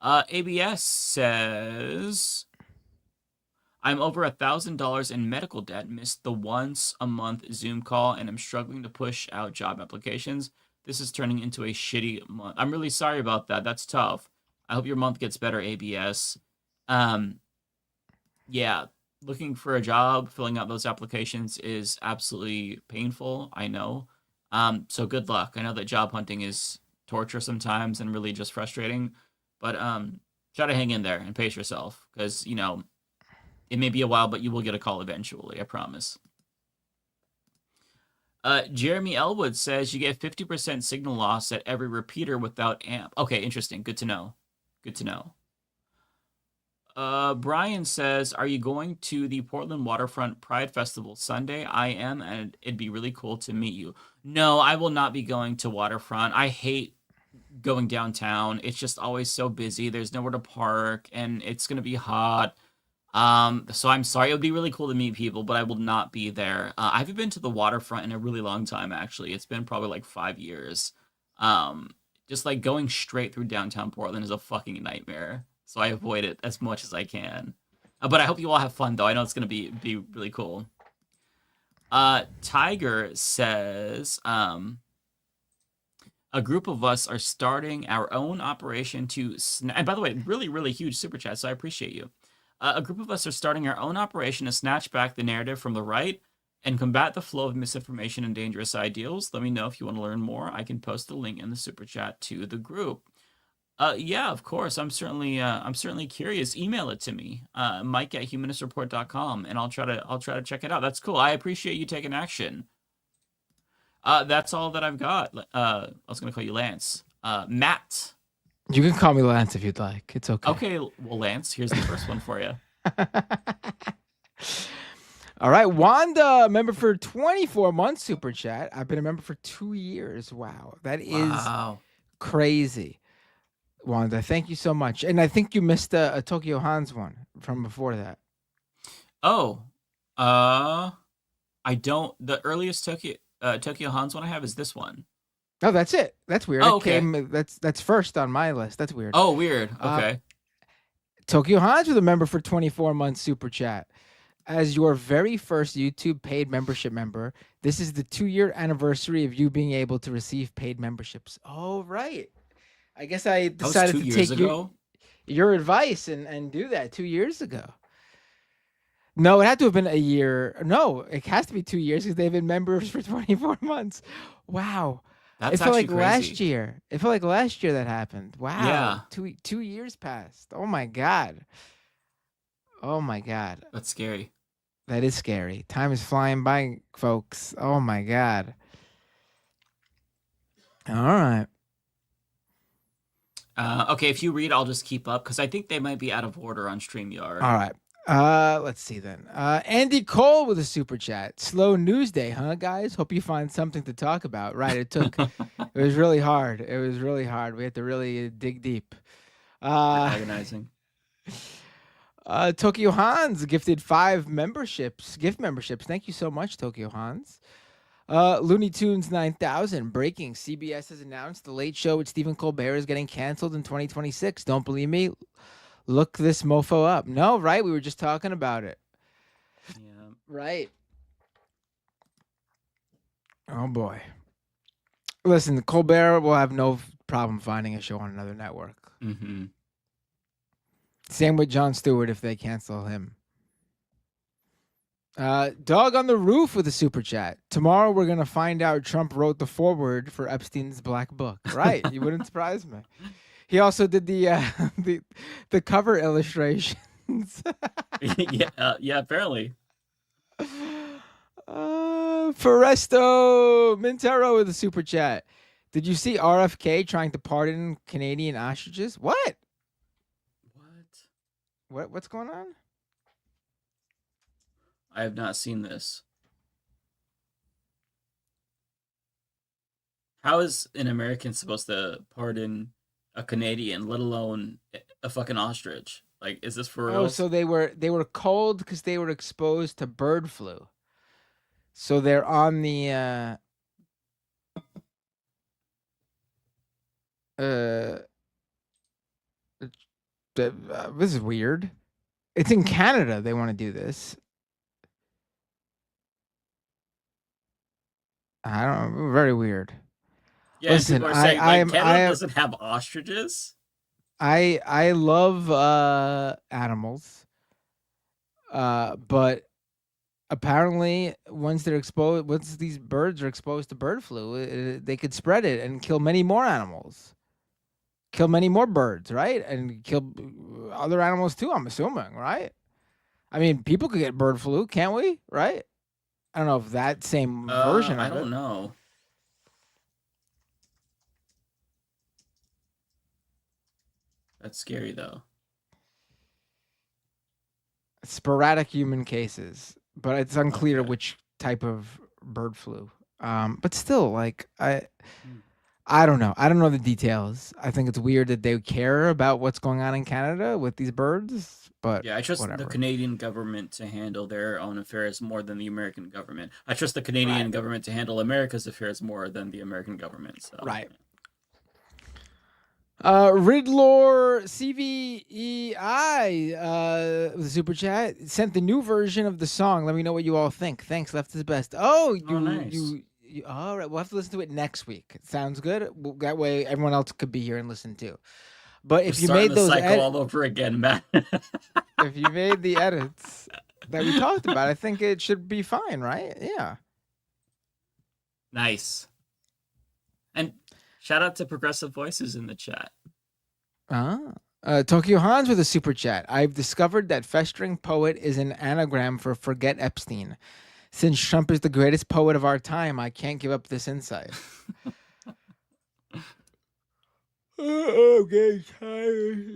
ABS says, I'm over $1,000 in medical debt, missed the once a month Zoom call, and I'm struggling to push out job applications. This is turning into a shitty month. I'm really sorry about that. That's tough. I hope your month gets better, ABS. Yeah, looking for a job, filling out those applications is absolutely painful. I know. So good luck. I know that job hunting is torture sometimes and really just frustrating, but try to hang in there and pace yourself, because, you know, it may be a while, but you will get a call eventually, I promise. Jeremy Elwood says you get 50% signal loss at every repeater without amp. Okay, interesting. Good to know. Good to know. Brian says, are you going to the Portland Waterfront Pride Festival Sunday? I am, and it'd be really cool to meet you. No, I will not be going to Waterfront. I hate going downtown. It's just always so busy. There's nowhere to park, and it's going to be hot. So I'm sorry. It would be really cool to meet people, but I will not be there. I haven't been to the Waterfront in a really long time, actually. It's been probably like 5 years. Just like going straight through downtown Portland is a fucking nightmare. So I avoid it as much as I can. But I hope you all have fun, though. I know it's going to be really cool. Tiger says, a group of us are starting our own operation to... And by the way, really, really huge super chat, so I appreciate you. A group of us are starting our own operation to snatch back the narrative from the right and combat the flow of misinformation and dangerous ideals. Let me know if you want to learn more. I can post the link in the super chat to the group. Yeah, of course. I'm certainly curious. Email it to me, Mike@humanistreport.com, and I'll try to check it out. That's cool. I appreciate you taking action. That's all that I've got. I was gonna call you Lance. Matt. You can call me Lance if you'd like. It's okay. Okay, well, Lance, here's the first one for you. All right, Wanda, member for 24 months, super chat. I've been a member for 2 years. Wow, that is crazy. Wanda, thank you so much. And I think you missed a Tokyo Hans one from before that. Oh, I don't. The earliest Tokyo Hans one I have is this one. Oh, that's it. That's weird. Oh, okay. That's first on my list. That's weird. Oh, weird. Okay. Tokyo Hans with a member for 24 months super chat. As your very first YouTube paid membership member, this is the 2-year anniversary of you being able to receive paid memberships. Oh, right. I guess I decided to take your advice and do that 2 years ago. No, it had to have been a year. No, it has to be 2 years because they've been members for 24 months. Wow. That's it felt like crazy. last year. It felt like last year that happened. Wow. Yeah. 2 years passed. Oh my God. Oh my God. That's scary. That is scary. Time is flying by, folks. Oh my God. All right. Okay, if you read, I'll just keep up because I think they might be out of order on StreamYard. All right. Let's see then. Andy Cole with a super chat. Slow news day, huh, guys? Hope you find something to talk about. Right. It was really hard. It was really hard. We had to really dig deep. Organizing. Tokyo Hans gifted 5 gift memberships. Thank you so much, Tokyo Hans. Looney Tunes 9000 breaking. CBS has announced the Late Show with Stephen Colbert is getting canceled in 2026. Don't believe me? Look this mofo up. No, right? We were just talking about it. Yeah. Right. Oh boy. Listen, Colbert will have no problem finding a show on another network. Mm-hmm. Same with Jon Stewart if they cancel him. Dog on the Roof with a super chat. Tomorrow we're going to find out Trump wrote the foreword for Epstein's Black Book. Right. You wouldn't surprise me. He also did the cover illustrations. Yeah, apparently. Foresto Mintero with a super chat. Did you see RFK trying to pardon Canadian ostriches? What? What's going on? I have not seen this. How is an American supposed to pardon a Canadian, let alone a fucking ostrich? Like, is this for real? Oh, so they were cold because they were exposed to bird flu. So they're on the this is weird. It's in Canada. They want to do this. I don't know. Very weird. Yeah, listen, people are saying Canada doesn't have ostriches. I love animals, but apparently once these birds are exposed to bird flu, they could spread it and kill many more animals, kill many more birds, right? And kill other animals too, I'm assuming, right? I mean, people could get bird flu, can't we? Right? I don't know if that same version I of it. don't know. That's scary though. Sporadic human cases, but it's unclear which type of bird flu. But still, like I don't know. I don't know the details. I think it's weird that they care about what's going on in Canada with these birds, but Yeah, I trust whatever. the Canadian government to handle their own affairs more than the American government. I trust the Canadian government to handle America's affairs more than the American government. So. Right. Ridlor CVEI with a super chat sent the new version of the song. Let me know what you all think. Thanks, Left is best. Oh, nice. you all right. We'll have to listen to it next week. Sounds good. That way, everyone else could be here and listen too. But if you made those cycle all over again, Matt. if you made the edits that we talked about, I think it should be fine, right? Yeah. Nice. And shout out to Progressive Voices in the chat. Tokyo Hans with a super chat. I've discovered that festering poet is an anagram for forget Epstein. Since Trump is the greatest poet of our time, I can't give up this insight. Okay,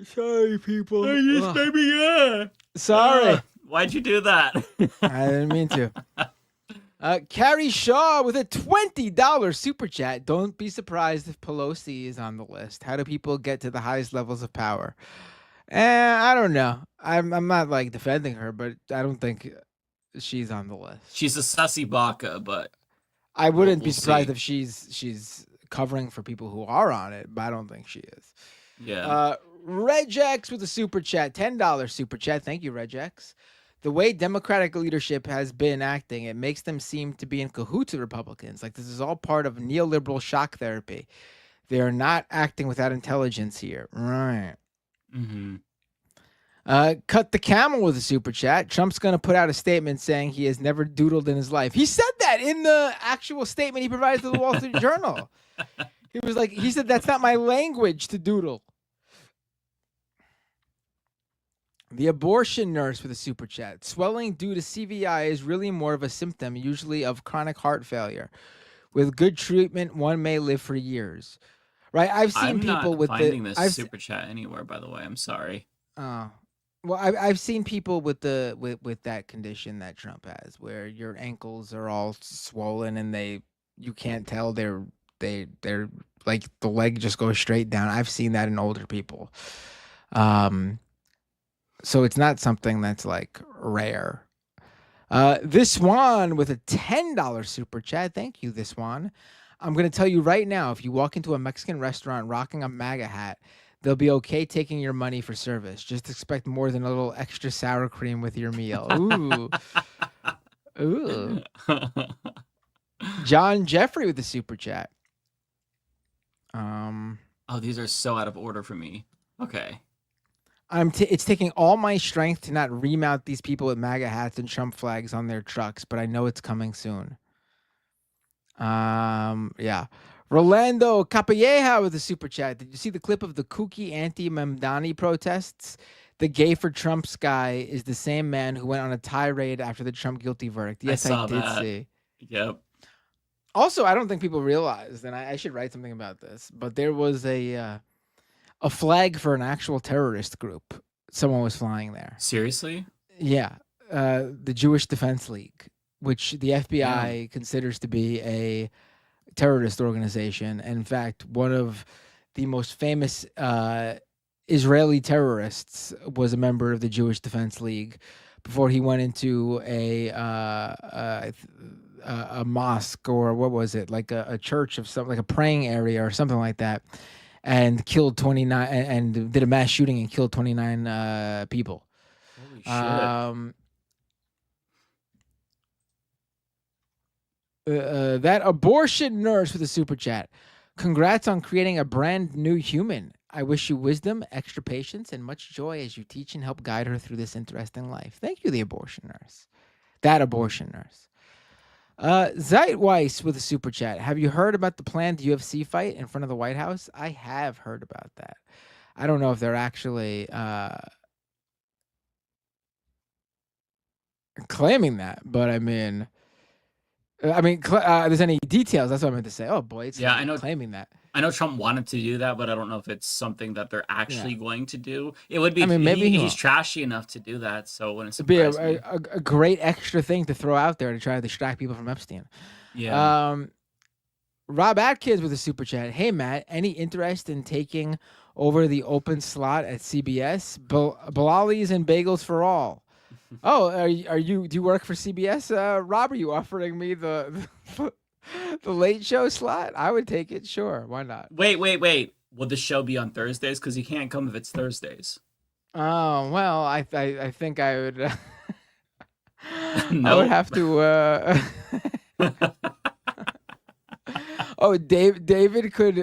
sorry, people. You just made me Sorry. Why'd you do that? I didn't mean to. Carrie Shaw with a $20 super chat. Don't be surprised if Pelosi is on the list. How do people get to the highest levels of power? I don't know. I'm not like defending her, but I don't think she's on the list. She's a sussy baka, but I wouldn't be we'll surprised see. if she's covering for people who are on it, but I don't think she is. Yeah. Regex with a super chat, $10 super chat. Thank you, Regex. The way Democratic leadership has been acting, it makes them seem to be in cahoots with Republicans. Like this is all part of neoliberal shock therapy. They are not acting without intelligence here. Right. Mm-hmm. Cut the Camel with a super chat. Trump's going to put out a statement saying he has never doodled in his life. He said that in the actual statement he provided to the Wall Street Journal. He was like, he said, that's not my language to doodle. The abortion nurse with a super chat. Swelling due to CVI is really more of a symptom, usually of chronic heart failure. With good treatment, one may live for years. Right? I've seen I'm people not with finding the this super chat anywhere. By the way, I'm sorry. Oh. Well, I've seen people with the with that condition that Trump has, where your ankles are all swollen and you can't tell they're like the leg just goes straight down. I've seen that in older people. So it's not something that's like rare. This one with a $10 super chat. Thank you, this one. I'm going to tell you right now, if you walk into a Mexican restaurant rocking a MAGA hat, they'll be okay taking your money for service. Just expect more than a little extra sour cream with your meal. Ooh. Ooh. John Jeffrey with the super chat. Oh, these are so out of order for me. Okay. It's taking all my strength to not remount these people with MAGA hats and Trump flags on their trucks, but I know it's coming soon. Yeah. Rolando Capilleja with a super chat. Did you see the clip of the kooky anti-Mamdani protests? The gay for Trump's guy is the same man who went on a tirade after the Trump guilty verdict. Yes, I did see. Yep. Also, I don't think people realized, and I should write something about this, but there was a flag for an actual terrorist group. Someone was flying there. Seriously? Yeah. The Jewish Defense League, which the FBI considers to be a terrorist organization. And in fact, one of the most famous Israeli terrorists was a member of the Jewish Defense League before he went into a mosque, or what was it, like a church of something, like a praying area or something like that, and killed 29 and did a mass shooting and killed 29 people. Holy shit. That abortion nurse with a super chat. Congrats on creating a brand new human. I wish you wisdom, extra patience, and much joy as you teach and help guide her through this interesting life. Thank you, the abortion nurse. That abortion nurse. Zeitweiss with a super chat. Have you heard about the planned UFC fight in front of the White House? I have heard about that. I don't know if they're actually claiming that, but I mean, I mean, there's any details? That's what I meant to say. Oh boy, it's I know claiming that. I know Trump wanted to do that, but I don't know if it's something that they're actually going to do. It would be. I mean, maybe he's trashy enough to do that, so it wouldn't It'd be surprise me. a great extra thing to throw out there to try to distract people from Epstein. Yeah. Rob Atkins with a super chat. Hey Matt, any interest in taking over the open slot at CBS? Bilalys and bagels for all. Oh, are you? Do you work for CBS? Rob, are you offering me the late show slot? I would take it. Sure, why not? Wait. Will the show be on Thursdays? Because you can't come if it's Thursdays. Oh well, I think I would. No. I would have to. Oh, David could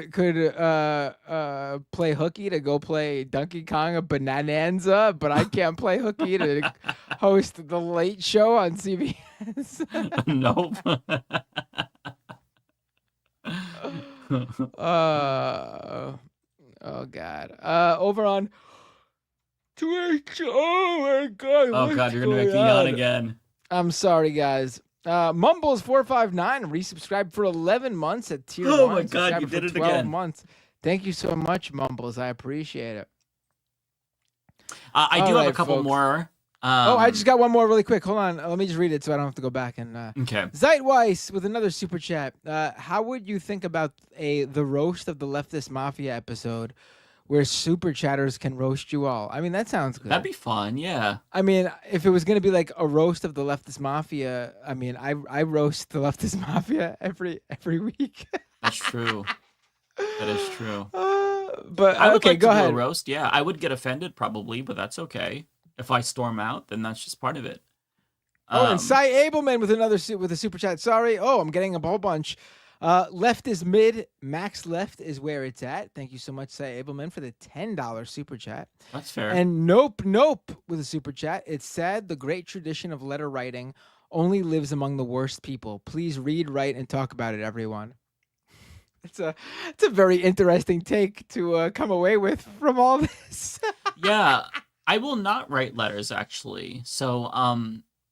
play hooky to go play Donkey Kong a Bonanza, but I can't play hooky to host the late show on CBS. Nope. Oh God. Over on Twitch. Oh my God. Oh God, you're gonna make me yawn again. I'm sorry, guys. Mumbles459 resubscribed for 11 months at tier 1. Oh my God, you did it 12 again. months. Thank you so much, Mumbles. I appreciate it. I do have a couple more. I just got one more really quick. Hold on. Let me just read it so I don't have to go back. And Okay. Zeitweiss with another super chat. How would you think about the roast of the Leftist Mafia episode where super chatters can roast you all? I mean, that sounds good. That'd be fun, yeah. I mean, if it was going to be like a roast of the Leftist Mafia, I mean, I roast the Leftist Mafia every week. That's true. That is true. But I would okay, like go to do ahead. a roast. Yeah, I would get offended probably, but that's okay. If I storm out, then that's just part of it. And Cy Abelman with a super chat. Sorry. Oh, I'm getting a whole bunch. Left is mid. Max left is where it's at. Thank you so much, Cy Abelman, for the $10 super chat. That's fair. And Nope with a super chat. It's sad the great tradition of letter writing only lives among the worst people. Please read, write, and talk about it, everyone. It's a very interesting take to come away with from all this. Yeah, I will not write letters actually. So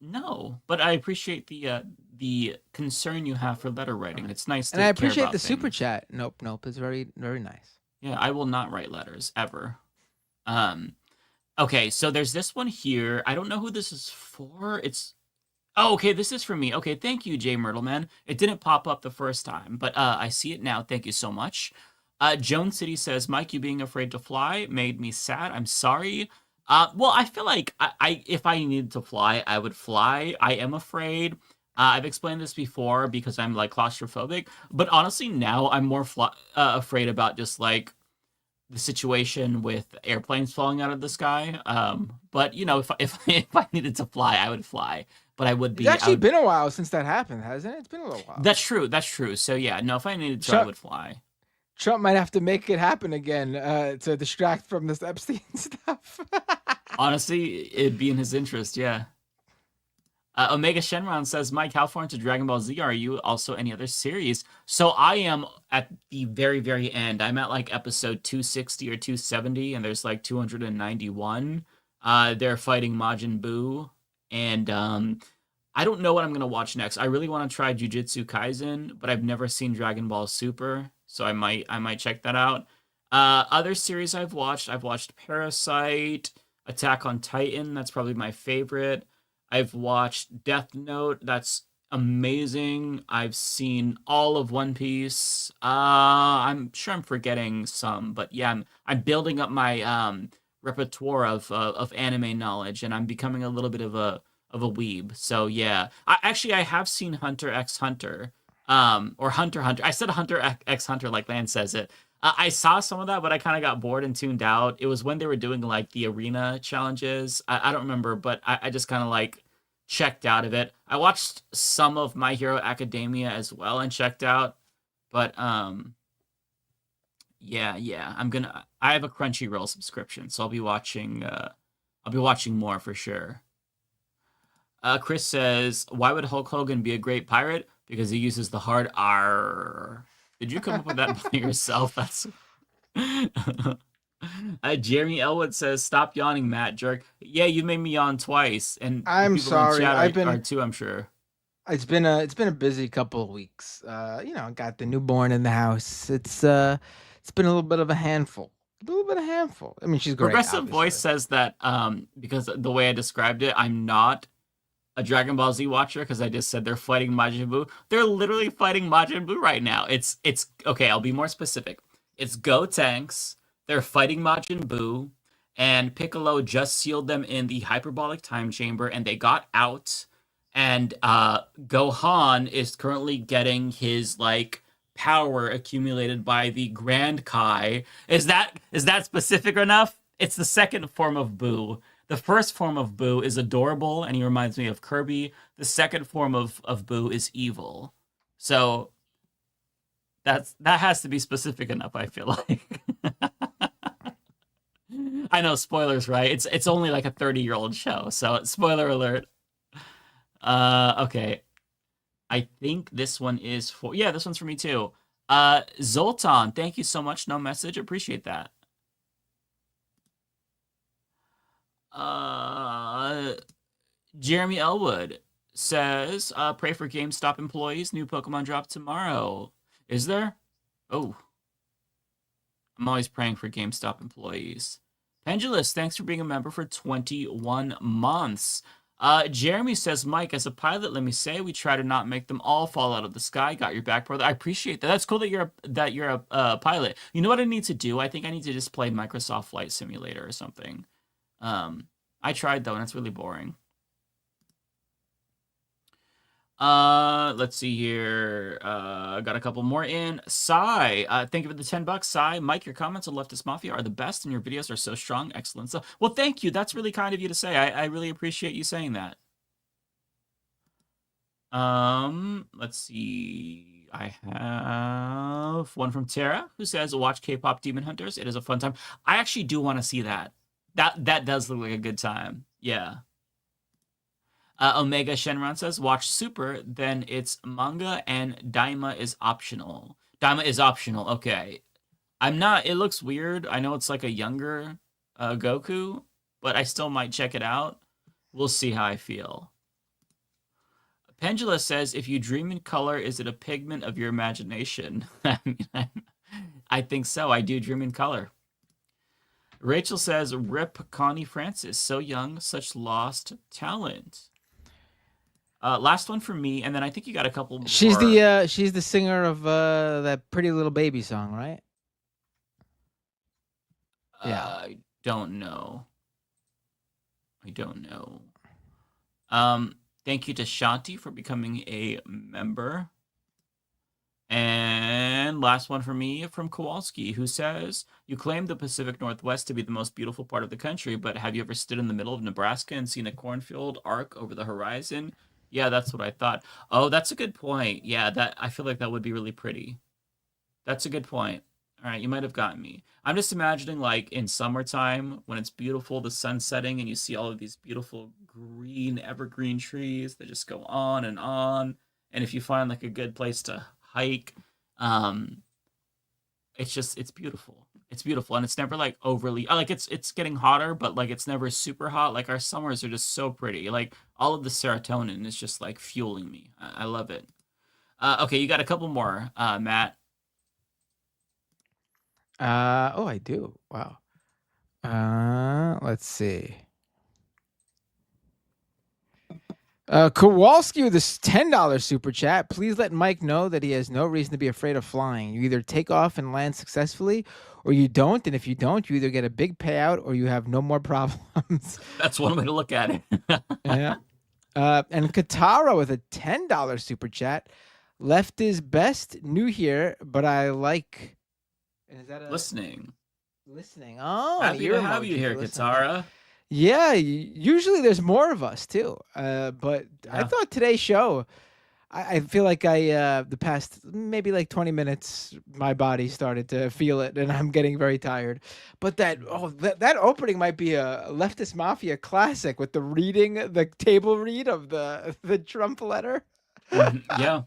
no, but I appreciate the concern you have for letter writing. It's nice to And I care appreciate about the things. super chat. Nope. It's very, very nice. Yeah, I will not write letters ever. Okay, so there's this one here. I don't know who this is for. Okay, this is for me. Okay, thank you, Jay Myrtleman. It didn't pop up the first time, but I see it now. Thank you so much. Jones City says, Mike, you being afraid to fly made me sad. I'm sorry. Well, I feel like if I needed to fly, I would fly. I am afraid. I've explained this before because I'm like claustrophobic, but honestly now I'm more afraid about just like the situation with airplanes falling out of the sky. But you know, if I needed to fly, I would fly. But I would be. It's actually been a while since that happened, hasn't it? It's been a little while. That's true. So yeah, no, if I needed to, I would fly. Trump might have to make it happen again to distract from this Epstein stuff. Honestly, it'd be in his interest, yeah. Omega Shenron says, Mike, how far into Dragon Ball Z are you? Also, any other series? So I am at the very, very end. I'm at like episode 260 or 270, and there's like 291. They're fighting Majin Buu, and I don't know what I'm going to watch next. I really want to try Jujutsu Kaisen, but I've never seen Dragon Ball Super, so I might check that out. Other series I've watched Parasite, Attack on Titan, that's probably my favorite. I've watched Death Note, that's amazing. I've seen all of One Piece. I'm sure I'm forgetting some, but yeah, I'm building up my repertoire of anime knowledge, and I'm becoming a little bit of a weeb. So yeah, I have seen Hunter x Hunter, or Hunter x Hunter. I said Hunter x Hunter like Lance says it. I saw some of that, but I kind of got bored and tuned out. It was when they were doing like the arena challenges. I don't remember, but I just kind of like checked out of it. I watched some of My Hero Academia as well and checked out. But yeah, I have a Crunchyroll subscription, so I'll be watching more for sure. Chris says, why would Hulk Hogan be a great pirate? Because he uses the hard R. Did you come up with that by yourself? That's Jeremy Elwood says, stop yawning, Matt jerk. Yeah, you made me yawn twice, and I'm people in sorry. chat I've been are too, I'm sure. It's been a busy couple of weeks. Got the newborn in the house. It's been a little bit of a handful. A little bit of handful. I mean, she's great. Progressive obviously. Voice says that because the way I described it, I'm not a Dragon Ball Z watcher because I just said they're fighting Majin Buu. They're literally fighting Majin Buu right now. It's okay. I'll be more specific. It's Gotenks. They're fighting Majin Buu, and Piccolo just sealed them in the hyperbolic time chamber, and they got out. And Gohan is currently getting his power accumulated by the Grand Kai. Is that specific enough? It's the second form of Buu. The first form of Buu is adorable, and he reminds me of Kirby. The second form of Buu is evil. So that has to be specific enough, I feel like. I know, spoilers, right? It's only like a 30-year-old show, so spoiler alert. Okay. I think this one is for... Yeah, this one's for me too. Zoltan, thank you so much. No message. Appreciate that. Jeremy Elwood says, pray for GameStop employees. New Pokemon drop tomorrow. Is there? Oh. I'm always praying for GameStop employees. Pendulous, thanks for being a member for 21 months. Jeremy says, Mike, as a pilot, let me say, we try to not make them all fall out of the sky. Got your back, brother. I appreciate that. That's cool that you're a pilot. You know what I need to do? I think I need to just play Microsoft Flight Simulator or something. I tried, though, and it's really boring. Let's see here. Got a couple more in. Sai, thank you for the $10. Sai, Mike, your comments on Leftist Mafia are the best, and your videos are so strong. Excellent stuff. Well, thank you. That's really kind of you to say. I really appreciate you saying that. Let's see. I have one from Tara, who says, watch K-pop Demon Hunters. It is a fun time. I actually do want to see that. That does look like a good time. Yeah. Omega Shenron says, watch Super, then it's manga and Daima is optional. Daima is optional, okay. It looks weird. I know it's like a younger Goku, but I still might check it out. We'll see how I feel. Pendula says, if you dream in color, is it a pigment of your imagination? I think so. I do dream in color. Rachel says, rip Connie Francis, so young, such lost talent. Last one for me, and then I think you got a couple more. She's the singer of that Pretty Little Baby song, right? Yeah. I don't know. Thank you to Shanti for becoming a member. And last one for me from Kowalski, who says, you claim the Pacific Northwest to be the most beautiful part of the country, but have you ever stood in the middle of Nebraska and seen a cornfield arc over the horizon? Yeah, that's what I thought. Oh, that's a good point. Yeah, I feel like that would be really pretty. That's a good point. All right, you might have gotten me. I'm just imagining like in summertime when it's beautiful, the sun setting, and you see all of these beautiful green evergreen trees that just go on. And if you find like a good place to hike, it's beautiful. It's beautiful, and it's never like overly like it's getting hotter, but like it's never super hot. Like our summers are just so pretty. Like all of the serotonin is just like fueling me. I love it. Okay, you got a couple more, Matt. Oh, I do. Wow. Let's see. Kowalski with this $10 super chat. Please let Mike know that he has no reason to be afraid of flying. You either take off and land successfully, or you don't. And if you don't, you either get a big payout or you have no more problems. That's one way to look at it. Yeah. And Katara with a $10 super chat. Left is best. New here, but I like. Is that listening? Listening. Oh, happy to have you here, Katara. Yeah, usually there's more of us too. But yeah. I thought today's show, I feel like the past maybe like 20 minutes, my body started to feel it, and I'm getting very tired. But that opening might be a Leftist Mafia classic with the table read of the Trump letter. Yeah.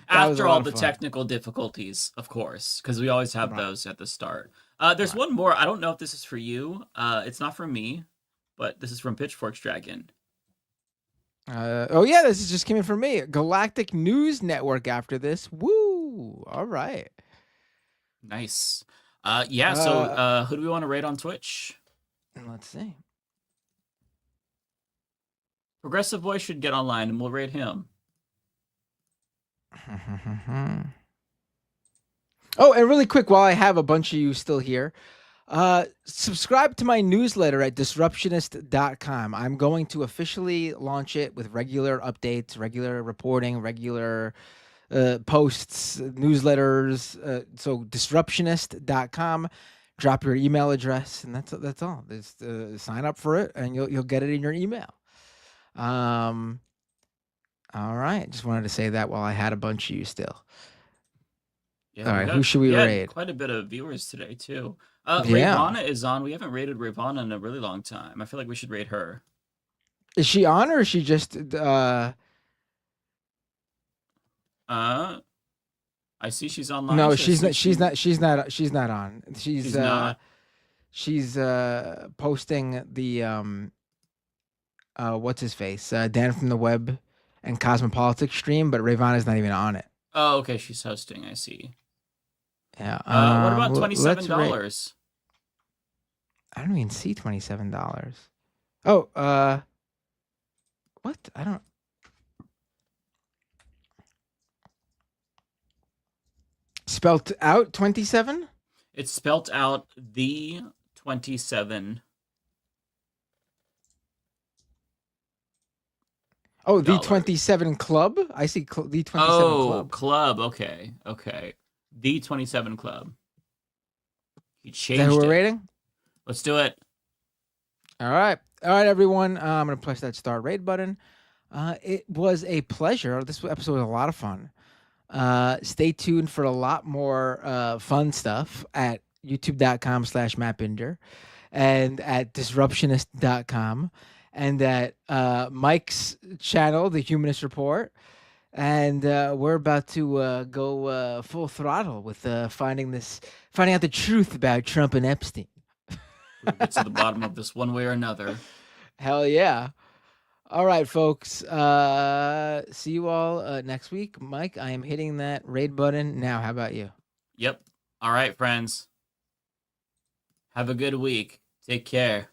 After all the technical difficulties, of course, because we always have those at the start. There's one more. I don't know if this is for you. It's not from me, but this is from Pitchfork's Dragon. Oh yeah, this is just coming from me. Galactic News Network after this. Woo! All right. Nice. Yeah. So who do we want to rate on Twitch? Let's see. Progressive Boy should get online, and we'll rate him. Oh, and really quick, while I have a bunch of you still here, subscribe to my newsletter at disruptionist.com. I'm going to officially launch it with regular updates, regular reporting, regular posts, newsletters. So disruptionist.com. Drop your email address, and that's all. Just sign up for it, and you'll get it in your email. All right. Just wanted to say that while I had a bunch of you still. Yeah, all right. Who should we raid? Quite a bit of viewers today too. Yeah. Ravana is on. We haven't rated Ravana in a really long time. I feel like we should rate her. Is she on, or is she just I see she's online. No, so she's not. She's not. not. She's not. She's not on. She's not. She's posting the what's his face? Dan from the Web and Cosmopolitics stream, but Ravana's not even on it. Oh, okay. She's hosting. I see. Yeah. What about $27? I don't even see $27. Oh, what? I don't. Spelt out 27? It's spelt out the 27. Oh, the 27 Club? I see the 27 Club. Club. Okay. The 27 Club. He changed Is that who it. we're rating? Let's do it. All right, everyone. I'm gonna press that start raid button. It was a pleasure. This episode was a lot of fun. Stay tuned for a lot more fun stuff at youtube.com/mattbinder and at disruptionist.com and at Mike's channel, The Humanist Report. And we're about to go full throttle with finding out the truth about Trump and Epstein. We'll get to the bottom of this one way or another. Hell yeah. All right, folks. See you all next week. Mike, I am hitting that raid button now. How about you? Yep. All right, friends. Have a good week. Take care.